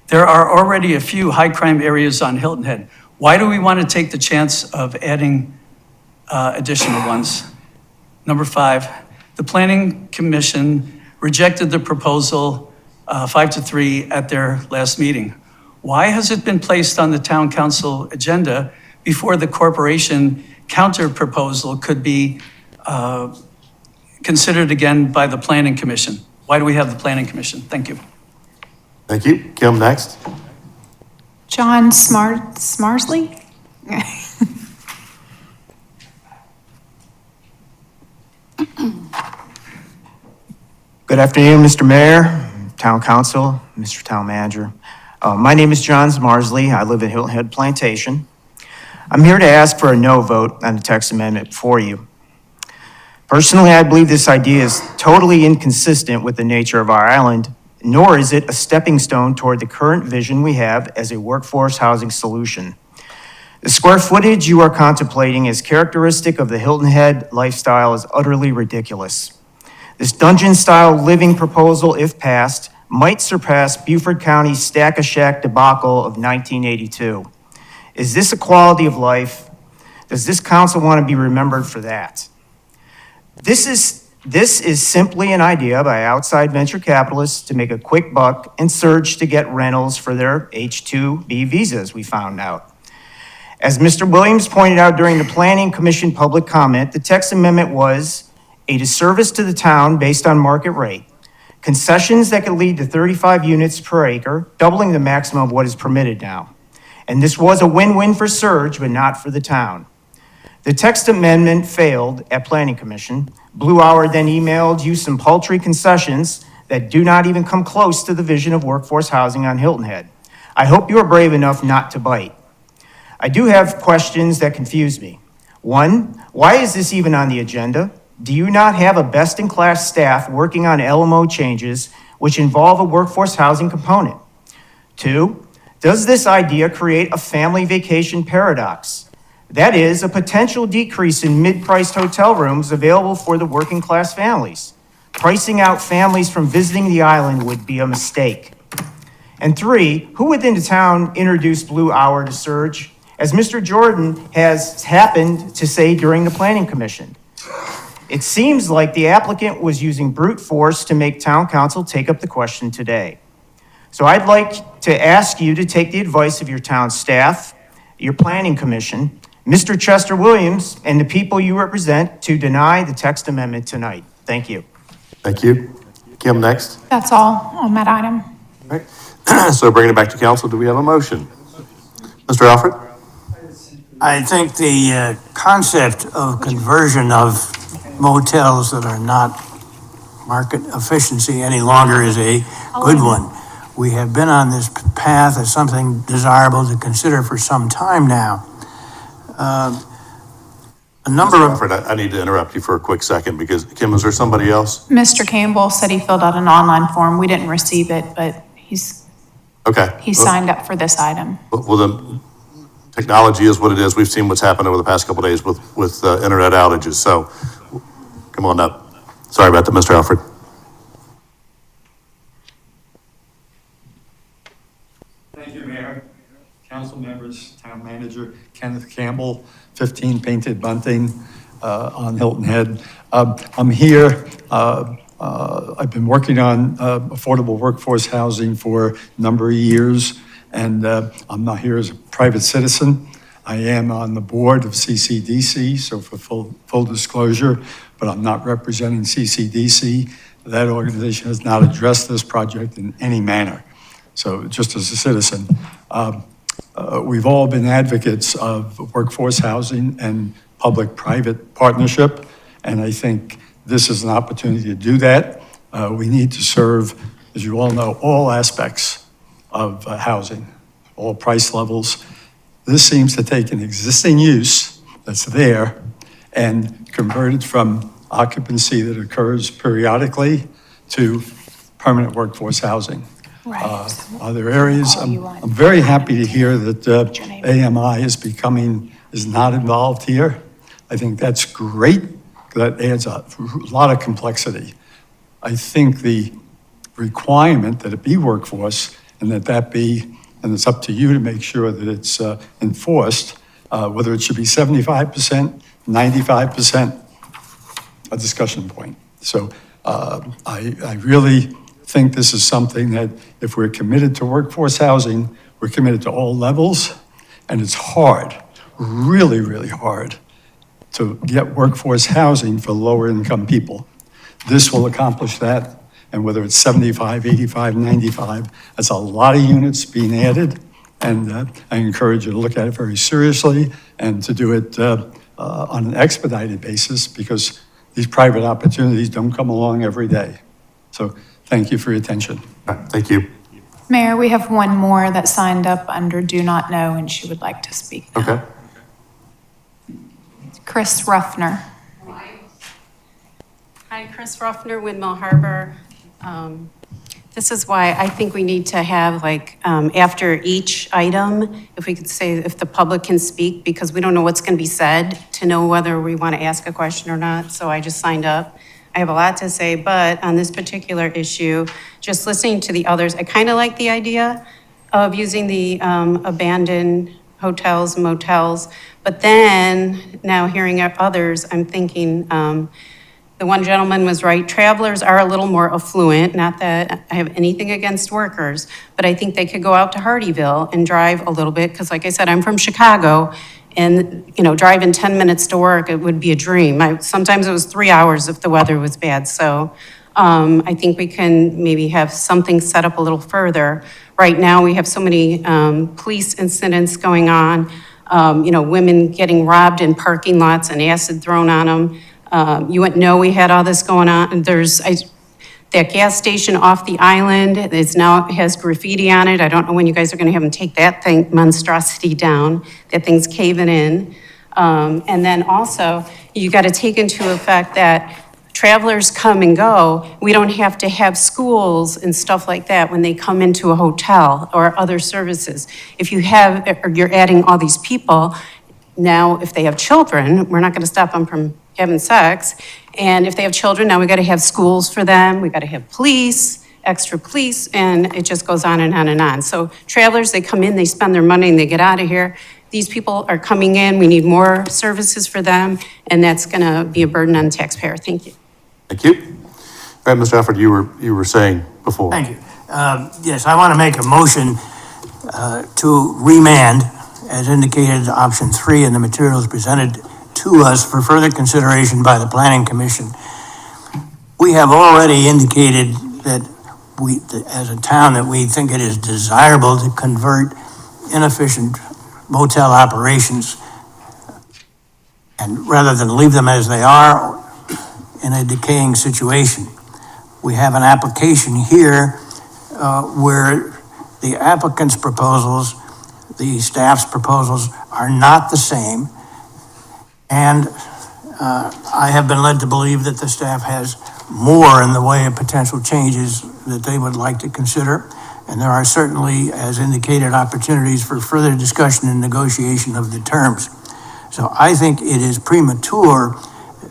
There are already a few high crime areas on Hilton Head. Why do we want to take the chance of adding additional ones? Number 5, the Planning Commission rejected the proposal 5-3 at their last meeting. Why has it been placed on the town council agenda before the corporation counter proposal could be considered again by the Planning Commission? Why do we have the Planning Commission? Thank you. Thank you. Kim, next. John Smarsley? Good afternoon, Mr. Mayor, Town Council, Mr. Town Manager. My name is John Smarsley. I live at Hilton Head Plantation. I'm here to ask for a no vote on the text amendment before you. Personally, I believe this idea is totally inconsistent with the nature of our island, nor is it a stepping stone toward the current vision we have as a workforce housing solution. The square footage you are contemplating as characteristic of the Hilton Head lifestyle is utterly ridiculous. This dungeon-style living proposal, if passed, might surpass Beaufort County's Stack-a-Shack debacle of 1982. Is this a quality of life? Does this council want to be remembered for that? This is simply an idea by outside venture capitalists to make a quick buck and surge to get rentals for their H-2B visas, we found out. As Mr. Williams pointed out during the Planning Commission public comment, the text amendment was a disservice to the town based on market rate. Concessions that could lead to 35 units per acre, doubling the maximum of what is permitted now. And this was a win-win for Surge, but not for the town. The text amendment failed at Planning Commission. Blue Hour then emailed you some paltry concessions that do not even come close to the vision of workforce housing on Hilton Head. I hope you are brave enough not to bite. I do have questions that confuse me. 1, why is this even on the agenda? Do you not have a best-in-class staff working on LMO changes which involve a workforce housing component? 2, does this idea create a family vacation paradox? That is, a potential decrease in mid-priced hotel rooms available for the working-class families. Pricing out families from visiting the island would be a mistake. And 3, who within the town introduced Blue Hour to Surge, as Mr. Jordan has happened to say during the Planning Commission? It seems like the applicant was using brute force to make town council take up the question today. So I'd like to ask you to take the advice of your town staff, your Planning Commission, Mr. Chester Williams, and the people you represent to deny the text amendment tonight. Thank you. Thank you. Kim, next. That's all on that item. All right. So bringing it back to council, do we have a motion? Mr. Alfred? I think the concept of conversion of motels that are not market efficiency any longer is a good one. We have been on this path as something desirable to consider for some time now. A number of, Alfred, I need to interrupt you for a quick second because, Kim, is there somebody else? Mr. Campbell said he filled out an online form. We didn't receive it, but Okay. he signed up for this item. Well, then, technology is what it is. We've seen what's happened over the past couple of days with internet outages, so come on up. Sorry about that, Mr. Alfred. Thank you, Mayor, council members, town manager, Kenneth Campbell, 15 Painted Bunting on Hilton Head. I'm here, I've been working on affordable workforce housing for a number of years, and I'm not here as a private citizen. I am on the board of CCDC, so for full disclosure, but I'm not representing CCDC. That organization has not addressed this project in any manner. So just as a citizen, we've all been advocates of workforce housing and public-private partnership, and I think this is an opportunity to do that. We need to serve, as you all know, all aspects of housing, all price levels. This seems to take an existing use that's there and convert it from occupancy that occurs periodically to permanent workforce housing. Are there areas, I'm very happy to hear that AMI is not involved here. I think that's great. That adds a lot of complexity. I think the requirement that it be workforce and that be, and it's up to you to make sure that it's enforced, whether it should be 75%, 95%, a discussion point. So I really think this is something that if we're committed to workforce housing, we're committed to all levels, and it's hard, really, really hard to get workforce housing for lower income people. This will accomplish that, and whether it's 75, 85, 95, that's a lot of units being added, and I encourage you to look at it very seriously and to do it on an expedited basis because these private opportunities don't come along every day. So thank you for your attention. Thank you. Mayor, we have one more that signed up under Do Not Know, and she would like to speak now. Okay. Chris Ruffner. Hi, Chris Ruffner, Windmill Harbor. This is why I think we need to have, like, after each item, if we could say if the public can speak, because we don't know what's going to be said to know whether we want to ask a question or not. So I just signed up. I have a lot to say, but on this particular issue, just listening to the others, I kind of like the idea of using the abandoned hotels, motels, but then now hearing others, I'm thinking, the one gentleman was right. Travelers are a little more affluent, not that I have anything against workers, but I think they could go out to Hardeeville and drive a little bit, because like I said, I'm from Chicago, and, you know, driving 10 minutes to work, it would be a dream. Sometimes it was 3 hours if the weather was bad, so I think we can maybe have something set up a little further. Right now, we have so many police incidents going on, you know, women getting robbed in parking lots and acid thrown on them. You wouldn't know we had all this going on. That gas station off the island, has graffiti on it. I don't know when you guys are gonna have them take that monstrosity down. That thing's caving in. And then also, you gotta take into effect that travelers come and go. We don't have to have schools and stuff like that when they come into a hotel or other services. If you or you're adding all these people, now if they have children, we're not gonna stop them from having sex. And if they have children, now we gotta have schools for them, we gotta have police, extra police, and it just goes on and on and on. So travelers, they come in, they spend their money, and they get out of here. These people are coming in, we need more services for them, and that's gonna be a burden on the taxpayer. Thank you. Thank you. All right, Mr. Alfred, you were saying before. Thank you. Yes, I want to make a motion to remand, as indicated, option 3 in the materials presented to us for further consideration by the Planning Commission. We have already indicated that as a town, that we think it is desirable to convert inefficient motel operations, and rather than leave them as they are in a decaying situation. We have an application here where the applicant's proposals, the staff's proposals are not the same, and I have been led to believe that the staff has more in the way of potential changes that they would like to consider. And there are certainly, as indicated, opportunities for further discussion and negotiation of the terms. So I think it is premature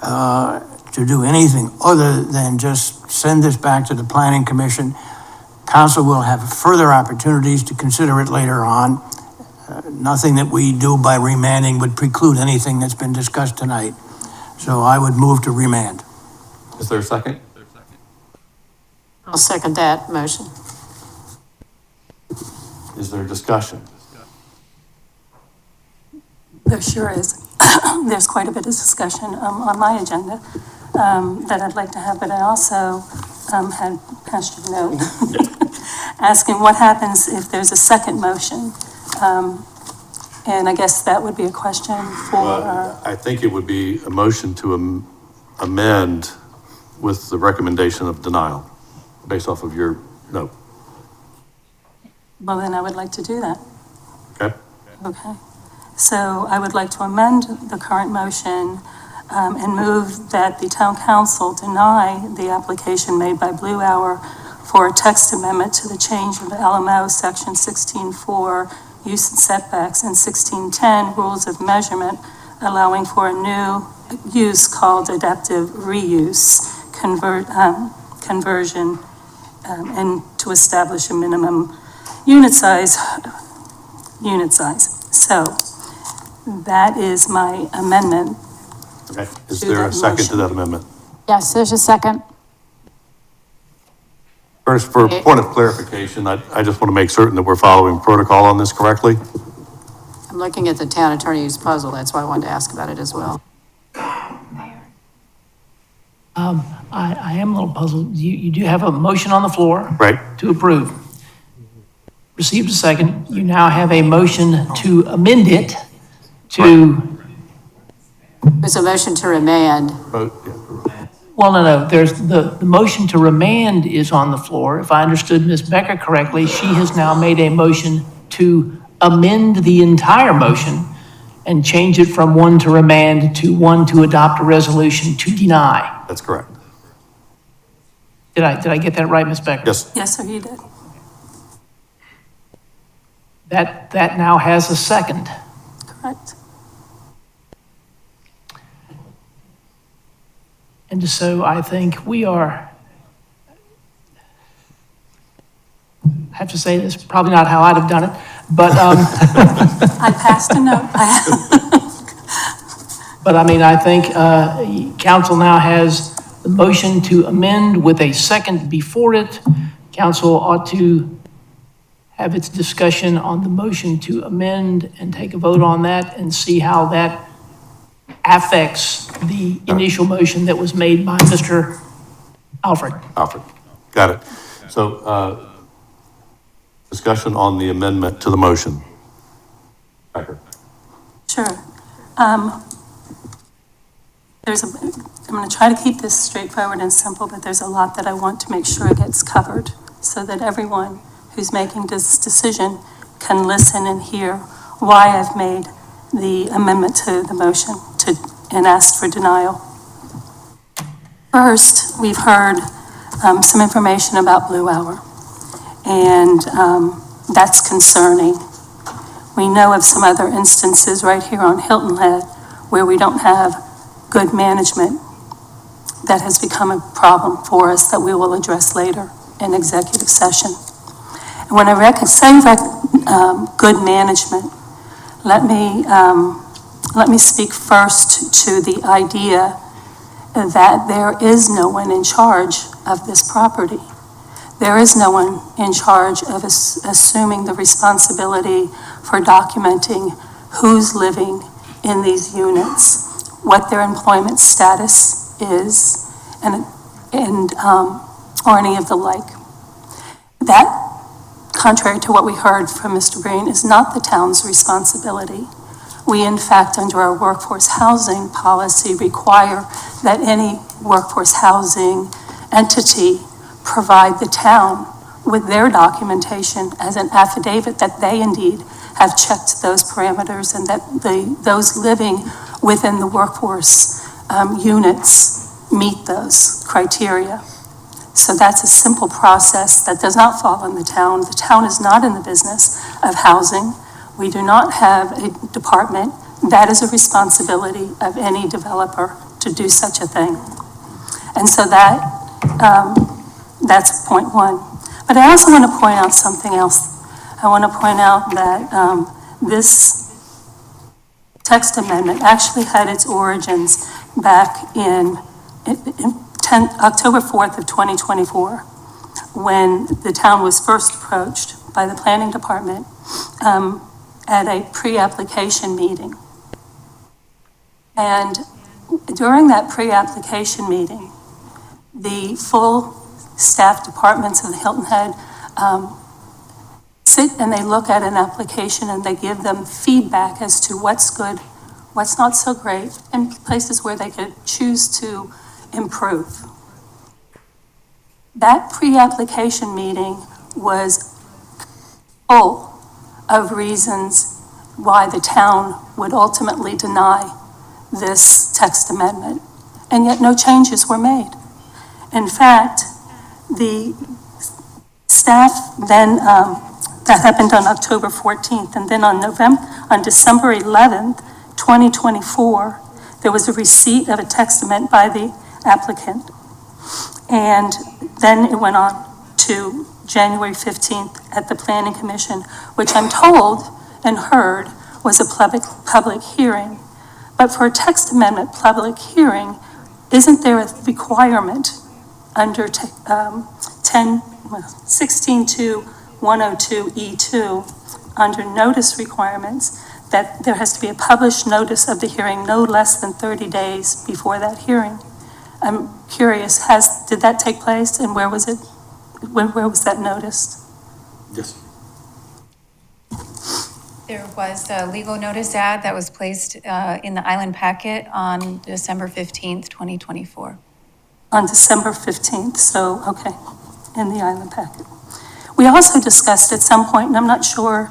to do anything other than just send this back to the Planning Commission. Council will have further opportunities to consider it later on. Nothing that we do by remanding would preclude anything that's been discussed tonight. So I would move to remand. Is there a second? I'll second that motion. Is there discussion? There sure is. There's quite a bit of discussion on my agenda that I'd like to have, but I also had passed you a note asking what happens if there's a second motion. And I guess that would be a question for... Well, I think it would be a motion to amend with the recommendation of denial, based off of your note. Well, then I would like to do that. Okay? Okay. So I would like to amend the current motion and move that the town council deny the application made by Blue Hour for a text amendment to the change of the LMO section 16.4 use and setbacks and 16.10 rules of measurement, allowing for a new use called adaptive reuse conversion and to establish a minimum unit size. So that is my amendment. Okay. Is there a second to that amendment? Yes, there's a second. First, for a point of clarification, I just want to make certain that we're following protocol on this correctly. I'm looking at the town attorney's puzzle. That's why I wanted to ask about it as well. I am a little puzzled. You do have a motion on the floor. Right. To approve. Received a second. You now have a motion to amend it to... It's a motion to remand. Well, no. There's the motion to remand is on the floor. If I understood Ms. Becker correctly, she has now made a motion to amend the entire motion and change it from one to remand to one to adopt a resolution to deny. That's correct. Did I get that right, Ms. Becker? Yes. Yes, sir, you did. That now has a second. Correct. And so I think we are, I have to say this, probably not how I'd have done it, but I passed a note. but I mean, I think council now has the motion to amend with a second before it. Council ought to have its discussion on the motion to amend and take a vote on that and see how that affects the initial motion that was made by Mr. Alfred. Got it. So, discussion on the amendment to the motion. Becker. Sure. I'm going to try to keep this straightforward and simple, but there's a lot that I want to make sure gets covered so that everyone who's making this decision can listen and hear why I've made the amendment to the motion and ask for denial. First, we've heard some information about Blue Hour, and that's concerning. We know of some other instances right here on Hilton Head where we don't have good management. That has become a problem for us that we will address later in executive session. And when I say good management, let me speak first to the idea that there is no one in charge of this property. There is no one in charge of assuming the responsibility for documenting who's living in these units, what their employment status is, or any of the like. That, contrary to what we heard from Mr. Breen, is not the town's responsibility. We, in fact, under our workforce housing policy, require that any workforce housing entity provide the town with their documentation as an affidavit that they indeed have checked those parameters and that those living within the workforce units meet those criteria. So that's a simple process that does not fall on the town. The town is not in the business of housing. We do not have a department. That is a responsibility of any developer to do such a thing. And so that's point one. But I also want to point out something else. I want to point out that this text amendment actually had its origins back in October 4th of 2024, when the town was first approached by the planning department at a pre-application meeting. And during that pre-application meeting, the full staff departments of the Hilton Head sit and they look at an application and they give them feedback as to what's good, what's not so great, and places where they could choose to improve. That pre-application meeting was full of reasons why the town would ultimately deny this text amendment, and yet no changes were made. In fact, the staff then, that happened on October 14th, and then on December 11th, 2024, there was a receipt of a text amendment by the applicant. And then it went on to January 15th at the Planning Commission, which I'm told and heard was a public hearing. But for a text amendment public hearing, isn't there a requirement under 16.2.102E2 under notice requirements that there has to be a published notice of the hearing no less than 30 days before that hearing? I'm curious, did that take place, and where was it? Where was that noticed? Yes. There was a legal notice ad that was placed in the Island packet on December 15th, 2024. On December 15th, so, okay, in the Island packet. We also discussed at some point, and I'm not sure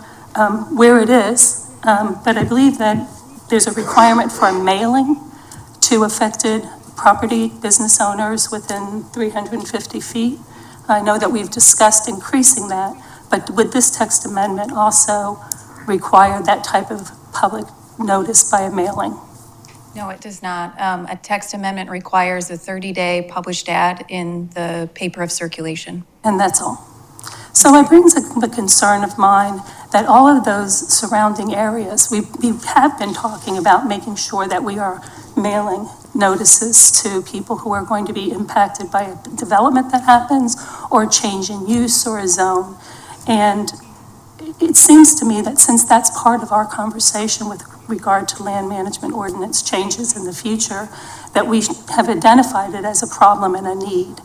where it is, but I believe that there's a requirement for a mailing to affected property business owners within 350 feet. I know that we've discussed increasing that, but would this text amendment also require that type of public notice by a mailing? No, it does not. A text amendment requires a 30-day published ad in the paper of circulation. And that's all. So it brings the concern of mine that all of those surrounding areas, we have been talking about making sure that we are mailing notices to people who are going to be impacted by a development that happens or a change in use or a zone. And it seems to me that since that's part of our conversation with regard to land management ordinance changes in the future, that we have identified it as a problem and a need.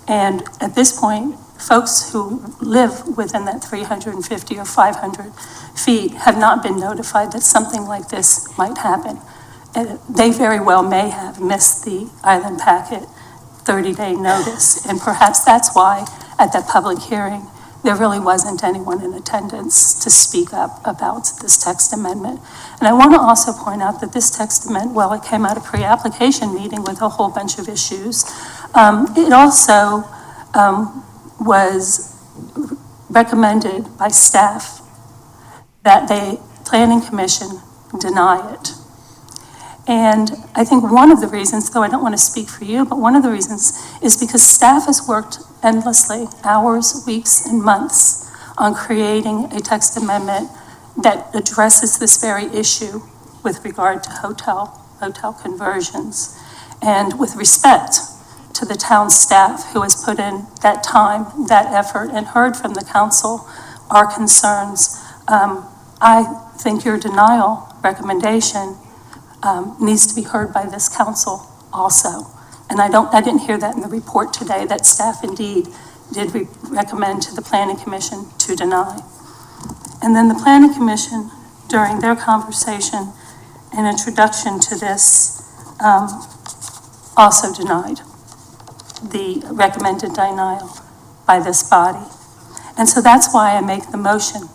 And at this point, folks who live within that 350 or 500 feet have not been notified that something like this might happen. They very well may have missed the Island packet 30-day notice. And perhaps that's why at that public hearing, there really wasn't anyone in attendance to speak up about this text amendment. And I want to also point out that this text amendment, well, it came out of pre-application meeting with a whole bunch of issues. It also was recommended by staff that the Planning Commission deny it. And I think one of the reasons, though I don't want to speak for you, but one of the reasons is because staff has worked endlessly, hours, weeks, and months on creating a text amendment that addresses this very issue with regard to hotel conversions. And with respect to the town staff who has put in that time, that effort, and heard from the council our concerns, I think your denial recommendation needs to be heard by this council also. And I didn't hear that in the report today, that staff indeed did recommend to the Planning Commission to deny. And then the Planning Commission, during their conversation and introduction to this, also denied the recommended denial by this body. And so that's why I make the motion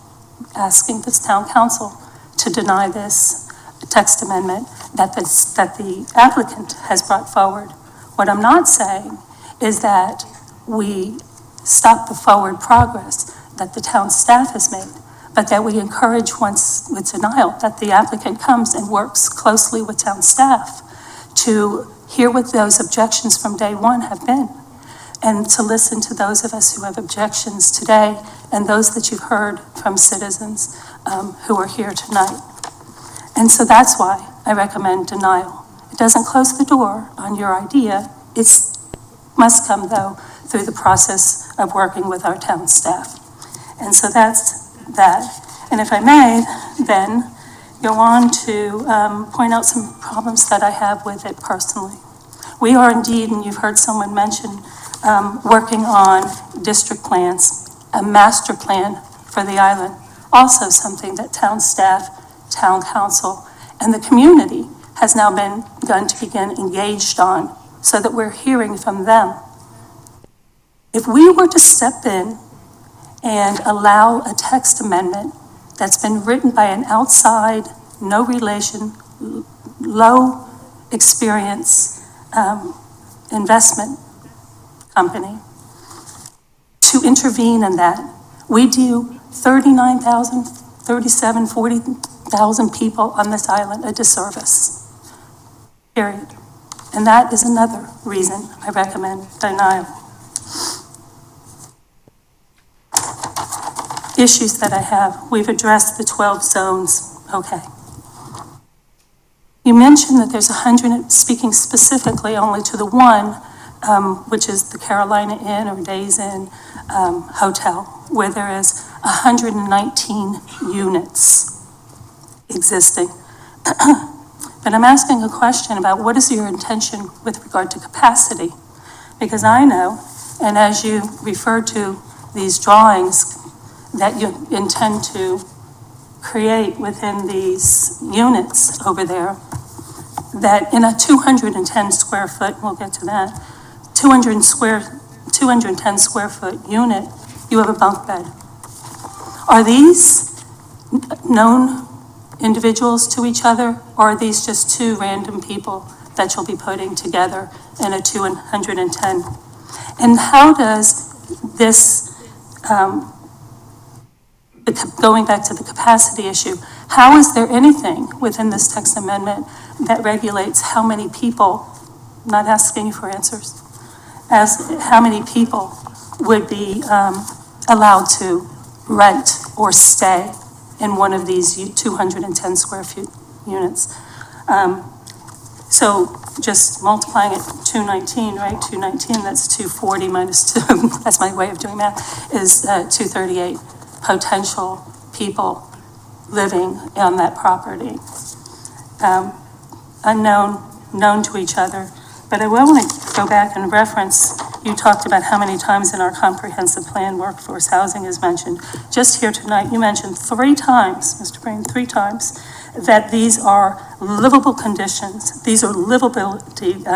asking this town council to deny this text amendment that the applicant has brought forward. What I'm not saying is that we stop the forward progress that the town staff has made, but that we encourage, once with denial, that the applicant comes and works closely with town staff to hear what those objections from day one have been, and to listen to those of us who have objections today and those that you've heard from citizens who are here tonight. And so that's why I recommend denial. It doesn't close the door on your idea. It must come, though, through the process of working with our town staff. And so that's that. And if I may, then go on to point out some problems that I have with it personally. We are indeed, and you've heard someone mention, working on district plans, a master plan for the island, also something that town staff, town council, and the community has now begun to begin engaged on, so that we're hearing from them. If we were to step in and allow a text amendment that's been written by an outside, no relation, low experience investment company to intervene in that, we do 39,000, 37, 40,000 people on this island a disservice, period. And that is another reason I recommend denial. Issues that I have, we've addressed the 12 zones, okay. You mentioned that there's 100, speaking specifically only to the one, which is the Carolina Inn or Days Inn Hotel, where there is 119 units existing. But I'm asking a question about what is your intention with regard to capacity? Because I know, and as you referred to these drawings that you intend to create within these units over there, that in a 210 square foot, we'll get to that, 210 square foot unit, you have a bunk bed. Are these known individuals to each other, or are these just two random people that you'll be putting together in a 210? And how does this, going back to the capacity issue, how is there anything within this text amendment that regulates how many people, not asking you for answers, as how many people would be allowed to rent or stay in one of these 210 square feet units? So just multiplying it 219, right? 219, that's 240 minus 2, that's my way of doing math, is 238 potential people living on that property. Unknown, known to each other. But I want to go back and reference, you talked about how many times in our comprehensive plan workforce housing is mentioned. Just here tonight, you mentioned 3 times, Mr. Brain, 3 times, that these are livable conditions. These are livability,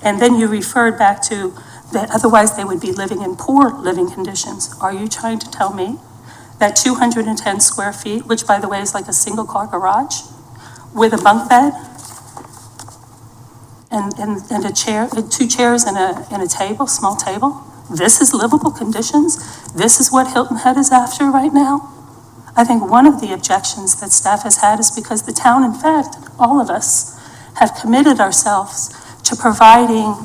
and then you referred back to that otherwise they would be living in poor living conditions. Are you trying to tell me that 210 square feet, which by the way is like a single car garage, with a bunk bed, and a chair, 2 chairs and a table, small table, this is livable conditions? This is what Hilton Head is after right now? I think one of the objections that staff has had is because the town, in fact, all of us, have committed ourselves to providing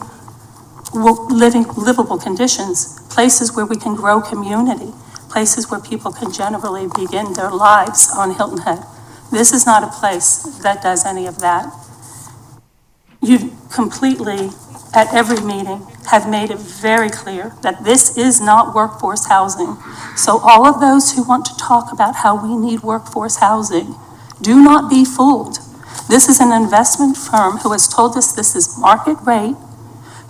livable conditions, places where we can grow community, places where people can generally begin their lives on Hilton Head. This is not a place that does any of that. You completely, at every meeting, have made it very clear that this is not workforce housing. So all of those who want to talk about how we need workforce housing, do not be fooled. This is an investment firm who has told us this is market rate,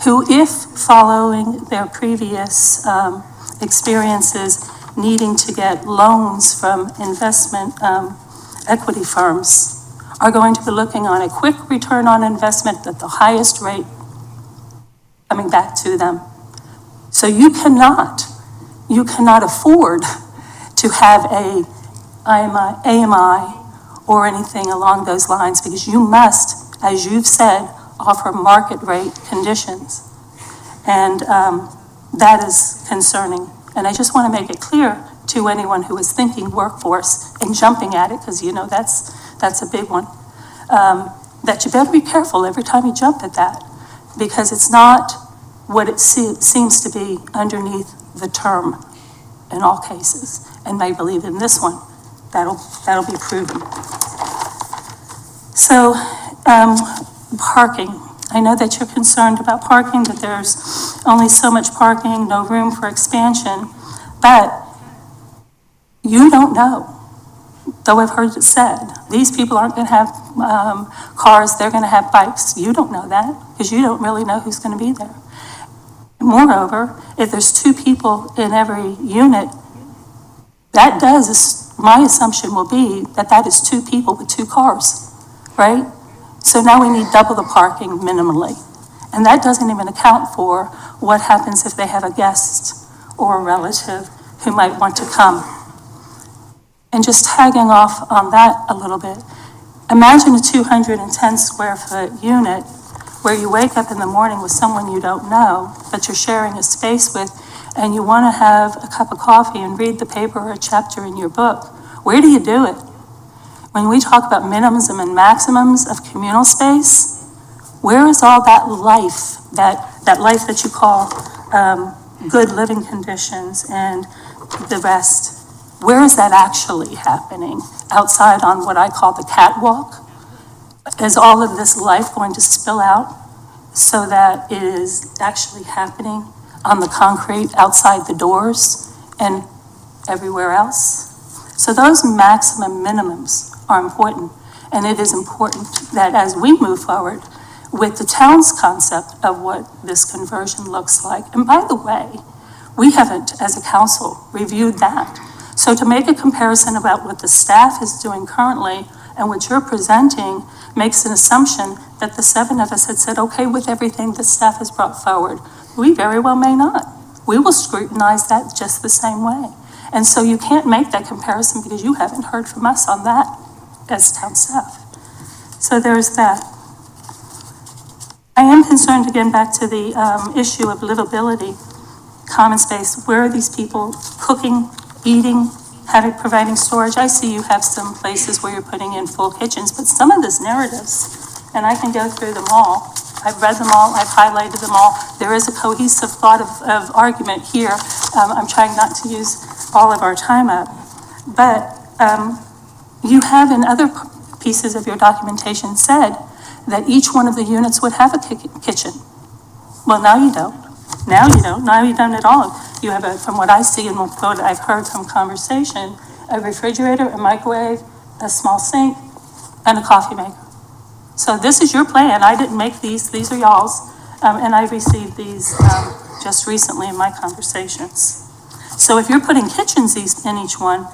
who, if following their previous experiences, needing to get loans from investment equity firms, are going to be looking on a quick return on investment at the highest rate coming back to them. So you cannot afford to have a AMI or anything along those lines, because you must, as you've said, offer market rate conditions. And that is concerning. And I just want to make it clear to anyone who is thinking workforce and jumping at it, because that's a big one, that you better be careful every time you jump at that, because it's not what it seems to be underneath the term in all cases. And I believe in this one, that'll be proven. So, parking. I know that you're concerned about parking, that there's only so much parking, no room for expansion, but you don't know. Though I've heard it said, these people aren't going to have cars, they're going to have bikes. You don't know that, because you don't really know who's going to be there. Moreover, if there's 2 people in every unit, that my assumption will be that is 2 people with 2 cars, right? So now we need double the parking minimally. And that doesn't even account for what happens if they have a guest or a relative who might want to come. And just tagging off on that a little bit, imagine a 210 square foot unit where you wake up in the morning with someone you don't know, but you're sharing a space with, and you want to have a cup of coffee and read the paper or a chapter in your book. Where do you do it? When we talk about minimums and maximums of communal space, where is all that life, that life that you call good living conditions and the rest? Where is that actually happening? Outside on what I call the catwalk? Is all of this life going to spill out so that it is actually happening on the concrete outside the doors and everywhere else? So those maximum minimums are important. And it is important that as we move forward with the town's concept of what this conversion looks like, and by the way, we haven't, as a council, reviewed that. So to make a comparison about what the staff is doing currently and what you're presenting makes an assumption that the 7 of us had said, okay, with everything the staff has brought forward. We very well may not. We will scrutinize that just the same way. And so you can't make that comparison because you haven't heard from us on that as town staff. So there's that. I am concerned, again, back to the issue of livability, common space. Where are these people cooking, eating, providing storage? I see you have some places where you're putting in full kitchens, but some of these narratives, and I can go through them all. I've read them all, I've highlighted them all. There is a cohesive thought of argument here. I'm trying not to use all of our time up. But you have in other pieces of your documentation said that each one of the units would have a kitchen. Well, now you don't. Now you don't. Now you don't at all. You have, from what I see and what I've heard from conversation, a refrigerator, a microwave, a small sink, and a coffee maker. So this is your plan. I didn't make these. These are y'all's. And I received these just recently in my conversations. So if you're putting kitchens in each one,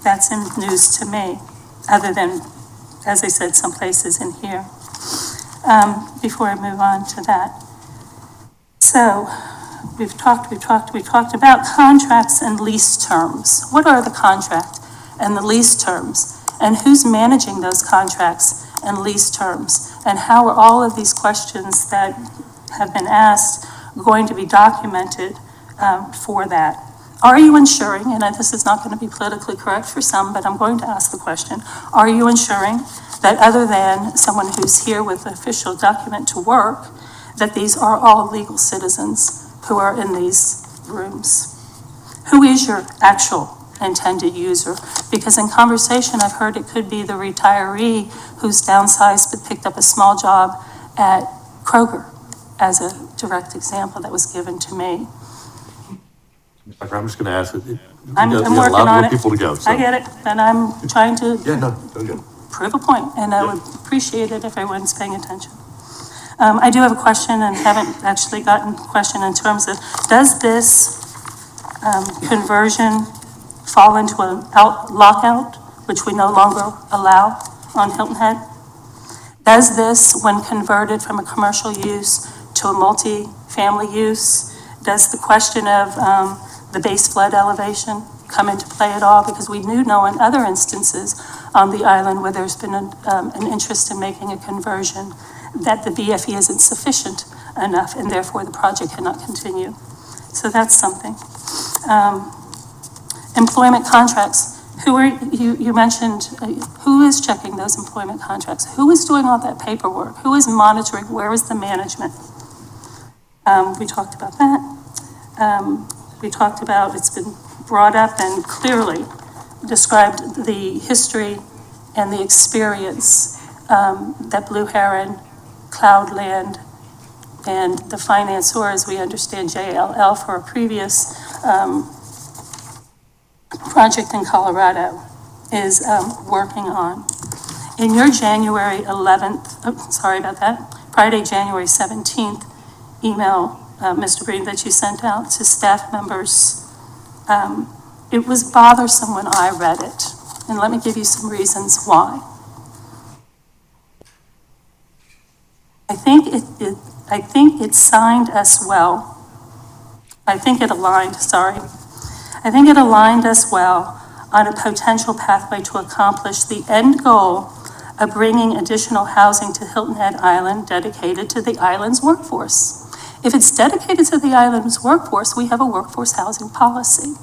that's news to me, other than, as I said, some places in here. Before I move on to that. So we've talked about contracts and lease terms. What are the contract and the lease terms? And who's managing those contracts and lease terms? And how are all of these questions that have been asked going to be documented for that? Are you ensuring, and this is not going to be politically correct for some, but I'm going to ask the question, are you ensuring that other than someone who's here with the official document to work, that these are all legal citizens who are in these rooms? Who is your actual intended user? Because in conversation, I've heard it could be the retiree who's downsized but picked up a small job at Kroger, as a direct example that was given to me. I'm just gonna ask it. I'm working on it. People to go, so. I get it, and I'm trying to Go. prove a point, and I would appreciate it if everyone's paying attention. I do have a question, and haven't actually gotten a question in terms of, does this conversion fall into a lockout, which we no longer allow on Hilton Head? Does this, when converted from a commercial use to a multi-family use, does the question of the base flood elevation come into play at all? Because we do know in other instances on the island where there's been an interest in making a conversion, that the BFE isn't sufficient enough, and therefore the project cannot continue. So that's something. Employment contracts. You mentioned, who is checking those employment contracts? Who is doing all that paperwork? Who is monitoring? Where is the management? We talked about that. We talked about, it's been brought up and clearly described the history and the experience that Blue Heron, Cloudland, and the financier, as we understand, JLL, for a previous project in Colorado, is working on. In your January 11th, sorry about that, Friday, January 17th email, Mr. Green, that you sent out to staff members, it was bothersome when I read it. And let me give you some reasons why. I think it signed us well. I think it aligned us well on a potential pathway to accomplish the end goal of bringing additional housing to Hilton Head Island dedicated to the island's workforce. If it's dedicated to the island's workforce, we have a workforce housing policy.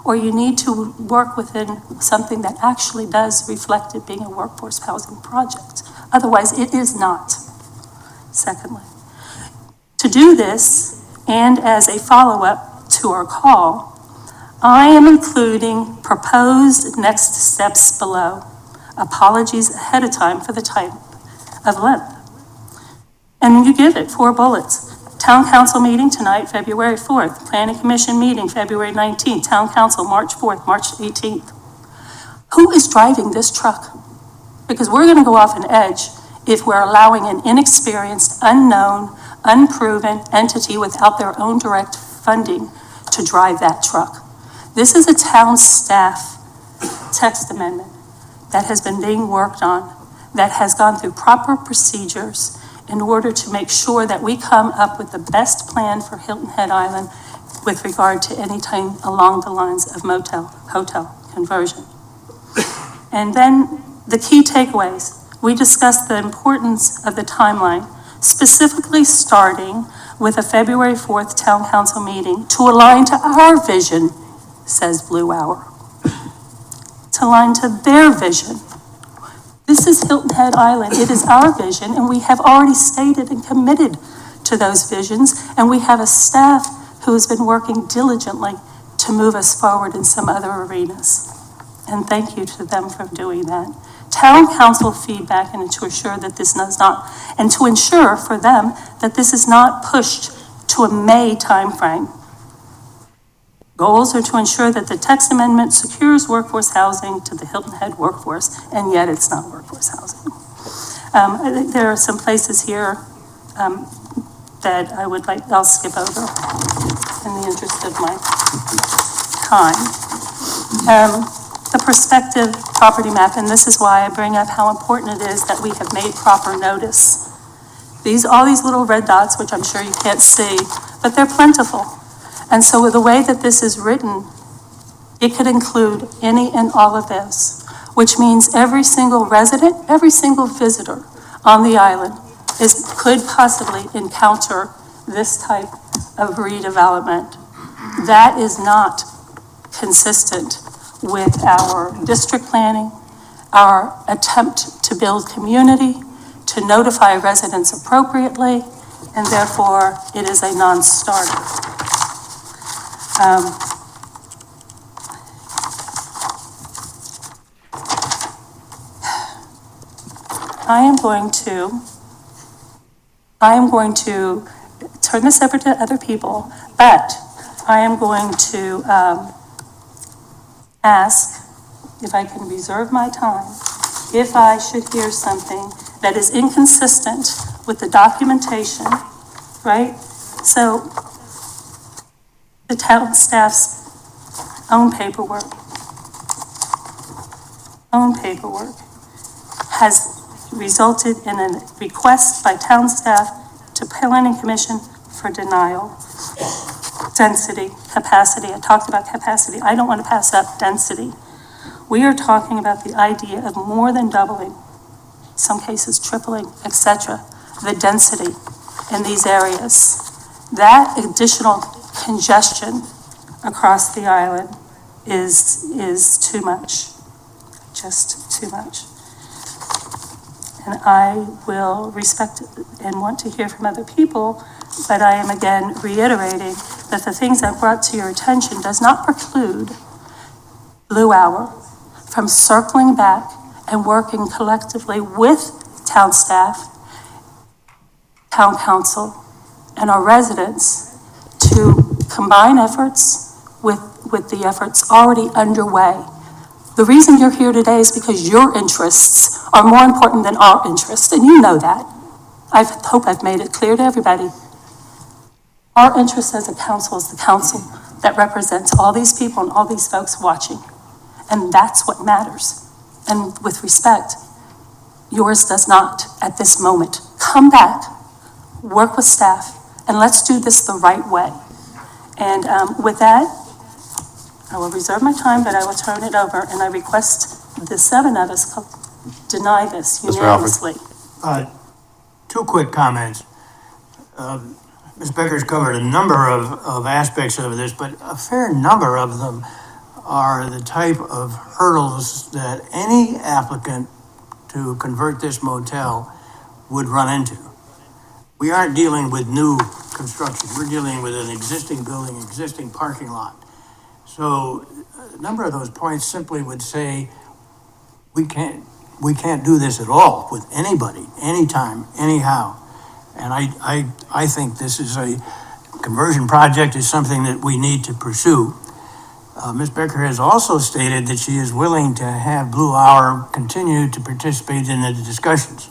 Or you need to work within something that actually does reflect it being a workforce housing project. Otherwise, it is not. Secondly, to do this, and as a follow-up to our call, I am including proposed next steps below. Apologies ahead of time for the type of length. And you give it 4 bullets. Town Council meeting tonight, February 4th. Planning Commission meeting, February 19th. Town Council, March 4th, March 18th. Who is driving this truck? Because we're going to go off an edge if we're allowing an inexperienced, unknown, unproven entity without their own direct funding to drive that truck. This is a town staff text amendment that has been being worked on, that has gone through proper procedures in order to make sure that we come up with the best plan for Hilton Head Island with regard to anything along the lines of hotel conversion. And then the key takeaways. We discussed the importance of the timeline, specifically starting with a February 4th Town Council meeting to align to our vision, says Blue Hour, to align to their vision. This is Hilton Head Island. It is our vision, and we have already stated and committed to those visions, and we have a staff who has been working diligently to move us forward in some other arenas. And thank you to them for doing that. Town Council feedback, and to ensure that this does not, and to ensure for them that this is not pushed to a May timeframe. Goals are to ensure that the text amendment secures workforce housing to the Hilton Head workforce, and yet it's not workforce housing. I think there are some places here that I'll skip over in the interest of my time. The prospective property map, and this is why I bring up how important it is that we have made proper notice. All these little red dots, which I'm sure you can't see, but they're plentiful. And so with the way that this is written, it could include any and all of this, which means every single resident, every single visitor on the island could possibly encounter this type of redevelopment. That is not consistent with our district planning, our attempt to build community, to notify residents appropriately, and therefore it is a non-starter. I am going to turn this over to other people, but I am going to ask if I can reserve my time, if I should hear something that is inconsistent with the documentation, right? So the town staff's own paperwork has resulted in a request by town staff to Planning Commission for denial. Density, capacity, I talked about capacity. I don't want to pass up density. We are talking about the idea of more than doubling, some cases tripling, etc., the density in these areas. That additional congestion across the island is too much, just too much. And I will respect and want to hear from other people, but I am again reiterating that the things I've brought to your attention does not preclude Blue Hour from circling back and working collectively with town staff, town council, and our residents to combine efforts with the efforts already underway. The reason you're here today is because your interests are more important than our interests, and you know that. I hope I've made it clear to everybody. Our interest as a council is the council that represents all these people and all these folks watching. And that's what matters. And with respect, yours does not at this moment. Come back, work with staff, and let's do this the right way. And with that, I will reserve my time, but I will turn it over, and I request the 7 of us deny this unanimously. Two quick comments. Ms. Becker's covered a number of aspects of this, but a fair number of them are the type of hurdles that any applicant to convert this motel would run into. We aren't dealing with new construction. We're dealing with an existing building, existing parking lot. So a number of those points simply would say, we can't do this at all with anybody, anytime, anyhow. And I think this is a conversion project is something that we need to pursue. Ms. Becker has also stated that she is willing to have Blue Hour continue to participate in the discussions.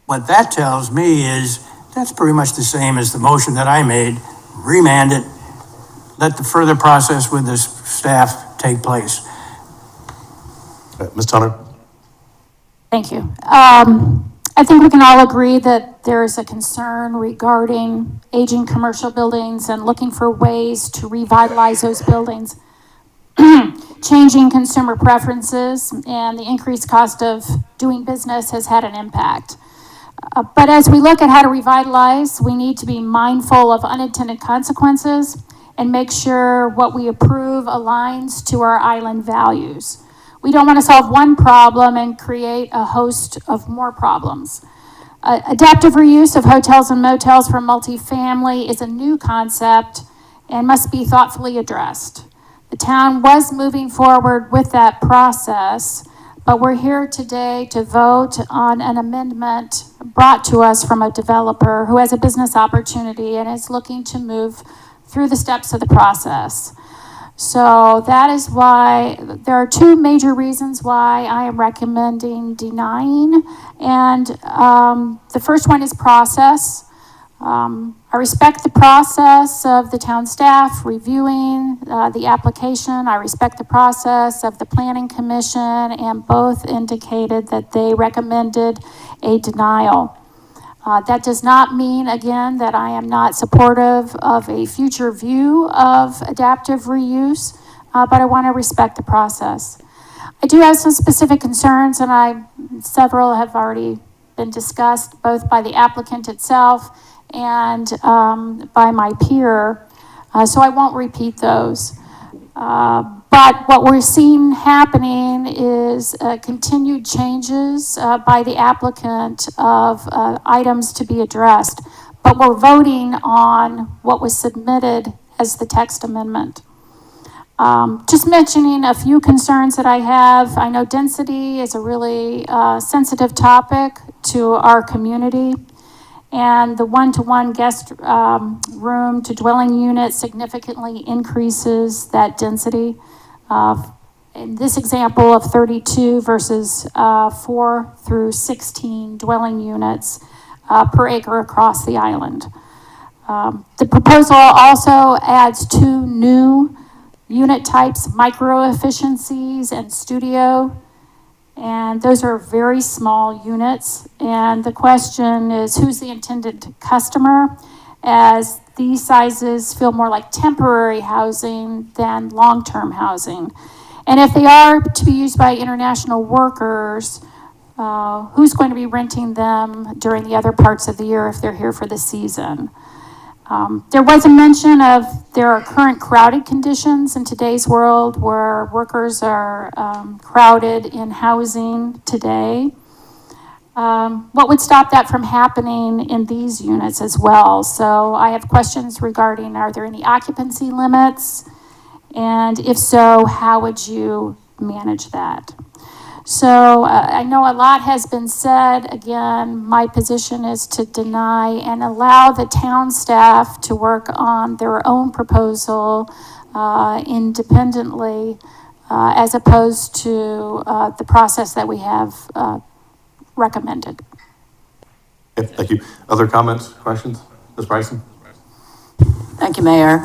What that tells me is that's pretty much the same as the motion that I made, remand it, let the further process with the staff take place. Ms. Turner? Thank you. I think we can all agree that there is a concern regarding aging commercial buildings and looking for ways to revitalize those buildings. Changing consumer preferences and the increased cost of doing business has had an impact. But as we look at how to revitalize, we need to be mindful of unintended consequences and make sure what we approve aligns to our island values. We don't want to solve one problem and create a host of more problems. Adaptive reuse of hotels and motels for multifamily is a new concept and must be thoughtfully addressed. The town was moving forward with that process, but we're here today to vote on an amendment brought to us from a developer who has a business opportunity and is looking to move through the steps of the process. So that is why there are two major reasons why I am recommending denying. And the first one is process. I respect the process of the town staff reviewing the application. I respect the process of the planning commission, and both indicated that they recommended a denial. That does not mean, again, that I am not supportive of a future view of adaptive reuse, but I want to respect the process. I do have some specific concerns, and several have already been discussed, both by the applicant itself and by my peer, so I won't repeat those. But what we're seeing happening is continued changes by the applicant of items to be addressed. But we're voting on what was submitted as the text amendment. Just mentioning a few concerns that I have. I know density is a really sensitive topic to our community. And the one-to-one guest room to dwelling unit significantly increases that density. In this example of 32 versus 4 through 16 dwelling units per acre across the island. The proposal also adds 2 new unit types, micro efficiencies and studio. And those are very small units. And the question is, who's the intended customer? As these sizes feel more like temporary housing than long-term housing. And if they are to be used by international workers, who's going to be renting them during the other parts of the year if they're here for the season? There was a mention of there are current crowded conditions in today's world where workers are crowded in housing today. What would stop that from happening in these units as well? So I have questions regarding, are there any occupancy limits? And if so, how would you manage that? So I know a lot has been said. Again, my position is to deny and allow the town staff to work on their own proposal independently as opposed to the process that we have recommended. Okay, thank you. Other comments, questions? Ms. Bryson? Thank you, Mayor.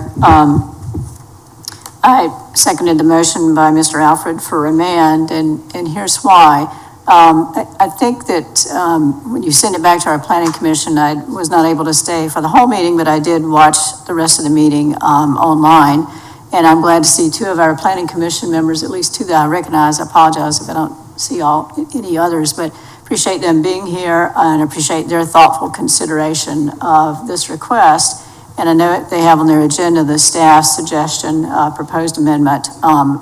I seconded the motion by Mr. Alfred for remand, and here's why. I think that when you send it back to our planning commission, I was not able to stay for the whole meeting, but I did watch the rest of the meeting online. And I'm glad to see two of our planning commission members, at least two that I recognize. I apologize if I don't see any others, but appreciate them being here and appreciate their thoughtful consideration of this request. And I know they have on their agenda the staff's suggestion, proposed amendment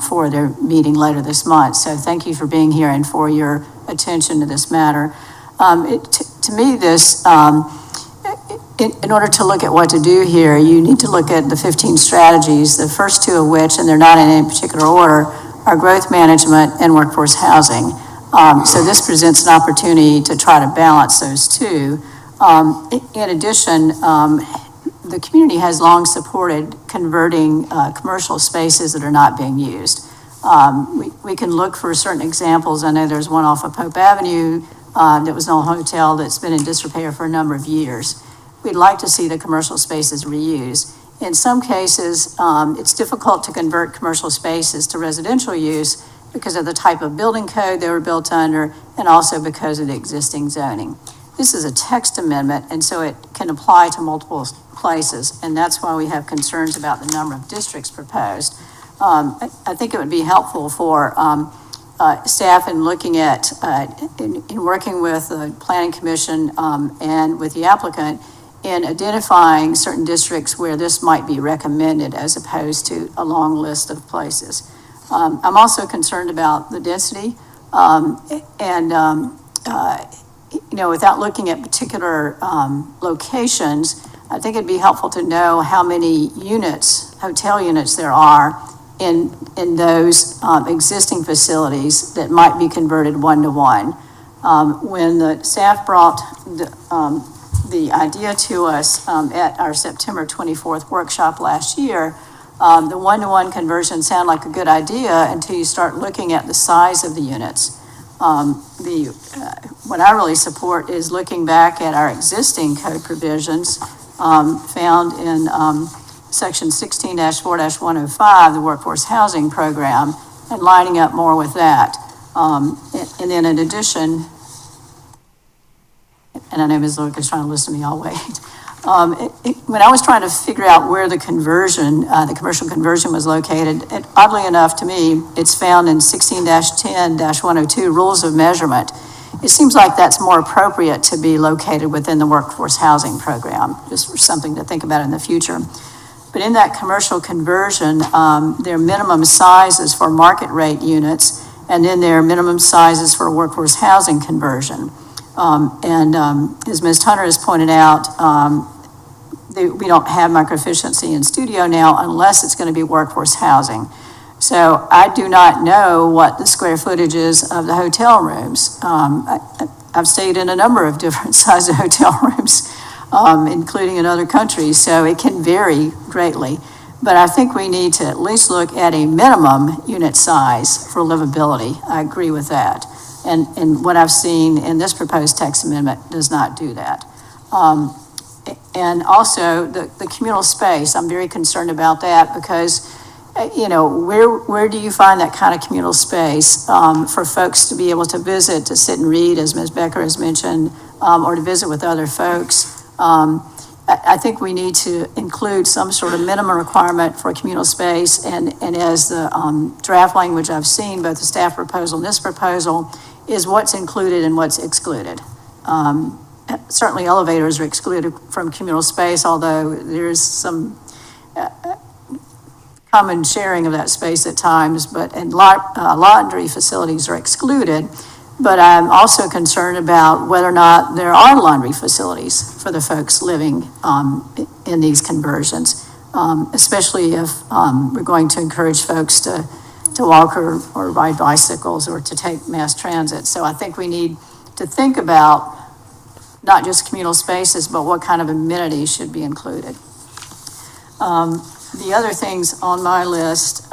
for their meeting later this month. So thank you for being here and for your attention to this matter. To me, this, in order to look at what to do here, you need to look at the 15 strategies, the first two of which, and they're not in any particular order, are growth management and workforce housing. So this presents an opportunity to try to balance those two. In addition, the community has long supported converting commercial spaces that are not being used. We can look for certain examples. I know there's one off of Pope Avenue that was an old hotel that's been in disrepair for a number of years. We'd like to see the commercial spaces reused. In some cases, it's difficult to convert commercial spaces to residential use because of the type of building code they were built under and also because of the existing zoning. This is a text amendment, and so it can apply to multiple places, and that's why we have concerns about the number of districts proposed. I think it would be helpful for staff in looking at, in working with the Planning Commission and with the applicant in identifying certain districts where this might be recommended as opposed to a long list of places. I'm also concerned about the density without looking at particular locations, I think it'd be helpful to know how many units, hotel units there are in those existing facilities that might be converted one-to-one. When the staff brought the idea to us at our September 24th workshop last year, the one-to-one conversion sounded like a good idea until you start looking at the size of the units. What I really support is looking back at our existing code provisions found in section 16-4-105, the workforce housing program, and lining up more with that. And then in addition, and I know Ms. Luke is trying to listen to me, I'll wait. When I was trying to figure out where the conversion, the commercial conversion was located, oddly enough to me, it's found in 16-10-102 rules of measurement. It seems like that's more appropriate to be located within the workforce housing program, just for something to think about in the future. But in that commercial conversion, there are minimum sizes for market rate units, and then there are minimum sizes for workforce housing conversion. As Ms. Hunter has pointed out, we don't have micro-efficiency in studio now unless it's going to be workforce housing. So I do not know what the square footage is of the hotel rooms. I've stayed in a number of different sized hotel rooms, including in other countries, so it can vary greatly. But I think we need to at least look at a minimum unit size for livability. I agree with that. And what I've seen in this proposed text amendment does not do that. And also the communal space, I'm very concerned about that because, where do you find that kind of communal space for folks to be able to visit, to sit and read, as Ms. Becker has mentioned, or to visit with other folks? I think we need to include some sort of minimum requirement for communal space, and as the draft language I've seen, both the staff proposal and this proposal, is what's included and what's excluded. Certainly elevators are excluded from communal space, although there's some common sharing of that space at times, and laundry facilities are excluded. But I'm also concerned about whether or not there are laundry facilities for the folks living in these conversions, especially if we're going to encourage folks to walk or ride bicycles or to take mass transit. So I think we need to think about not just communal spaces, but what kind of amenities should be included. The other things on my list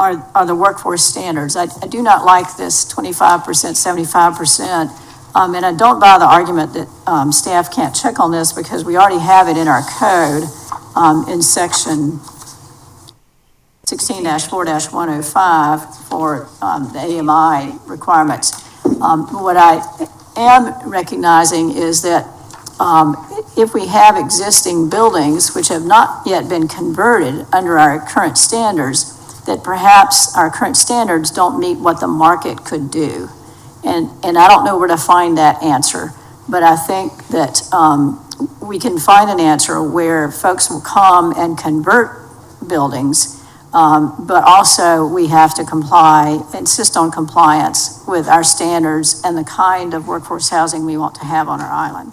are the workforce standards. I do not like this 25%, 75%, and I don't buy the argument that staff can't check on this because we already have it in our code in section 16-4-105 for the AMI requirements. What I am recognizing is that if we have existing buildings which have not yet been converted under our current standards, that perhaps our current standards don't meet what the market could do. And I don't know where to find that answer, but I think that we can find an answer where folks will come and convert buildings, but also we have to insist on compliance with our standards and the kind of workforce housing we want to have on our island.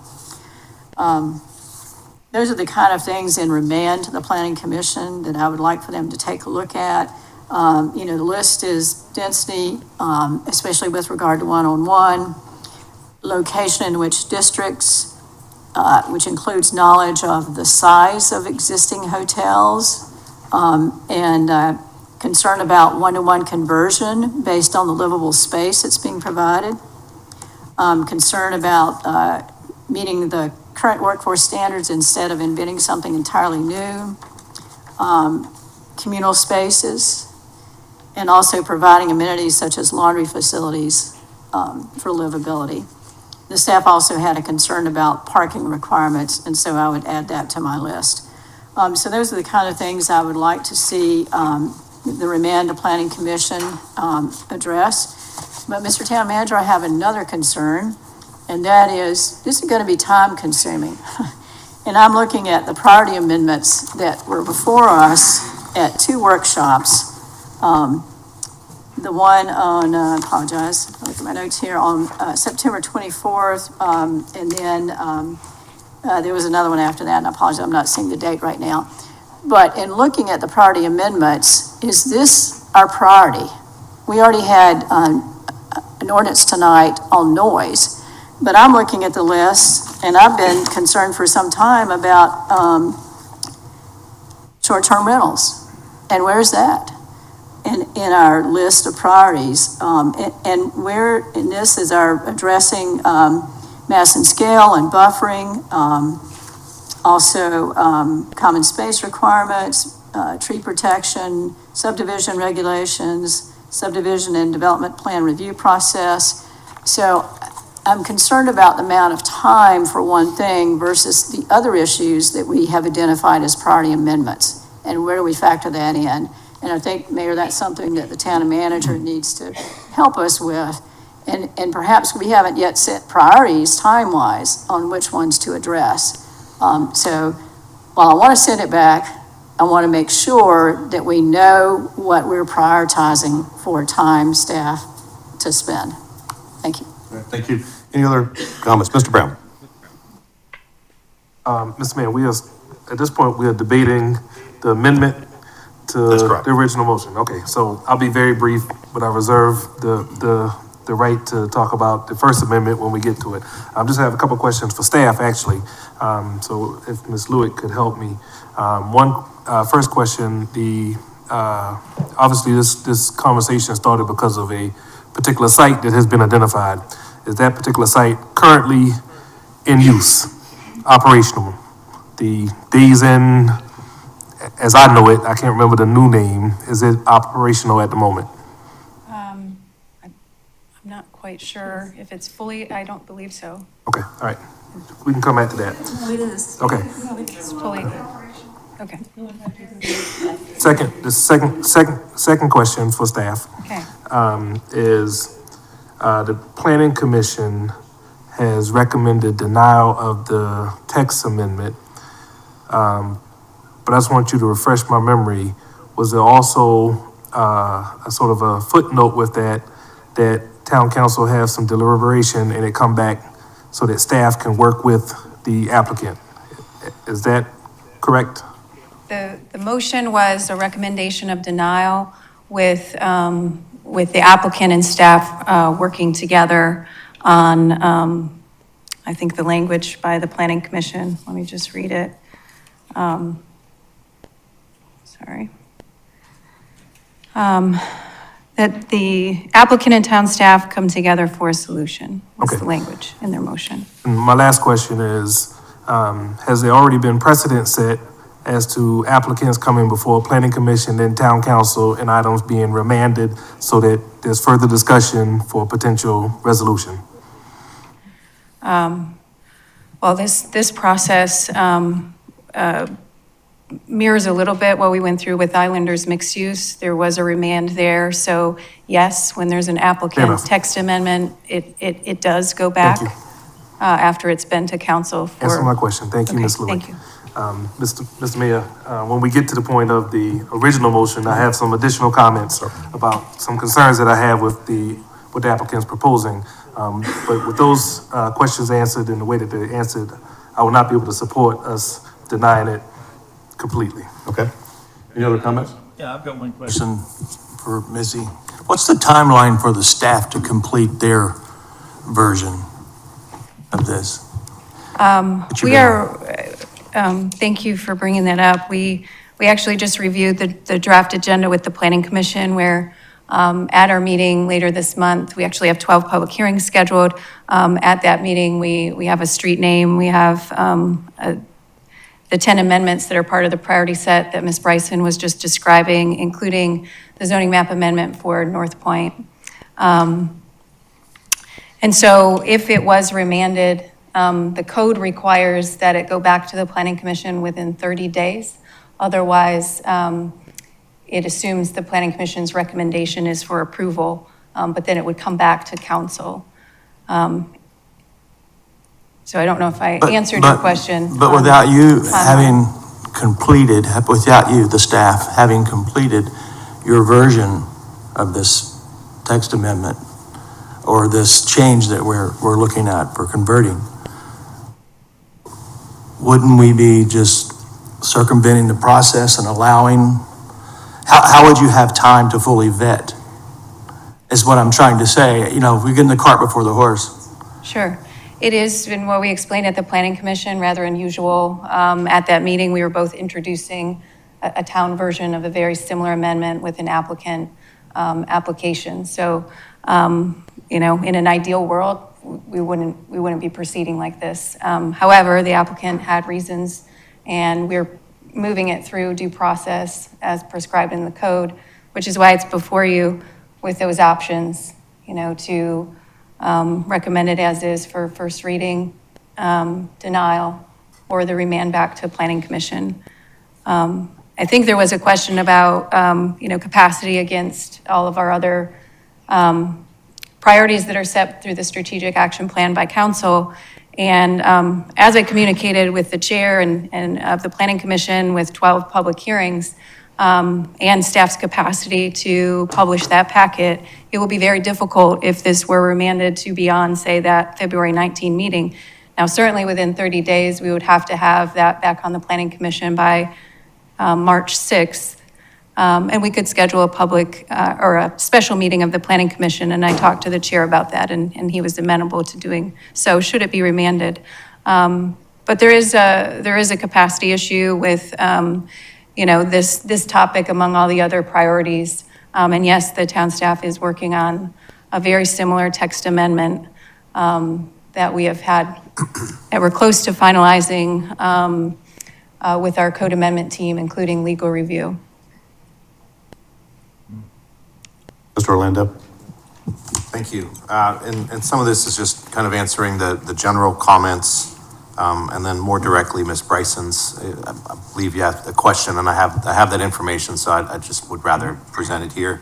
Those are the kind of things in remand to the Planning Commission that I would like for them to take a look at. The list is density, especially with regard to one-on-one, location in which districts, which includes knowledge of the size of existing hotels, and concern about one-to-one conversion based on the livable space that's being provided, concern about meeting the current workforce standards instead of inventing something entirely new, communal spaces, and also providing amenities such as laundry facilities for livability. The staff also had a concern about parking requirements, and so I would add that to my list. So those are the kind of things I would like to see the remand to Planning Commission address. But Mr. Town Manager, I have another concern, and that is, this is going to be time consuming. And I'm looking at the priority amendments that were before us at two workshops. The one on, I apologize, I'll look at my notes here, on September 24th, and then there was another one after that, and I apologize, I'm not seeing the date right now. But in looking at the priority amendments, is this our priority? We already had an ordinance tonight on noise, but I'm looking at the list, and I've been concerned for some time about short-term rentals. And where's that in our list of priorities? And where in this is our addressing mass and scale and buffering, also common space requirements, tree protection, subdivision regulations, subdivision and development plan review process. So I'm concerned about the amount of time for one thing versus the other issues that we have identified as priority amendments. And where do we factor that in? And I think, Mayor, that's something that the town manager needs to help us with. And perhaps we haven't yet set priorities time-wise on which ones to address. So while I want to send it back, I want to make sure that we know what we're prioritizing for time, staff to spend. Thank you. Thank you. Any other comments? Mr. Brown? Mr. Mayor, at this point, we are debating the amendment to the original motion. Okay, so I'll be very brief, but I reserve the right to talk about the First Amendment when we get to it. I just have a couple questions for staff, actually. So if Ms. Lewitt could help me. First question, obviously this conversation started because of a particular site that has been identified. Is that particular site currently in use, operational? The Days Inn, as I know it, I can't remember the new name, is it operational at the moment? I'm not quite quite sure if it's fully, I don't believe so. Okay, all right. We can come back to that. It is. Okay. It's fully, okay. Second question for staff. Okay. Is, the planning commission has recommended denial of the text amendment. But I just want you to refresh my memory. Was there also, a sort of a footnote with that town council have some deliberation and it come back so that staff can work with the applicant? Is that correct? The motion was a recommendation of denial with the applicant and staff working together on, I think, the language by the planning commission. Let me just read it. Sorry. That the applicant and town staff come together for a solution. What's Okay. the language in their motion? And my last question is, has there already been precedent set as to applicants coming before planning commission and town council and items being remanded so that there's further discussion for potential resolution? Well, this process mirrors a little bit what we went through with Islanders mixed use. There was a remand there. So yes, when there's an applicant text amendment, it does go back after it's been to council for. Answer my question. Thank you, Ms. Lewis. Thank you. Mr. Mayor, when we get to the point of the original motion, I have some additional comments about some concerns that I have with the applicant's proposing. But with those questions answered in the way that they're answered, I will not be able to support us denying it completely. Okay. Any other comments? Yeah, I've got one question for Missy. What's the timeline for the staff to complete their version of this? Thank you for bringing that up. We actually just reviewed the draft agenda with the planning commission where at our meeting later this month, we actually have 12 public hearings scheduled. At that meeting, we have a street name, we have the 10 amendments that are part of the priority set that Ms. Bryson was just describing, including the zoning map amendment for North Point. And so if it was remanded, the code requires that it go back to the planning commission within 30 days. Otherwise, it assumes the planning commission's recommendation is for approval, but then it would come back to council. So I don't know if I answered your question. But without you having completed, without you, the staff, having completed your version of this text amendment or this change that we're looking at for converting, wouldn't we be just circumventing the process and allowing, how would you have time to fully vet? Is what I'm trying to say. You know, if we get in the cart before the horse. Sure. It is, and what we explained at the planning commission, rather unusual. At that meeting, we were both introducing a town version of a very similar amendment with an applicant application. So, you know, in an ideal world, we wouldn't be proceeding like this. However, the applicant had reasons, and we're moving it through due process as prescribed in the code, which is why it's before you with those options, you know, to recommend it as is for first reading, denial, or the remand back to planning commission. I think there was a question about, you know, capacity against all of our other priorities that are set through the strategic action plan by council. And as I communicated with the chair and of the planning commission with 12 public hearings, and staff's capacity to publish that packet, it will be very difficult if this were remanded to beyond, say, that February 19 meeting. Now, certainly within 30 days, we would have to have that back on the planning commission by March 6th. And we could schedule a public or a special meeting of the planning commission, and I talked to the chair about that, and he was amenable to doing so, should it be remanded. But there is a capacity issue with you know, this topic among all the other priorities. And yes, the town staff is working on a very similar text amendment that we have had, that we're close to finalizing with our code amendment team, including legal review. Mr. Orlando? Thank you. And some of this is just kind of answering the general comments, and then more directly, Ms. Bryson's. I believe you have a question, and I have that information, so I just would rather present it here.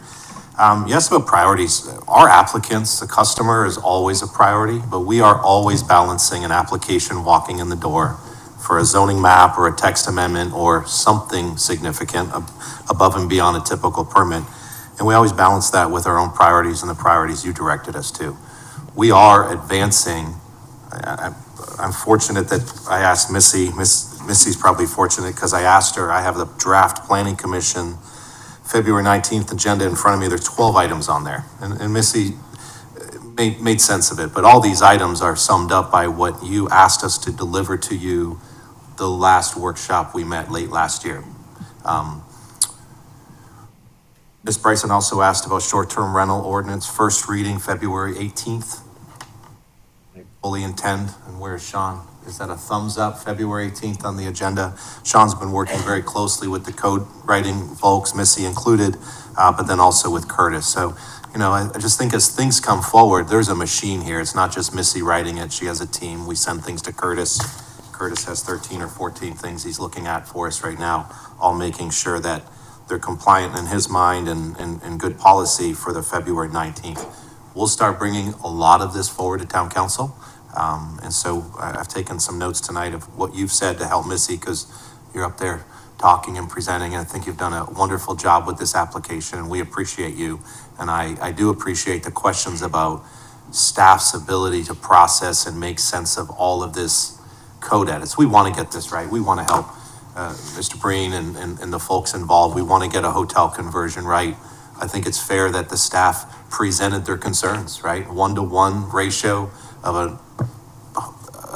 Yes, about priorities. Our applicants, the customer is always a priority, but we are always balancing an application walking in the door for a zoning map or a text amendment or something significant above and beyond a typical permit. And we always balance that with our own priorities and the priorities you directed us to. We are advancing. I'm fortunate that I asked Missy. Missy's probably fortunate because I asked her. I have the draft Planning Commission February 19th agenda in front of me. There's 12 items on there. And Missy made sense of it. But all these items are summed up by what you asked us to deliver to you the last workshop we met late last year. Ms. Bryson also asked about short-term rental ordinance, first reading February 18th. Fully intend, and where's Sean? Is that a thumbs up, February 18th on the agenda? Sean's been working very closely with the code writing folks, Missy included, but then also with Curtis. So, I just think as things come forward, there's a machine here. It's not just Missy writing it. She has a team. We send things to Curtis. Curtis has 13 or 14 things he's looking at for us right now, all making sure that they're compliant in his mind and good policy for the February 19th. We'll start bringing a lot of this forward to town council. And so I've taken some notes tonight of what you've said to help Missy, because you're up there talking and presenting, and I think you've done a wonderful job with this application, and we appreciate you. And I do appreciate the questions about staff's ability to process and make sense of all of this code edits. We want to get this right. We want to help Mr. Breen and the folks involved. We want to get a hotel conversion right. I think it's fair that the staff presented their concerns, right? 1-to-1 ratio of a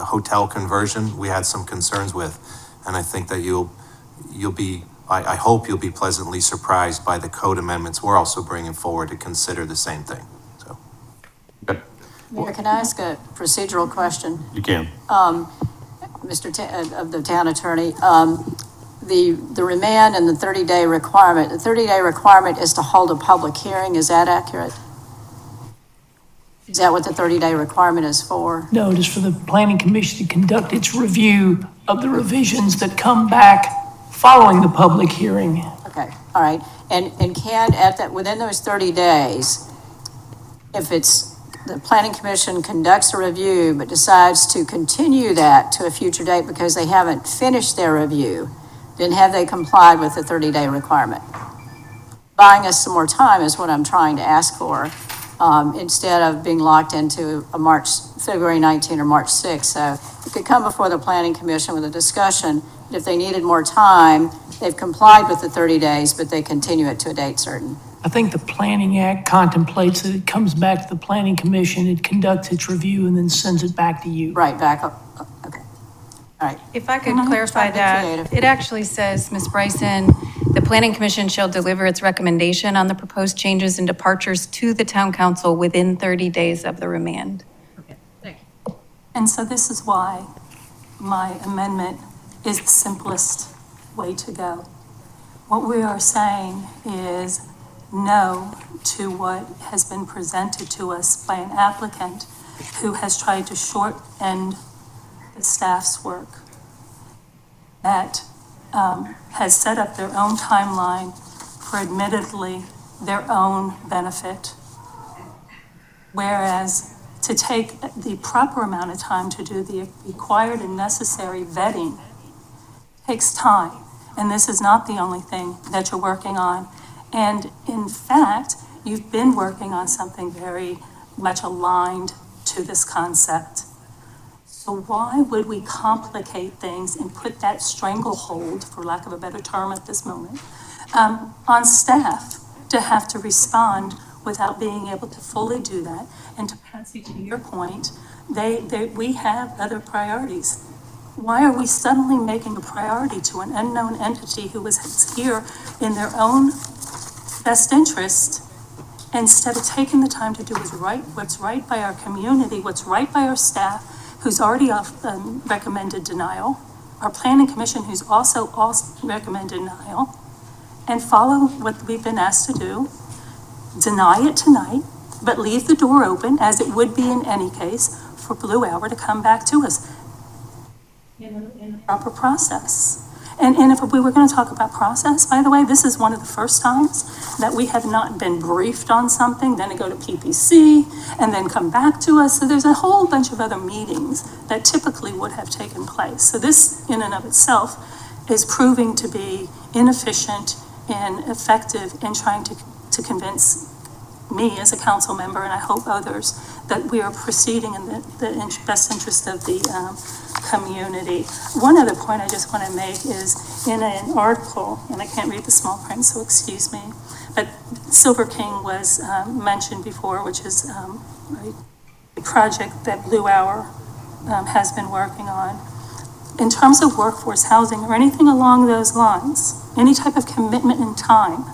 hotel conversion, we had some concerns with. And I think that you'll be, I hope you'll be pleasantly surprised by the code amendments we're also bringing forward to consider the same thing. So, good. Mayor, can I ask a procedural question? You can. Of the town attorney, the remand and the 30-day requirement. The 30-day requirement is to hold a public hearing. Is that accurate? Is that what the 30-day requirement is for? No, it is for the planning commission to conduct its review of the revisions that come back following the public hearing. Okay, all right. And can, within those 30 days, if the planning commission conducts a review but decides to continue that to a future date because they haven't finished their review, then have they complied with the 30-day requirement? Buying us some more time is what I'm trying to ask for, instead of being locked into a February 19 or March 6. So it could come before the planning commission with a discussion. If they needed more time, they've complied with the 30 days, but they continue it to a date certain. I think the Planning Act contemplates that it comes back to the Planning Commission, it conducts its review, and then sends it back to you. Right, back up. Okay. All right. If I could clarify that, it actually says, Ms. Bryson, the Planning Commission shall deliver its recommendation on the proposed changes and departures to the town council within 30 days of the remand. And so this is why my amendment is the simplest way to go. What we are saying is no to what has been presented to us by an applicant who has tried to short-end the staff's work, that has set up their own timeline for admittedly their own benefit. Whereas to take the proper amount of time to do the required and necessary vetting takes time. And this is not the only thing that you're working on. And in fact, you've been working on something very much aligned to this concept. So why would we complicate things and put that stranglehold, for lack of a better term at this moment, on staff to have to respond without being able to fully do that? And to Patsy, to your point, we have other priorities. Why are we suddenly making a priority to an unknown entity who is here in their own best interest, instead of taking the time to do what's right by our community, what's right by our staff, who's already recommended denial, our planning commission who's also recommended denial, and follow what we've been asked to do, deny it tonight, but leave the door open, as it would be in any case, for Blue Hour to come back to us in a proper process. And if we were going to talk about process, by the way, this is one of the first times that we have not been briefed on something, then to go to PPC, and then come back to us. So there's a whole bunch of other meetings that typically would have taken place. So this, in and of itself, is proving to be inefficient and effective in trying to convince me as a council member, and I hope others, that we are proceeding in the best interest of the community. One other point I just want to make is in an article, and I can't read the small print, so excuse me, but Silver King was mentioned before, which is a project that Blue Hour has been working on. In terms of workforce housing or anything along those lines, any type of commitment in time,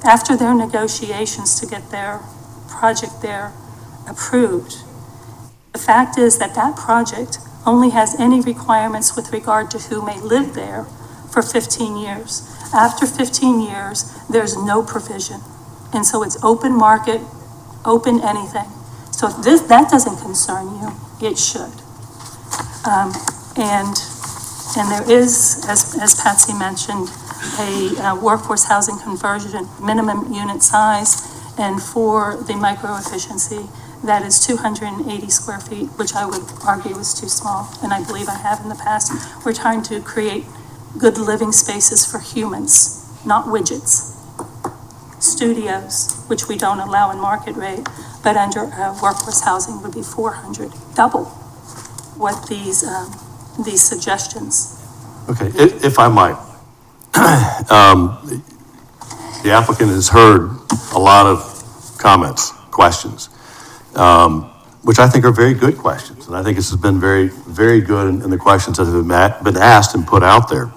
after their negotiations to get their project there approved, the fact is that that project only has any requirements with regard to who may live there for 15 years. After 15 years, there's no provision. And so it's open market, open anything. So if that doesn't concern you, it should. And there is, as Patsy mentioned, a workforce housing conversion minimum unit size, and for the micro efficiency, that is 280 square feet, which I would argue is too small, and I believe I have in the past. We're trying to create good living spaces for humans, not widgets. Studios, which we don't allow in market rate, but under workforce housing would be 400, double what these suggestions. Okay, if I might. The applicant has heard a lot of comments, questions, which I think are very good questions. And I think this has been very, very good in the questions that have been asked and put out there.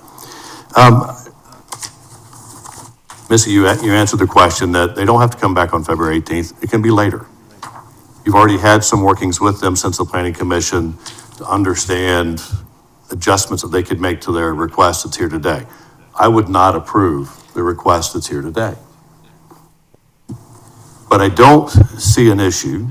Missy, you answered the question that they don't have to come back on February 18th. It can be later. You've already had some workings with them since the Planning Commission to understand adjustments that they could make to their request that's here today. I would not approve the request that's here today. But I don't see an issue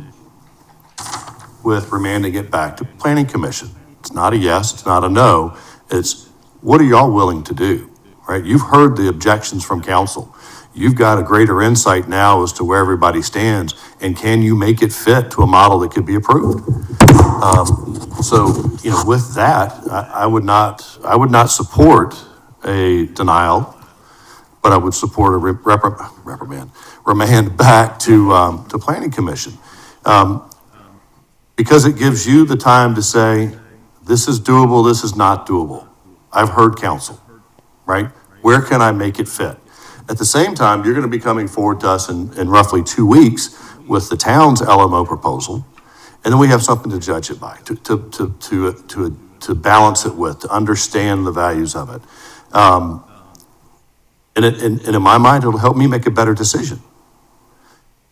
with remanding it back to Planning Commission. It's not a yes, it's not a no. It's what are y'all willing to do, right? You've heard the objections from council. You've got a greater insight now as to where everybody stands, and can you make it fit to a model that could be approved? So, with that, I would not support a denial, but I would support a remand back to Planning Commission. Because it gives you the time to say, this is doable, this is not doable. I've heard council, right? Where can I make it fit? At the same time, you're going to be coming forward to us in roughly 2 weeks with the town's LMO proposal, and then we have something to judge it by, to balance it with, to understand the values of it. And in my mind, it'll help me make a better decision.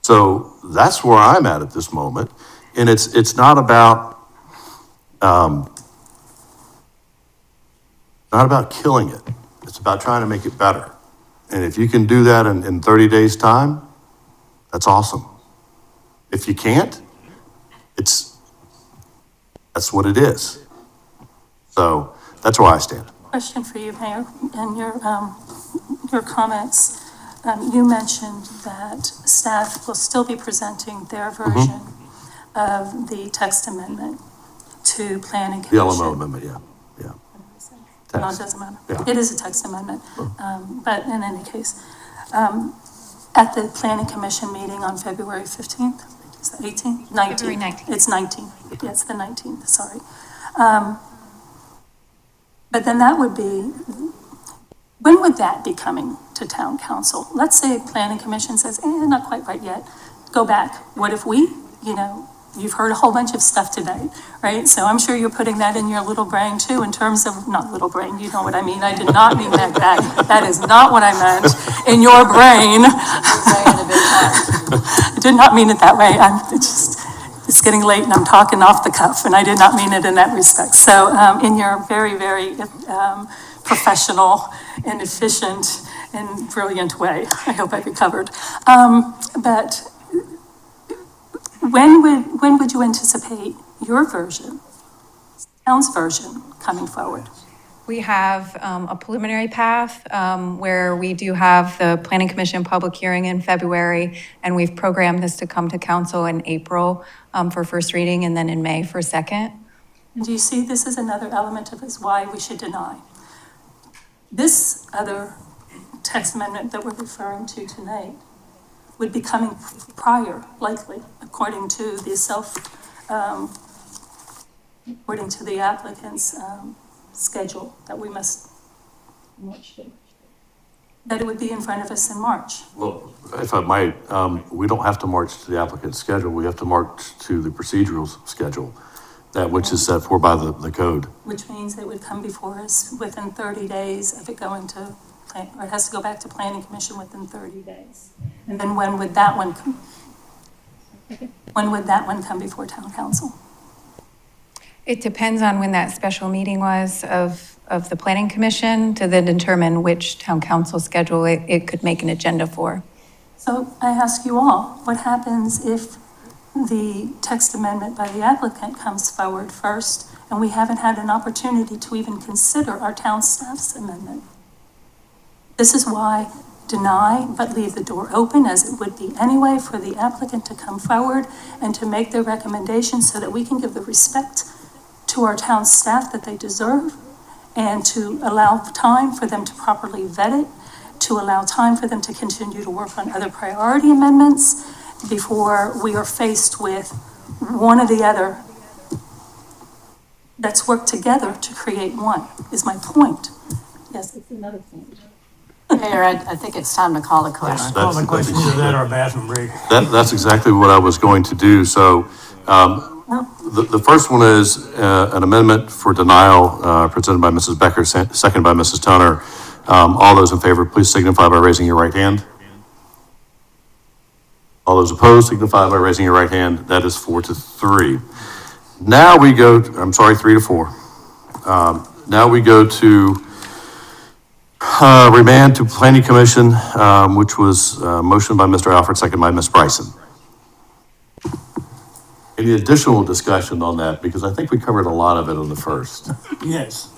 So that's where I'm at this moment, and it's not about killing it. It's about trying to make it better. And if you can do that in 30 days' time, that's awesome. If you can't, that's what it is. So that's where I stand. Question for you, Mayor, and your comments. You mentioned that staff will still be presenting their version of the text amendment to Planning Commission. The LMO amendment, yeah. No, it doesn't matter. Yeah. It is a text amendment. But in any case, at the Planning Commission meeting on February 15th, is that 18th? 19th. February 19th. It's 19th. Yes, the 19th, sorry. But then that would be, when would that be coming to town council? Let's say Planning Commission says, not quite right yet. Go back. What if we, you've heard a whole bunch of stuff today, right? So I'm sure you're putting that in your little brain too, in terms of, not little brain, you know what I mean. I did not mean that back. That is not what I meant. In your brain. I did not mean it that way. It's getting late and I'm talking off the cuff, and I did not mean it in that respect. So in your very, very professional and efficient and brilliant way, I hope I recovered. But when would you anticipate your version, town's version, coming forward? We have a preliminary path where we do have the Planning Commission public hearing in February, and we've programmed this to come to council in April for first reading and then in May for second. And do you see this as another element of this why we should deny? This other text amendment that we're referring to tonight would be coming prior, likely, according to the according to the applicant's schedule that we must, that it would be in front of us in March. Well, if I might, we don't have to march to the applicant's schedule. We have to march to the procedural schedule, that which is set forth by the code. Which means it would come before us within 30 days of it going to, or it has to go back to Planning Commission within 30 days. And then when would that one come? When would that one come before Town Council? It depends on when that special meeting was of the Planning Commission to then determine which Town Council schedule it could make an agenda for. So I ask you all, what happens if the text amendment by the applicant comes forward first and we haven't had an opportunity to even consider our town staff's amendment? This is why deny, but leave the door open, as it would be anyway, for the applicant to come forward and to make their recommendations so that we can give the respect to our town staff that they deserve, and to allow time for them to properly vet it, to allow time for them to continue to work on other priority amendments before we are faced with one or the other that's worked together to create one, is my point. Yes, it's another point. Mayor, I think it's time to call the question. Call the question, either that or a bathroom break. That's exactly what I was going to do. So the first one is an amendment for denial presented by Mrs. Becker, seconded by Mrs. Toner. All those in favor, please signify by raising your right hand. All those opposed, signify by raising your right hand. That is 4-3. Now we go, 3-4. Now we go to remand to Planning Commission, which was motioned by Mr. Alfred, second by Ms. Bryson. Any additional discussion on that? Because I think we covered a lot of it on the first. Yes.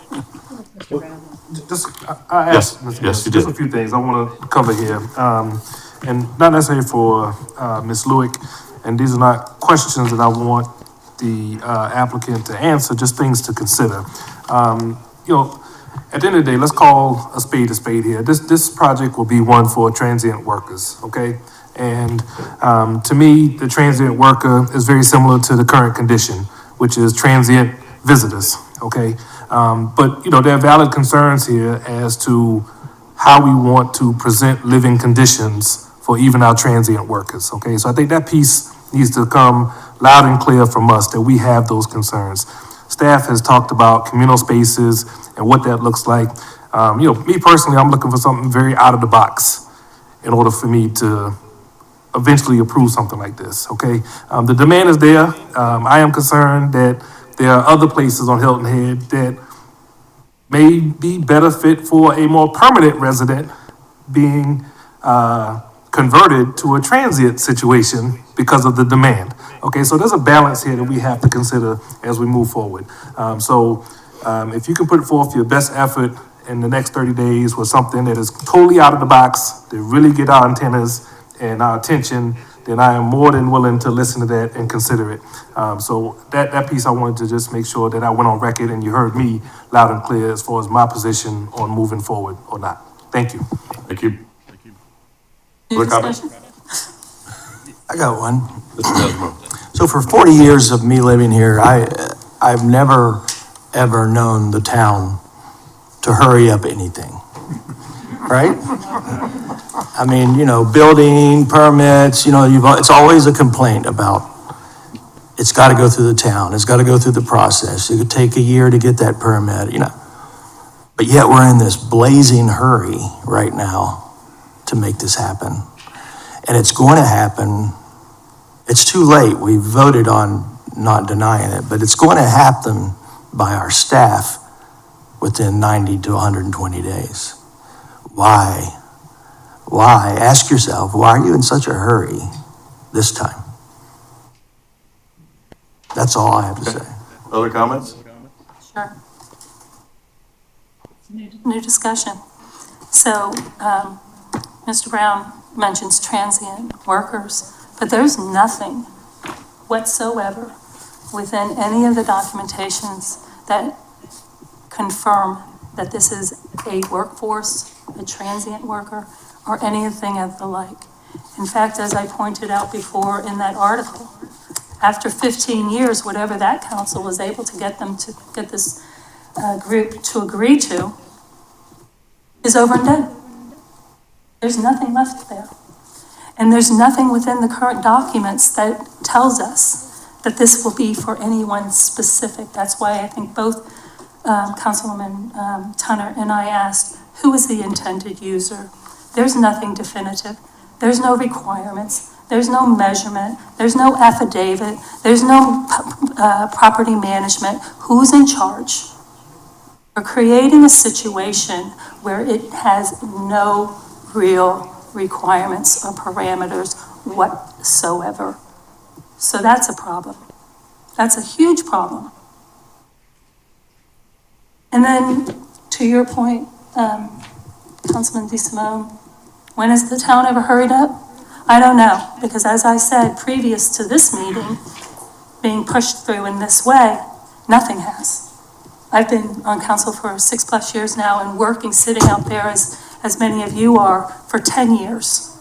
I asked, Yes, Mr. yes, you Just did. a few things I want to cover here. And not necessarily for Ms. Lewick, and these are not questions that I want the applicant to answer, just things to consider. At the end of the day, let's call a spade here. This project will be one for transient workers, okay? And to me, the transient worker is very similar to the current condition, which is transient visitors, okay? But there are valid concerns here as to how we want to present living conditions for even our transient workers, okay? So I think that piece needs to come loud and clear from us that we have those concerns. Staff has talked about communal spaces and what that looks like. Me personally, I'm looking for something very out of the box in order for me to eventually approve something like this, okay? The demand is there. I am concerned that there are other places on Hilton Head that may be better fit for a more permanent resident being converted to a transient situation because of the demand. Okay, so there's a balance here that we have to consider as we move forward. If you can put forth your best effort in the next 30 days with something that is totally out of the box, that really get our antennas and our attention, then I am more than willing to listen to that and consider it. So that piece I wanted to just make sure that I went on record and you heard me loud and clear as far as my position on moving forward or not. Thank you. Thank you. New discussion? I got one. So for 40 years of me living here, I've never, ever known the town to hurry up anything, right? I mean, building permits, it's always a complaint about, it's got to go through the town, it's got to go through the process. It could take a year to get that permit, But yet we're in this blazing hurry right now to make this happen. And it's going to happen. It's too late. We voted on not denying it, but it's going to happen by our staff within 90 to 120 days. Why? Why? Ask yourself, why are you in such a hurry this time? That's all I have to say. Other comments? Sure. New discussion. So, Mr. Brown mentions transient workers, but there's nothing whatsoever within any of the documentations that confirm that this is a workforce, a transient worker, or anything of the like. In fact, as I pointed out before in that article, after 15 years, whatever that council was able to get them to get this group to agree to is over and done. There's nothing left there. And there's nothing within the current documents that tells us that this will be for anyone specific. That's why I think both Councilwoman Tunner and I asked, who is the intended user? There's nothing definitive. There's no requirements. There's no measurement. There's no affidavit. There's no property management. Who's in charge? We're creating a situation where it has no real requirements or parameters whatsoever. So that's a problem. That's a huge problem. And then, to your point, Councilman DeSimone, when has the town ever hurried up? I don't know, because as I said, previous to this meeting being pushed through in this way, nothing has. I've been on council for 6+ years now and working, sitting out there as many of you are, for 10 years,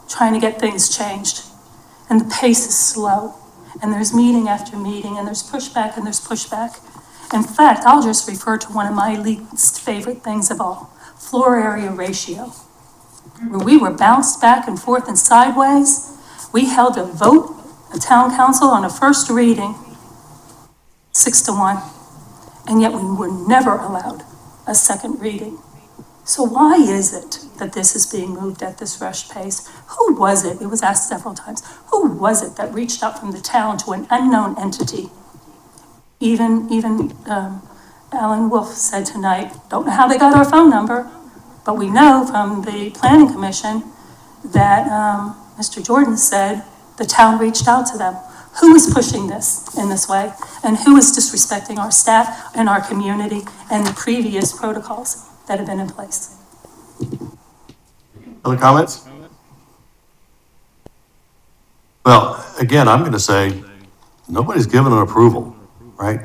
trying to get things changed. And the pace is slow, and there's meeting after meeting, and there's pushback and there's pushback. In fact, I'll just refer to one of my least favorite things of all, floor area ratio, where we were bounced back and forth and sideways. We held a vote, a town council on a first reading, 6-1, and yet we were never allowed a second reading. So why is it that this is being moved at this rush pace? Who was it? It was asked several times. Who was it that reached out from the town to an unknown entity? Even Alan Wolf said tonight, don't know how they got our phone number, but we know from the planning commission that Mr. Jordan said the town reached out to them. Who is pushing this in this way? And who is disrespecting our staff and our community and the previous protocols that have been in place? Other comments? Well, again, I'm going to say, nobody's given an approval, right?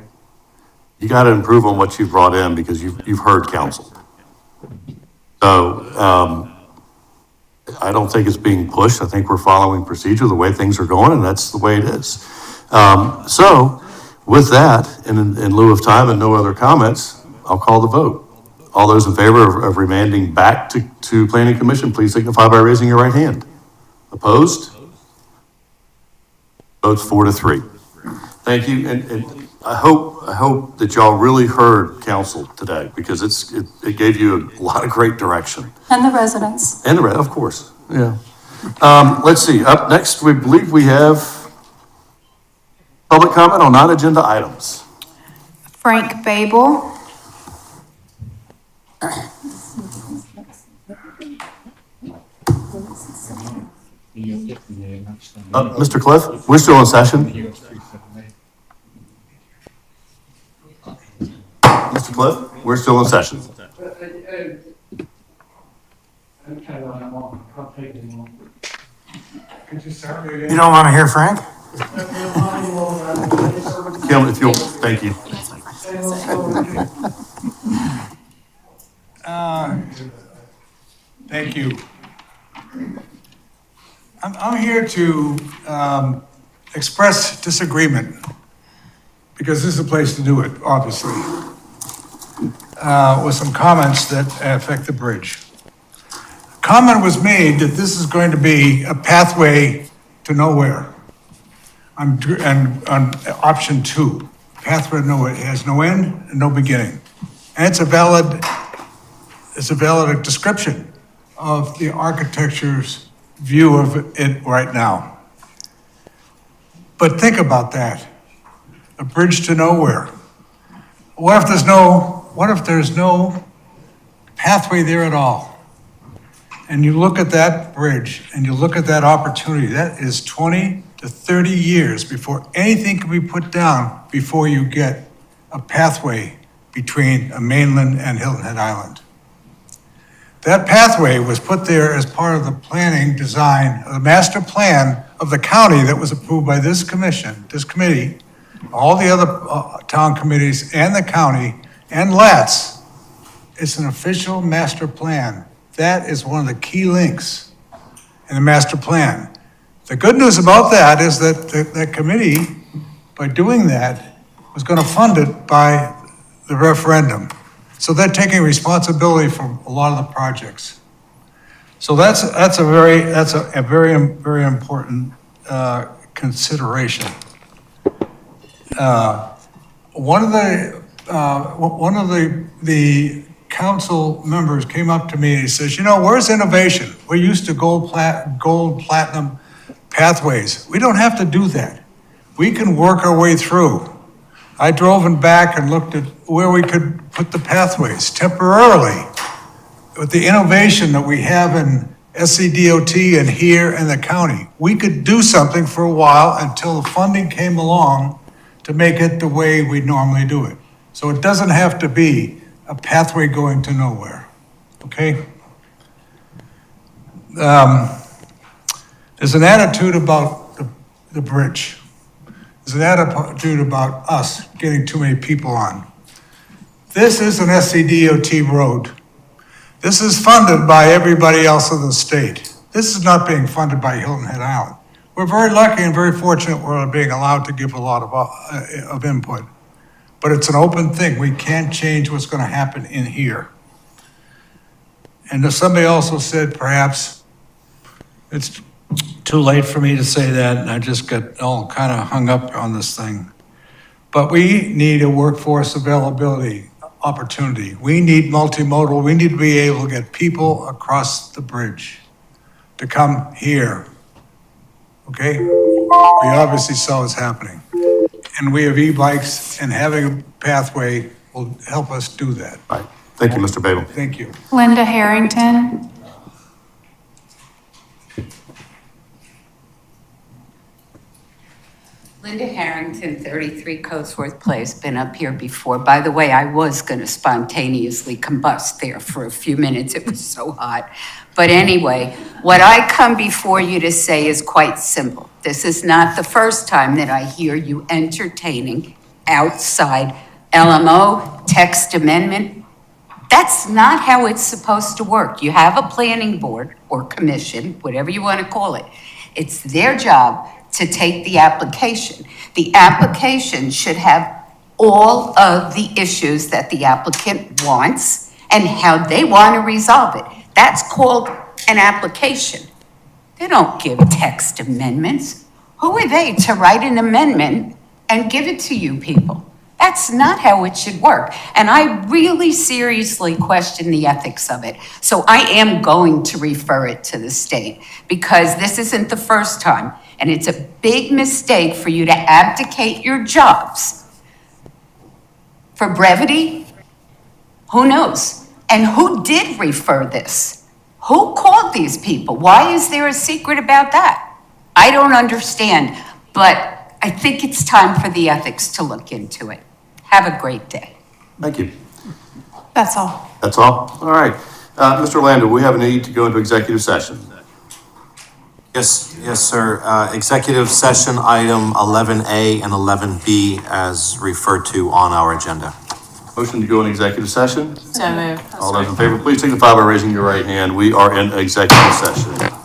You got to improve on what you've brought in because you've heard council. So I don't think it's being pushed. I think we're following procedure the way things are going, and that's the way it is. So with that, in lieu of time and no other comments, I'll call the vote. All those in favor of remanding back to Planning Commission, please signify by raising your right hand. Opposed? Votes 4-3. Thank you, and I hope that y'all really heard council today because it gave you a lot of great direction. And the residents. And of course, yeah. Let's see, up next, we believe we have public comment on non-agenda items. Frank Babel. Mr. Cliff, we're still in session. Mr. Cliff, we're still in session. You don't want to hear Frank? Kim, if you'll, thank you. Thank you. I'm here to express disagreement, because this is a place to do it, obviously, with some comments that affect the bridge. Comment was made that this is going to be a pathway to nowhere on option 2. Pathway to nowhere, it has no end and no beginning. And it's a valid description of the architecture's view of it right now. But think about that, a bridge to nowhere. What if there's no pathway there at all? And you look at that bridge and you look at that opportunity, that is 20 to 30 years before anything can be put down before you get a pathway between a mainland and Hilton Head Island. That pathway was put there as part of the planning design, the master plan of the county that was approved by this commission, this committee, all the other town committees and the county and LATS. It's an official master plan. That is one of the key links in the master plan. The good news about that is that that committee, by doing that, was going to fund it by the referendum. So they're taking responsibility for a lot of the projects. So that's a very important consideration. One of the council members came up to me and he says, you know, where's innovation? We're used to gold, platinum pathways. We don't have to do that. We can work our way through. I drove in back and looked at where we could put the pathways temporarily. With the innovation that we have in SCDOT and here in the county, we could do something for a while until the funding came along to make it the way we normally do it. So it doesn't have to be a pathway going to nowhere, okay? There's an attitude about the bridge. There's an attitude about us getting too many people on. This is an SCDOT road. This is funded by everybody else in the state. This is not being funded by Hilton Head Island. We're very lucky and very fortunate we're being allowed to give a lot of input. But it's an open thing. We can't change what's going to happen in here. And somebody also said perhaps it's too late for me to say that, and I just got all kind of hung up on this thing. But we need a workforce availability opportunity. We need multimodal. We need to be able to get people across the bridge to come here. Okay? We obviously saw what's happening. And we have e-bikes, and having a pathway will help us do that. Right. Thank you, Mr. Babel. Thank you. Linda Harrington. Linda Harrington, 33 Coatsworth Place, been up here before. By the way, I was going to spontaneously combust there for a few minutes. It was so hot. But anyway, what I come before you to say is quite simple. This is not the first time that I hear you entertaining outside LMO, text amendment. That's not how it's supposed to work. You have a planning board or commission, whatever you want to call it. It's their job to take the application. The application should have all of the issues that the applicant wants and how they want to resolve it. That's called an application. They don't give text amendments. Who are they to write an amendment and give it to you people? That's not how it should work. And I really seriously question the ethics of it. So I am going to refer it to the state because this isn't the first time. And it's a big mistake for you to abdicate your jobs. For brevity, who knows? And who did refer this? Who called these people? Why is there a secret about that? I don't understand, but I think it's time for the ethics to look into it. Have a great day. Thank you. That's all. That's all? All right. Mr. Orlando, we have a need to go into executive session. Yes, sir. Executive session item 11A and 11B as referred to on our agenda. Motion to go in executive session. So moved. All those in favor, please signify by raising your right hand. We are in executive session.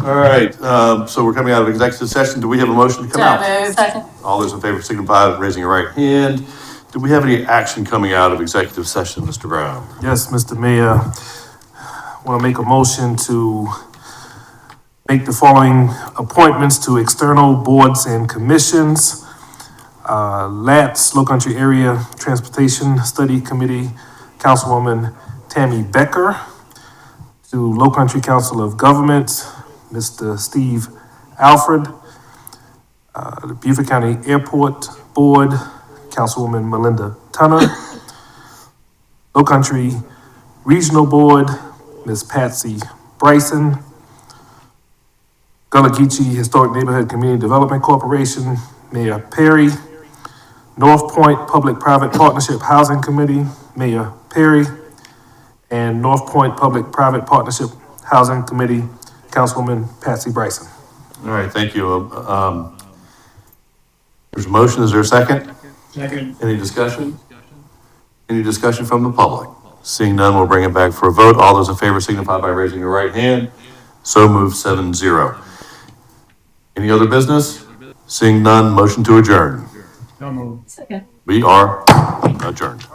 All right, so we're coming out of executive session. Do we have a motion to come out? Second. All those in favor signify by raising your right hand. Do we have any action coming out of executive session, Mr. Brown? Yes, Mr. Mayor, I want to make a motion to make the following appointments to external boards and commissions. LATS, Low Country Area Transportation Study Committee, Councilwoman Tammy Becker. To Low Country Council of Governments, Mr. Steve Alfred. The Beaufort County Airport Board, Councilwoman Melinda Tunner. Low Country Regional Board, Ms. Patsy Bryson. Gullah Geechee Historic Neighborhood Community Development Corporation, Mayor Perry. North Point Public-Private Partnership Housing Committee, Mayor Perry. And North Point Public-Private Partnership Housing Committee, Councilwoman Patsy Bryson. All right, thank you. There's a motion, is there a second? Second. Any discussion? Any discussion from the public? Seeing none, we'll bring it back for a vote. All those in favor signify by raising your right hand. So moved 7-0. Any other business? Seeing none, motion to adjourn. No move. We are adjourned.